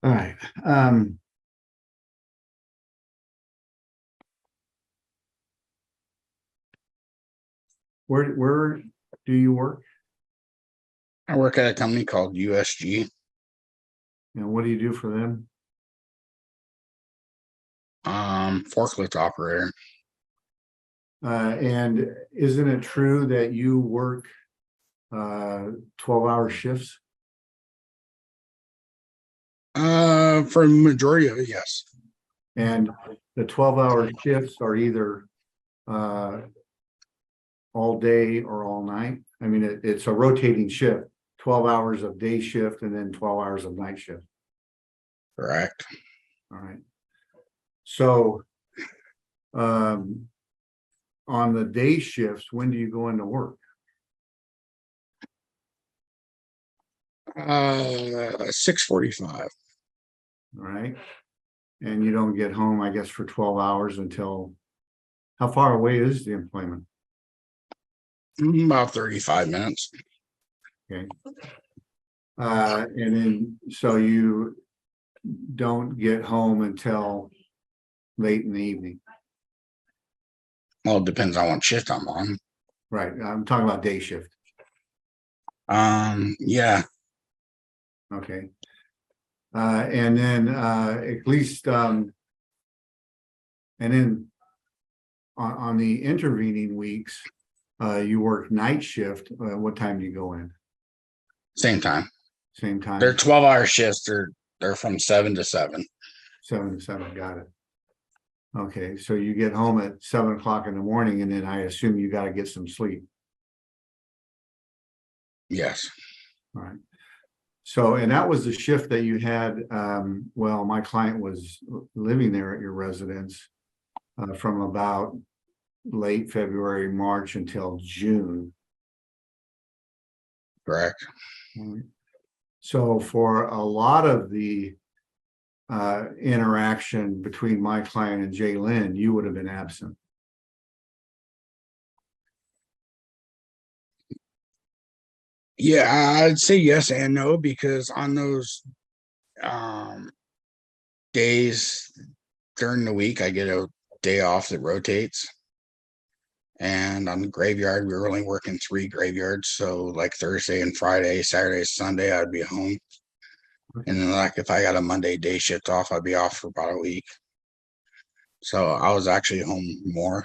All right. Where do you work? I work at a company called USG. And what do you do for them? Forklift operator. And isn't it true that you work 12-hour shifts? For majority of it, yes. And the 12-hour shifts are either all day or all night. I mean, it's a rotating shift, 12 hours of day shift and then 12 hours of night shift. Correct. All right. So on the day shifts, when do you go into work? 6:45. All right. And you don't get home, I guess, for 12 hours until, how far away is the employment? About 35 minutes. Okay. And then, so you don't get home until late in the evening. Well, it depends on what shift I'm on. Right. I'm talking about day shift. Yeah. Okay. And then at least and then on the intervening weeks, you work night shift. What time do you go in? Same time. Same time. They're 12-hour shifts. They're from 7 to 7. 7 to 7. Got it. Okay, so you get home at 7 o'clock in the morning, and then I assume you got to get some sleep. Yes. All right. So, and that was the shift that you had. Well, my client was living there at your residence from about late February, March until June. Correct. All right. So for a lot of the interaction between my client and Jay Lynn, you would have been absent. Yeah, I'd say yes and no, because on those days during the week, I get a day off that rotates. And on the graveyard, we were only working 3 graveyards. So like Thursday and Friday, Saturday, Sunday, I'd be home. And then like if I got a Monday day shift off, I'd be off for about a week. So I was actually home more.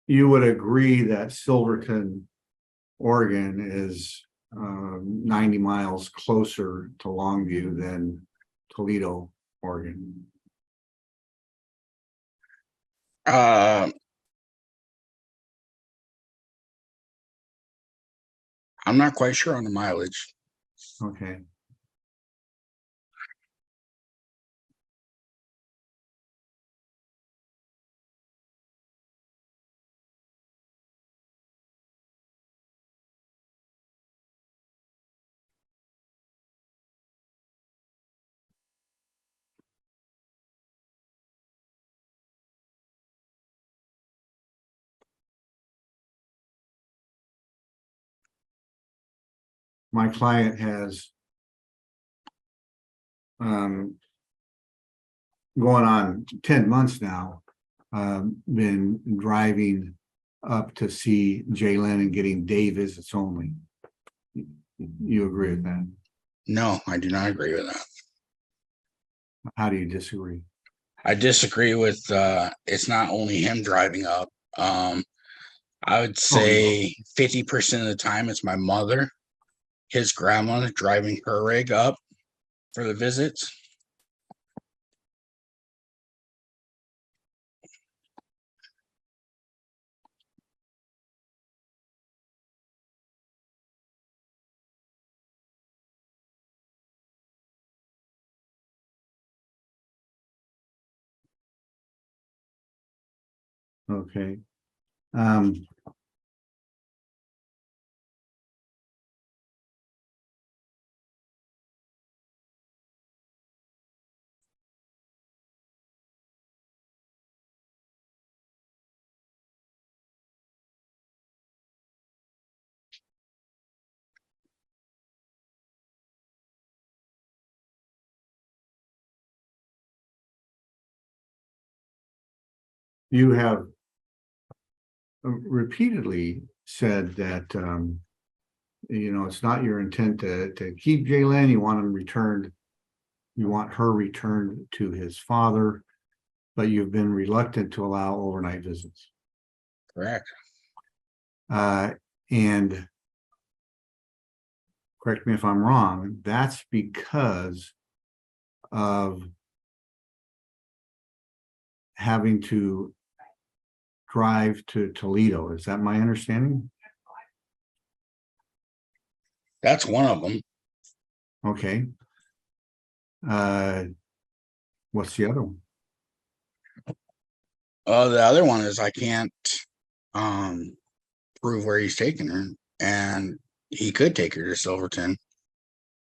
You would agree that Silverton, Oregon is 90 miles closer to Longview than Toledo, Oregon. I'm not quite sure on the mileage. Okay. My client has going on 10 months now, been driving up to see Jalen and getting day visits only. You agree with that? No, I do not agree with that. How do you disagree? I disagree with it's not only him driving up. I would say 50% of the time it's my mother, his grandma driving her rig up for the visits. Okay. you have repeatedly said that, it's not your intent to keep Jalen. You want him returned. You want her returned to his father, but you've been reluctant to allow overnight visits. Correct. And correct me if I'm wrong, that's because of having to drive to Toledo. Is that my understanding? That's one of them. Okay. What's the other one? The other one is I can't prove where he's taking her, and he could take her to Silverton,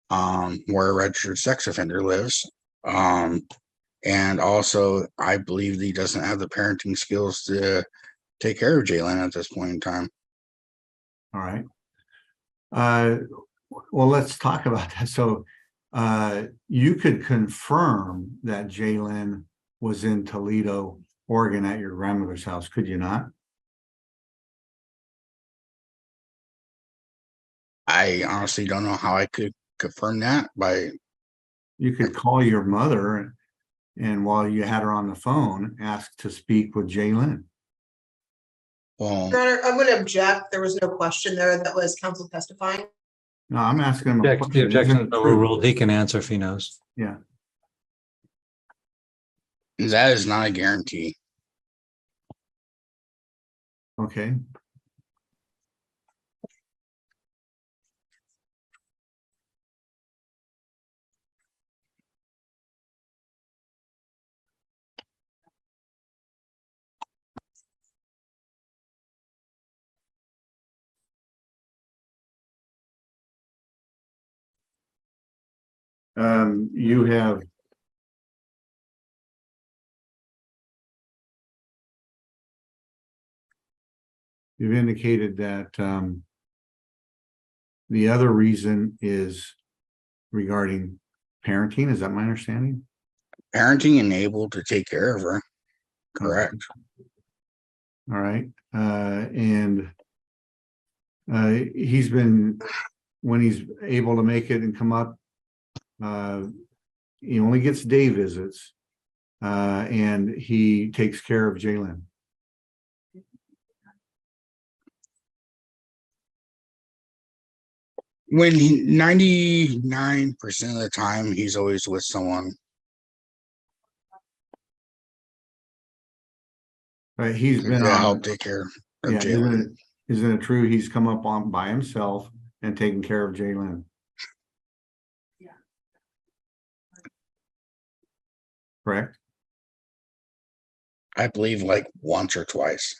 where a registered sex offender lives. And also I believe that he doesn't have the parenting skills to take care of Jalen at this point in time. All right. Well, let's talk about that. So you could confirm that Jalen was in Toledo, Oregon at your grandmother's house, could you not? I honestly don't know how I could confirm that by You could call your mother and while you had her on the phone, ask to speak with Jalen. well, Your Honor, I'm going to object. There was no question there. That was counsel testifying. No, I'm asking him a The question. objection Isn't is it true? overruled. He can answer if he knows. Yeah. that is not a guarantee. Okay. You have you've indicated that the other reason is regarding parenting. Is that my understanding? Parenting and able to take care of her. Correct. All right. And he's been, when he's able to make it and come up, he only gets day visits, and he takes care of Jalen. When 99% of the time he's always with someone. Right. He's been to on. help take care of Yeah. Jalen. Isn't it true? He's come up on by himself and taken care of Jalen. Correct. I believe like once or twice.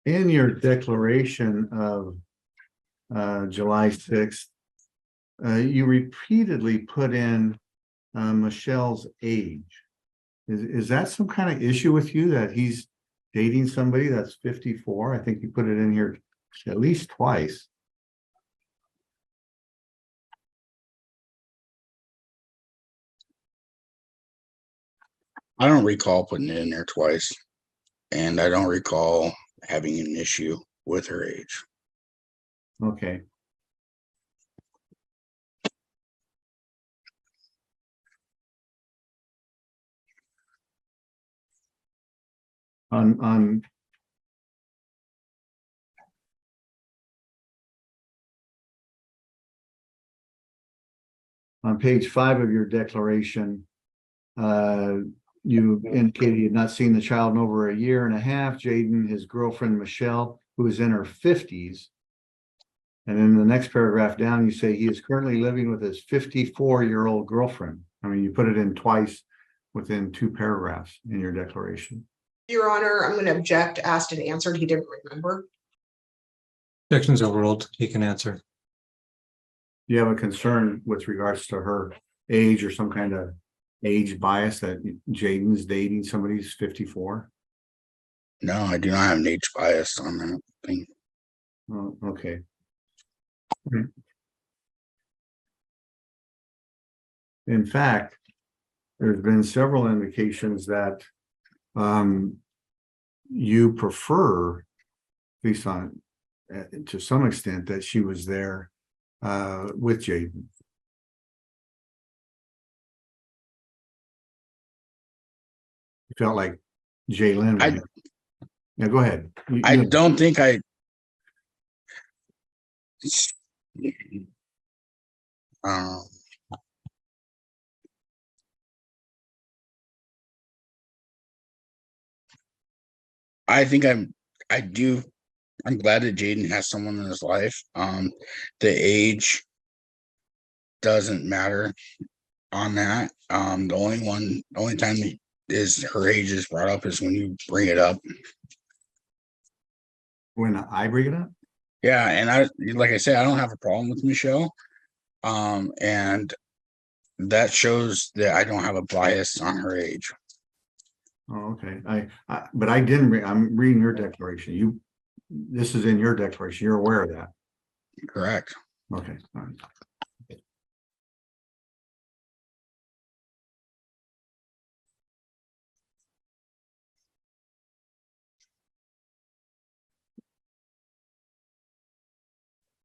In your declaration of July 6th, you repeatedly put in Michelle's age. Is that some kind of issue with you that he's dating somebody that's 54? I think you put it in here at least twice. I don't recall putting it in there twice. And I don't recall having an issue with her age. Okay. on page 5 of your declaration, you indicated you had not seen the child in over a year and a half. Jaden, his girlfriend, Michelle, who is in her 50s. And in the next paragraph down, you say he is currently living with his 54-year-old girlfriend. I mean, you put it in twice within 2 paragraphs in your declaration. Your Honor, I'm going to object, asked and answered. He didn't remember. Objection's overruled. He can answer. Do you have a concern with regards to her age or some kind of age bias that Jaden's dating somebody who's 54? No, I do not have an age bias on that thing. Oh, okay. In fact, there's been several indications that you prefer, at least on to some extent, that she was there with Jaden. You felt like Jalen. Yeah, go ahead. I don't think um, I think I'm glad that Jaden has someone in his life. The age doesn't matter on that. The only time is her age is brought up is when you bring it up. When I bring it up? Yeah, and like I said, I don't have a problem with Michelle. And that shows that I don't have a bias on her age. Oh, okay. But I didn't read, I'm reading your declaration. This is in your declaration. You're aware of that. Correct. Okay. All right.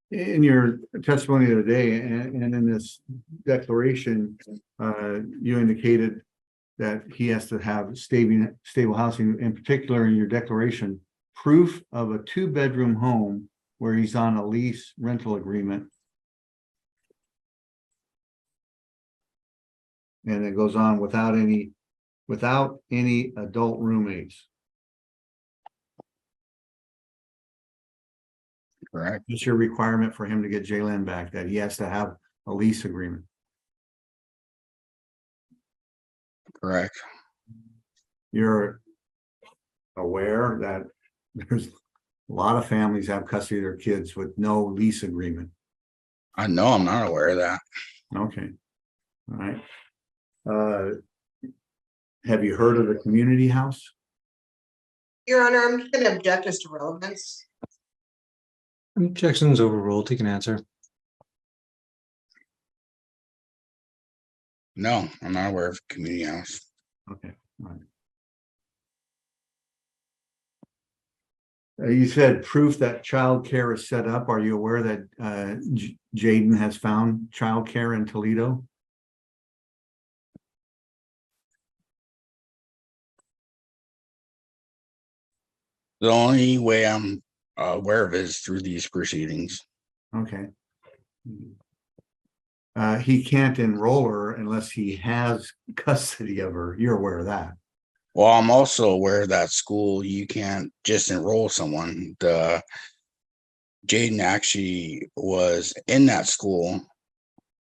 In your testimony today and in this declaration, you indicated that he has to have stable housing, in particular in your declaration, proof of a 2-bedroom home where he's on a lease rental agreement. And it goes on without any adult roommates. Correct. It's your requirement for him to get Jalen back, that he has to have a lease agreement. Correct. You're aware that there's a lot of families have custody of their kids with no lease agreement. I know I'm not aware of that. Okay. All right. Have you heard of the community house? Your Honor, I'm going to object as to relevance. Objection's overruled. He can answer. No, I'm not aware of community house. Okay. All right. You said proof that childcare is set up. Are you aware that Jaden has found childcare in Toledo? The only way I'm aware of it is through these proceedings. Okay. He can't enroll her unless he has custody of her. You're aware of that. Well, I'm also aware that school, you can't just enroll someone. Jaden actually was in that school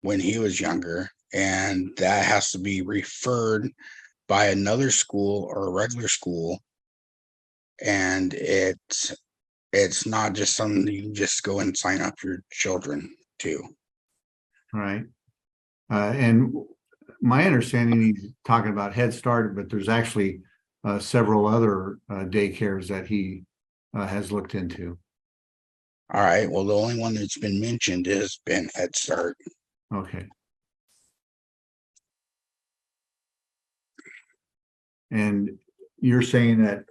when he was younger, and that has to be referred by another school or a regular school. And it's not just something you can just go and sign up your children to. All right. And my understanding, he's talking about Head Start, but there's actually several other daycares that he has looked into. All right. Well, the only one that's been mentioned has been Head Start. Okay. And you're saying that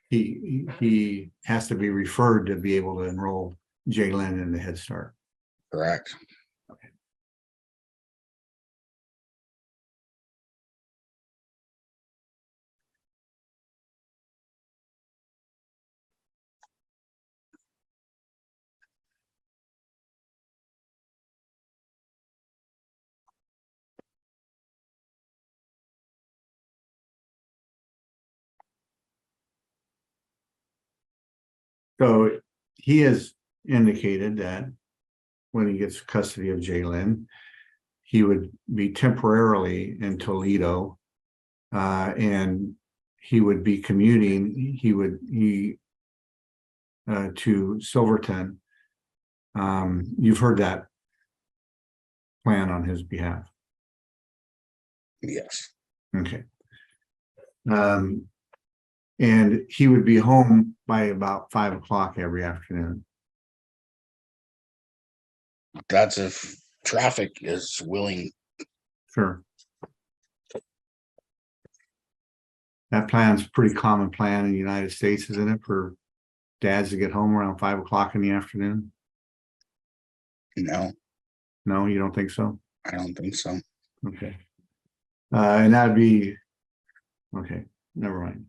he has to be referred to be able to enroll Jalen in the Head Start. Correct. Okay. So he has indicated that when he gets custody of Jalen, he would be temporarily in Toledo. And he would be commuting, to Silverton. You've heard that plan on his behalf. Yes. Okay. And he would be home by about 5 o'clock every afternoon. That's if traffic is willing. Sure. That plan's a pretty common plan in the United States, isn't it, for dads to get home around 5 o'clock in the afternoon? No, No, you don't think so? I don't think so. Okay. And that'd be, okay, never mind.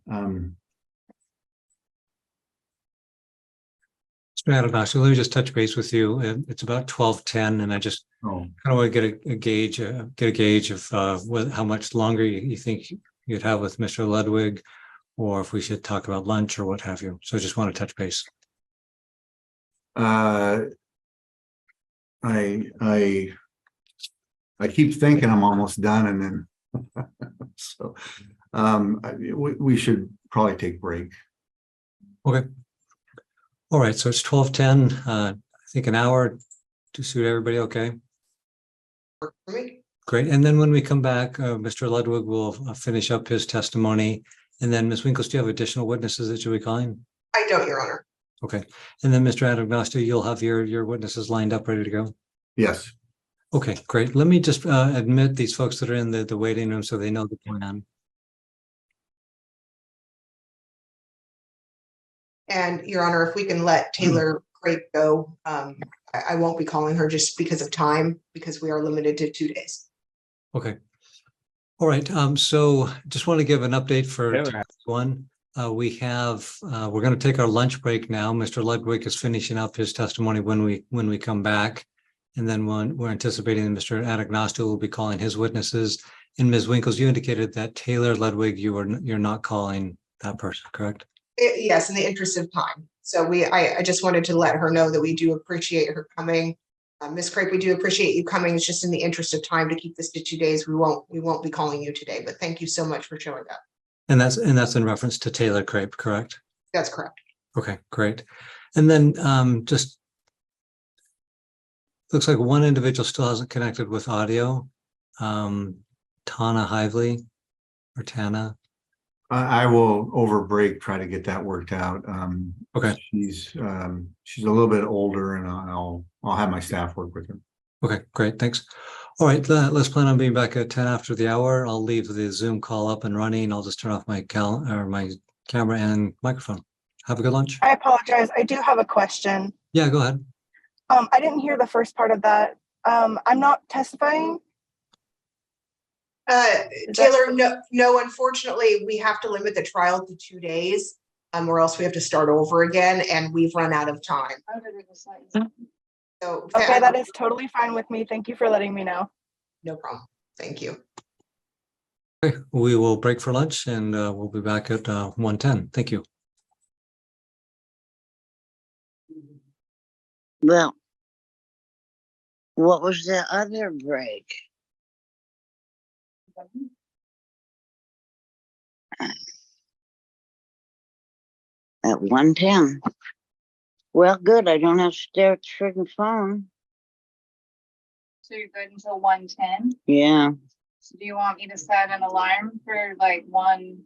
Mr. Adamowski, let me just touch base with you. It's about 12:10, and I just Oh, kind of want to get a gauge of how much longer you think you'd have with Mr. Ludwig, or if we should talk about lunch or what have you. So I just want to touch base. I keep thinking I'm almost done, and then so we should probably take a break. Okay. All right. So it's 12:10. I think an hour to suit everybody. Okay. Work for me. Great. And then when we come back, Mr. Ludwig will finish up his testimony. And then Ms. Winkles, do you have additional witnesses that you'll be calling? I don't, Your Honor. Okay. And then Mr. Adamowski, you'll have your witnesses lined up, ready to go? Yes. Okay, great. Let me just admit these folks that are in the waiting room so they know the plan. And Your Honor, if we can let Taylor Craig go, I won't be calling her just because of time, because we are limited to 2 days. Okay. All right. So just want to give an update for one. We're going to take our lunch break now. Mr. Ludwig is finishing up his testimony when we come back. And then we're anticipating that Mr. Adagnostou will be calling his witnesses. And Ms. Winkles, you indicated that Taylor Ludwig, you're not calling that person, correct? Yes, in the interest of time. So I just wanted to let her know that we do appreciate her coming. Ms. Craig, we do appreciate you coming. It's just in the interest of time to keep this to 2 days. We won't be calling you today, but thank you so much for showing up. And that's in reference to Taylor Craig, correct? That's correct. Okay, great. And then just looks like one individual still hasn't connected with audio. Tana Hively or Tana. I will over break try to get that worked out. Okay. She's a little bit older, and I'll have my staff work with her. Okay, great, thanks. All right, let's plan on being back at 10 after the hour. I'll leave the Zoom call up and running. I'll just turn off my camera and microphone. Have a good lunch. I apologize. I do have a question. Yeah, go ahead. I didn't hear the first part of that. I'm not testifying. Taylor, no, unfortunately, we have to limit the trial to 2 days, or else we have to start over again, and we've run out of time. So, Okay, that is totally fine with me. Thank you for letting me know. no problem. Thank you. Okay, we will break for lunch and we'll be back at 1:10. Thank you. Well, what was the other break? At 1:10. Well, good. I don't have to stare at the freaking phone. So you're good until 1:10? Yeah. So do you want me to set an alarm for like 1?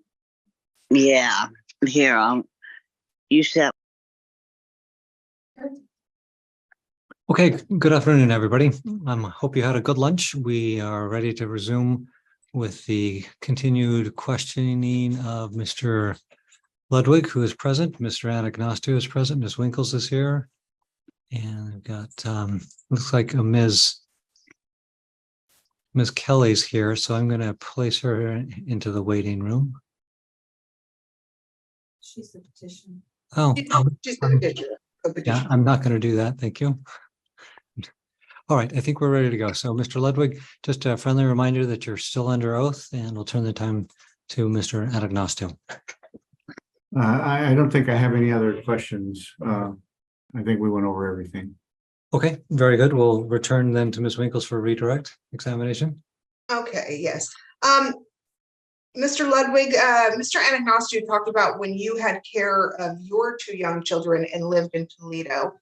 Yeah. Here, you set. Okay, good afternoon, everybody. Hope you had a good lunch. We are ready to resume with the continued questioning of Mr. Ludwig, who is present. Mr. Adagnostou is present. Ms. Winkles is here. And we've got, looks like a Ms. Kelly's here. So I'm going to place her into the waiting room. She's the petition. Oh, Just the petitioner. yeah, I'm not going to do that. Thank you. All right, I think we're ready to go. So Mr. Ludwig, just a friendly reminder that you're still under oath, and we'll turn the time to Mr. Adagnostou. I don't think I have any other questions. I think we went over everything. Okay, very good. We'll return then to Ms. Winkles for redirect examination. Okay, yes. Mr. Ludwig, Mr. Anagnostou talked about when you had care of your two young children and lived in Toledo.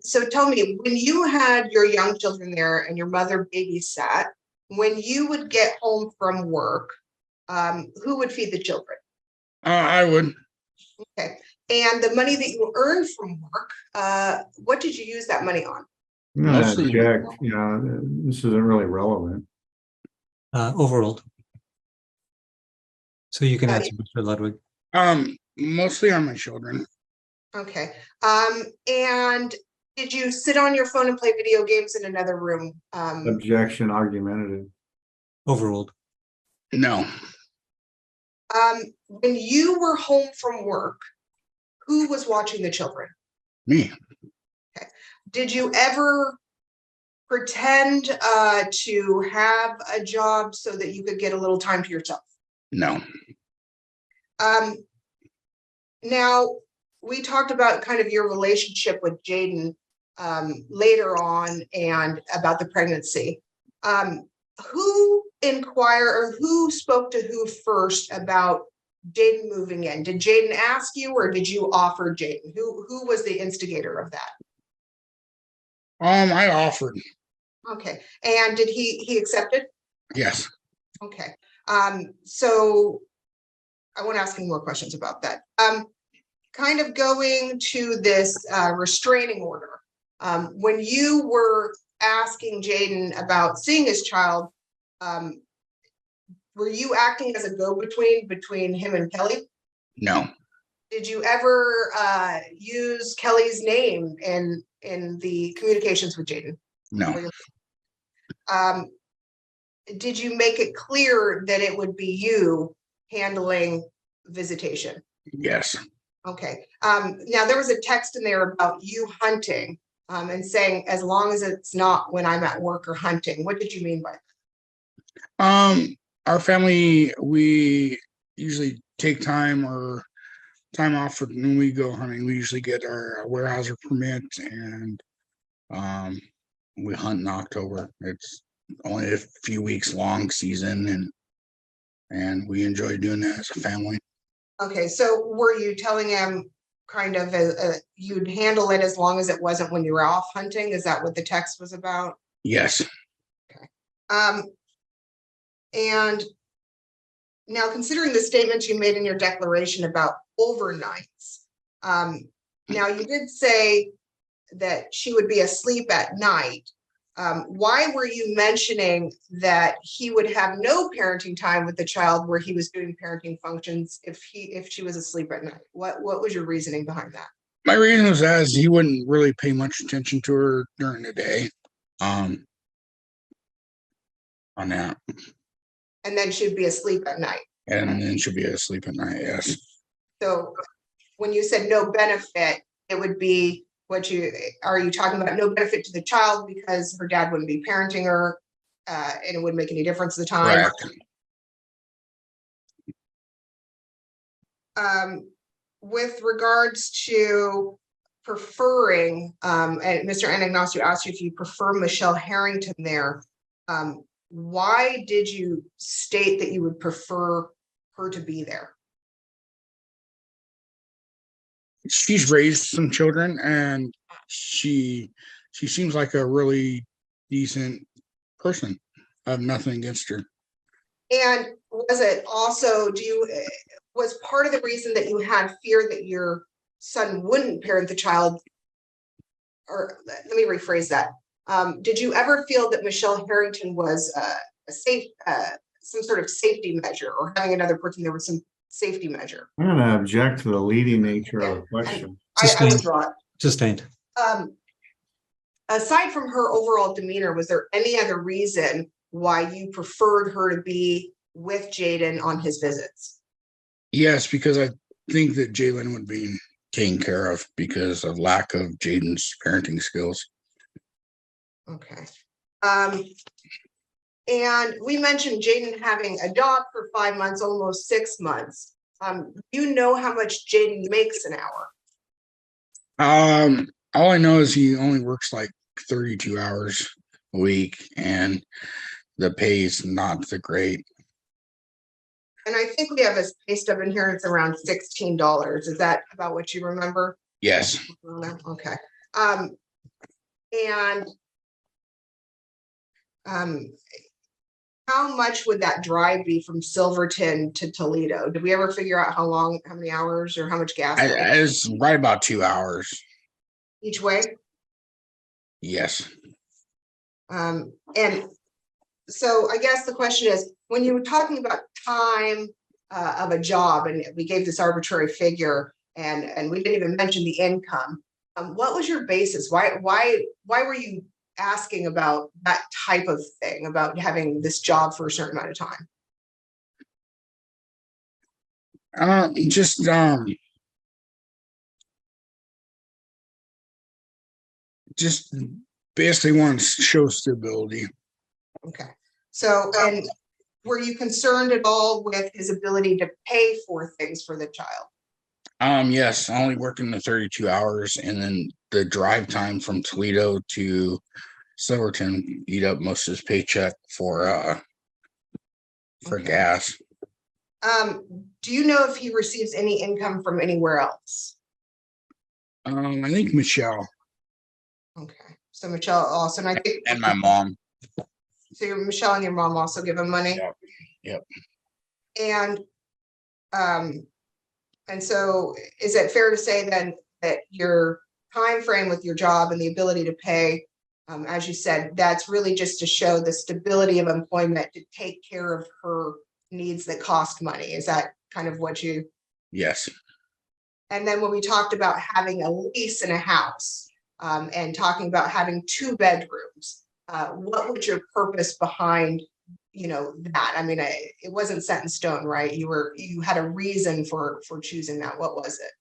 So tell me, when you had your young children there and your mother babysat, when you would get home from work, who would feed the children? I would. Okay. And the money that you earned from work, what did you use that money on? I'm gonna Mostly- object, this isn't really relevant. Overruled. So you can Uh, answer, Mr. Ludwig. Mostly on my children. Okay. And did you sit on your phone and play video games in another room? Objection, argumentative. Overruled. No. When you were home from work, who was watching the children? Me. Did you ever pretend to have a job so that you could get a little time to yourself? No. Now, we talked about kind of your relationship with Jaden later on and about the pregnancy. Who inquired or who spoke to who first about Jaden moving in? Did Jaden ask you or did you offer Jaden? Who was the instigator of that? I offered. Okay, and did he accept it? Yes. Okay, so I want to ask him more questions about that. Kind of going to this restraining order. When you were asking Jaden about seeing his child, were you acting as a go-between between him and Kelly? No. Did you ever use Kelly's name in the communications with Jaden? No. Did you make it clear that it would be you handling visitation? Yes. Okay. Now there was a text in there about you hunting and saying, as long as it's not when I'm at work or hunting. What did you mean by that? Our family, we usually take time off when we go hunting. We usually get our warehouser permit and we hunt in October. It's only a few weeks long season and we enjoy doing that as a family. Okay, so were you telling him kind of you'd handle it as long as it wasn't when you were off hunting? Is that what the text was about? Yes. Okay. And now considering the statements you made in your declaration about overnights, now you did say that she would be asleep at night. Why were you mentioning that he would have no parenting time with the child where he was doing parenting functions if she was asleep at night? What was your reasoning behind that? My reason was as he wouldn't really pay much attention to her during the day. On that. And then she'd be asleep at night. And then she'll be asleep at night, yes. So when you said no benefit, it would be are you talking about no benefit to the child because her dad wouldn't be parenting her and it wouldn't make any difference at the time? Correct. With regards to preferring, and Mr. Anagnostou asked you if you prefer Michelle Harrington there, why did you state that you would prefer her to be there? She's raised some children and she seems like a really decent person. I have nothing against her. And was it also, was part of the reason that you had fear that your son wouldn't parent the child, or let me rephrase that. Did you ever feel that Michelle Harrington was some sort of safety measure, or having another person there was some safety measure? I'm gonna object to the leading nature of the question. I withdraw it. Sustained. Aside from her overall demeanor, was there any other reason why you preferred her to be with Jaden on his visits? Yes, because I think that Jalen would be taken care of because of lack of Jaden's parenting skills. Okay. And we mentioned Jaden having a dog for 5 months, almost 6 months. You know how much Jaden makes an hour? All I know is he only works like 32 hours a week, and the pay is not the great. And I think we have a pay stub in here. It's around $16. Is that about what you remember? Yes. Okay. And how much would that drive be from Silverton to Toledo? Did we ever figure out how long, how many hours, or how much gas It's right about 2 hours. each way? Yes. And so I guess the question is, when you were talking about time of a job, and we gave this arbitrary figure, and we didn't even mention the income, what was your basis? Why were you asking about that type of thing, about having this job for a certain amount of time? Just basically want to show stability. Okay. So, and were you concerned at all with his ability to pay for things for the child? Yes, only working the 32 hours, and then the drive time from Toledo to Silverton eat up most of his paycheck for Okay. gas. Do you know if he receives any income from anywhere else? I think Michelle Okay. So Michelle also, and I think, and my mom. so your Michelle and your mom also give him money? Yep. And so is it fair to say then that your time frame with your job and the ability to pay, as you said, that's really just to show the stability of employment to take care of her needs that cost money? Is that kind of what you? Yes. And then when we talked about having a lease in a house, and talking about having 2 bedrooms, what was your purpose behind, that? I mean, it wasn't set in stone, right? You had a reason for choosing that. What was it?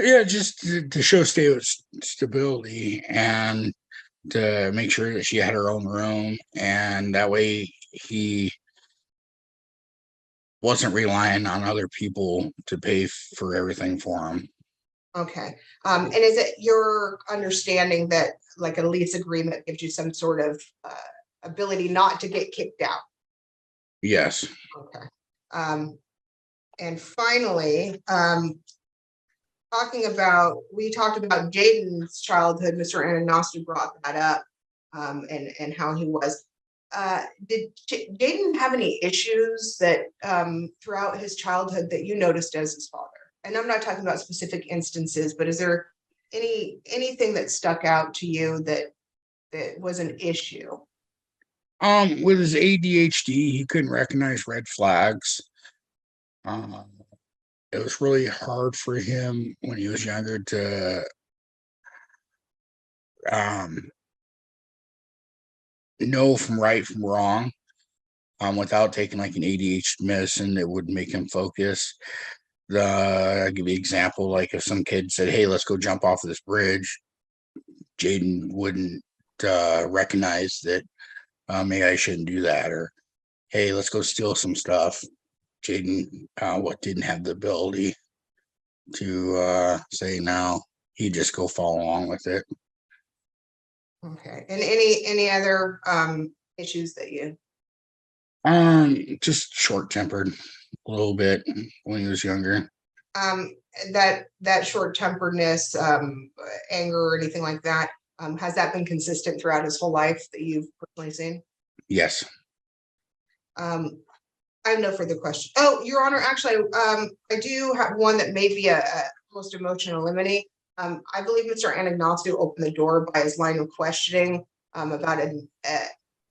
Yeah, just to show stability, and to make sure that she had her own room, and that way he wasn't relying on other people to pay for everything for him. Okay. And is it your understanding that like a lease agreement gives you some sort of ability not to get kicked out? Yes. Okay. And finally, we talked about Jaden's childhood. Mr. Ananostu brought that up, and how he was. Did Jaden have any issues that throughout his childhood that you noticed as his father? And I'm not talking about specific instances, but is there anything that stuck out to you that was an issue? With his ADHD, he couldn't recognize red flags. It was really hard for him when he was younger to know from right from wrong, without taking like an ADHD medicine that would make him focus. I'll give you an example. Like if some kid said, "Hey, let's go jump off of this bridge," Jaden wouldn't recognize that maybe I shouldn't do that, or "Hey, let's go steal some stuff." Jaden didn't have the ability to say no. He'd just go follow along with it. Okay. And any other issues that you? Just short-tempered a little bit when he was younger. That short-temperedness, anger, or anything like that, has that been consistent throughout his whole life that you've personally seen? Yes. I have no further questions. Oh, Your Honor, actually, I do have one that may be a most emotional limine. I believe Mr. Anagnostu opened the door by his line of questioning about an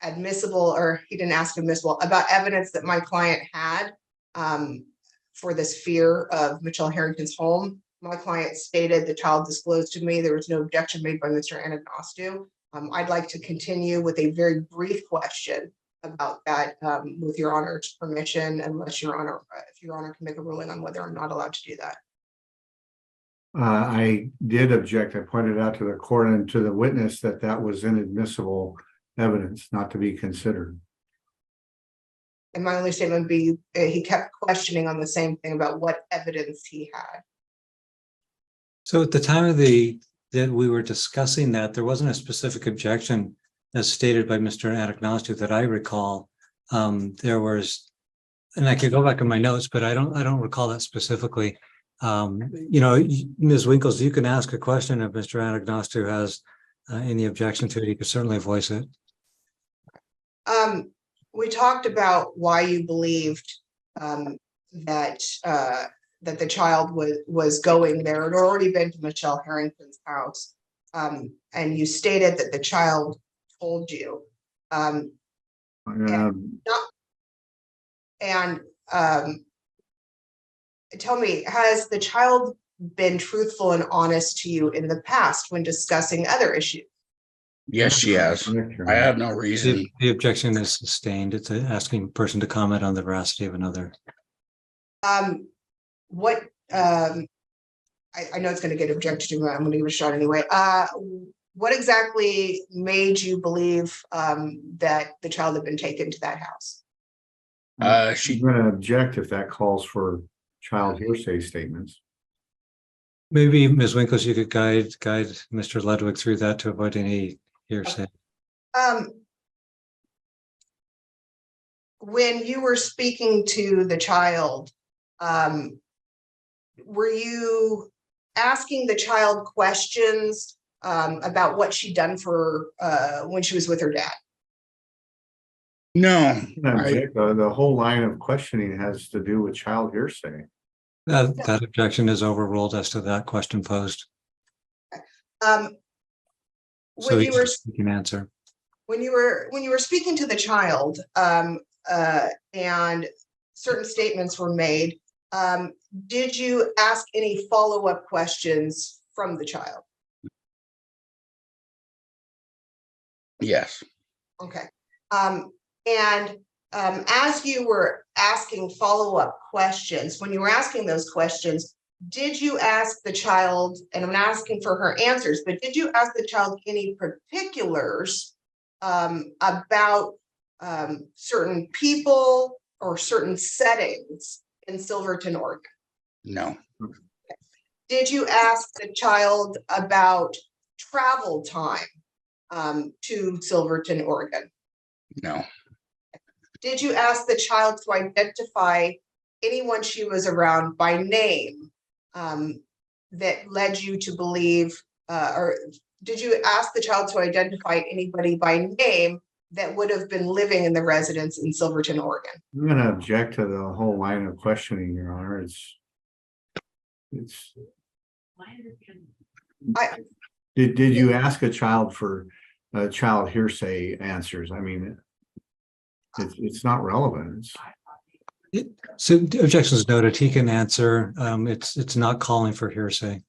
admissible, or he didn't ask admissible, about evidence that my client had for this fear of Michelle Harrington's home. My client stated the child disclosed to me. There was no objection made by Mr. Anagnostu. I'd like to continue with a very brief question about that, with Your Honor's permission, unless Your Honor, if Your Honor can make a ruling on whether I'm not allowed to do that. I did object. I pointed out to the court and to the witness that that was inadmissible evidence, not to be considered. and my only statement would be, he kept questioning on the same thing about what evidence he had. So at the time of that we were discussing that, there wasn't a specific objection as stated by Mr. Anagnostou that I recall. There was, and I could go back in my notes, but I don't recall that specifically. Ms. Winkles, you can ask a question if Mr. Anagnostou has any objection to it. He could certainly voice it. We talked about why you believed that the child was going there. It had already been to Michelle Harrington's house, and you stated that the child told you. Tell me, has the child been truthful and honest to you in the past when discussing other issues? Yes, she has. I have no reason. The objection is sustained. It's asking a person to comment on the veracity of another. What I know it's going to get objected to, but I'm going to give it a shot anyway. What exactly made you believe that the child had been taken to that house? She's going to object if that calls for child hearsay statements. Maybe Ms. Winkles, you could guide Mr. Ludwig through that to avoid any hearsay. When you were speaking to the child, were you asking the child questions about what she'd done for when she was with her dad? No. The whole line of questioning has to do with child hearsay. That objection is overruled as to that question posed. When you can answer. When you were speaking to the child, and certain statements were made, did you ask any follow-up questions from the child? Yes. Okay. As you were asking follow-up questions, when you were asking those questions, did you ask the child, and I'm not asking for her answers, but did you ask the child any particulars about certain people or certain settings in Silverton, Oregon? No. Did you ask the child about travel time to Silverton, Oregon? No. Did you ask the child to identify anyone she was around by name that led you to believe, or did you ask the child to identify anybody by name that would have been living in the residence in Silverton, Oregon? I'm going to object to the whole line of questioning, Your Honor. Did you ask a child for child hearsay answers? I mean, it's not relevant. So objections noted. He can answer. It's not calling for hearsay.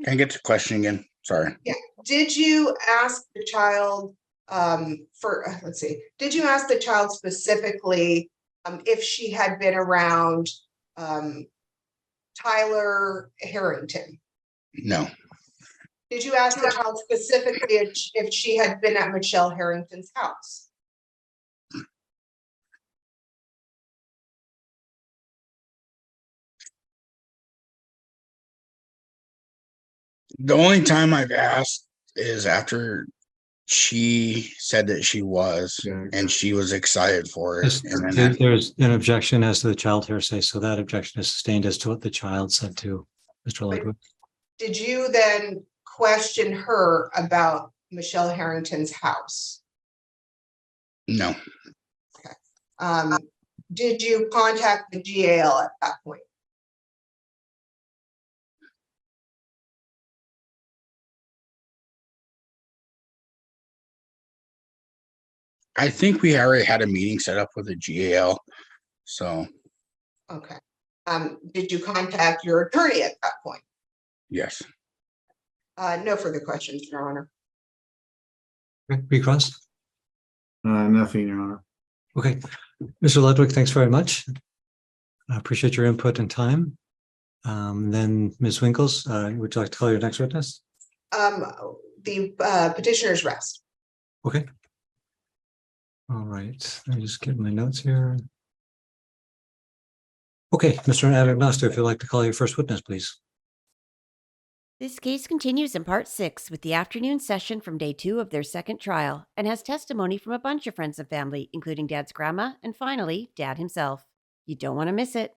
Can I get to question again? Sorry. Yeah. Did you ask the child let's see, did you ask the child specifically if she had been around Tyler Harrington? No. Did you ask the child specifically if she had been at Michelle Harrington's house? The only time I've asked is after she said that she was, and she was excited for it. And then There's an objection as to the child hearsay, so that objection is sustained as to what the child said to Mr. Ludwig. Did you then question her about Michelle Harrington's house? No. Okay. Did you contact the GAL at that point? I think we already had a meeting set up with the GAL. So. Okay. Did you contact your attorney at that point? Yes. No further questions, Your Honor. Recross? Nothing, Your Honor. Okay. Mr. Ludwig, thanks very much. I appreciate your input and time. Then Ms. Winkles, would you like to call your next witness? The petitioner's rest. Okay. All right, I'm just getting my notes here. Okay, Mr. Anagnostou, if you'd like to call your first witness, please. This case continues in part 6 with the afternoon session from day 2 of their second trial and has testimony from a bunch of friends and family, including Dad's grandma and finally, Dad himself. You don't want to miss it.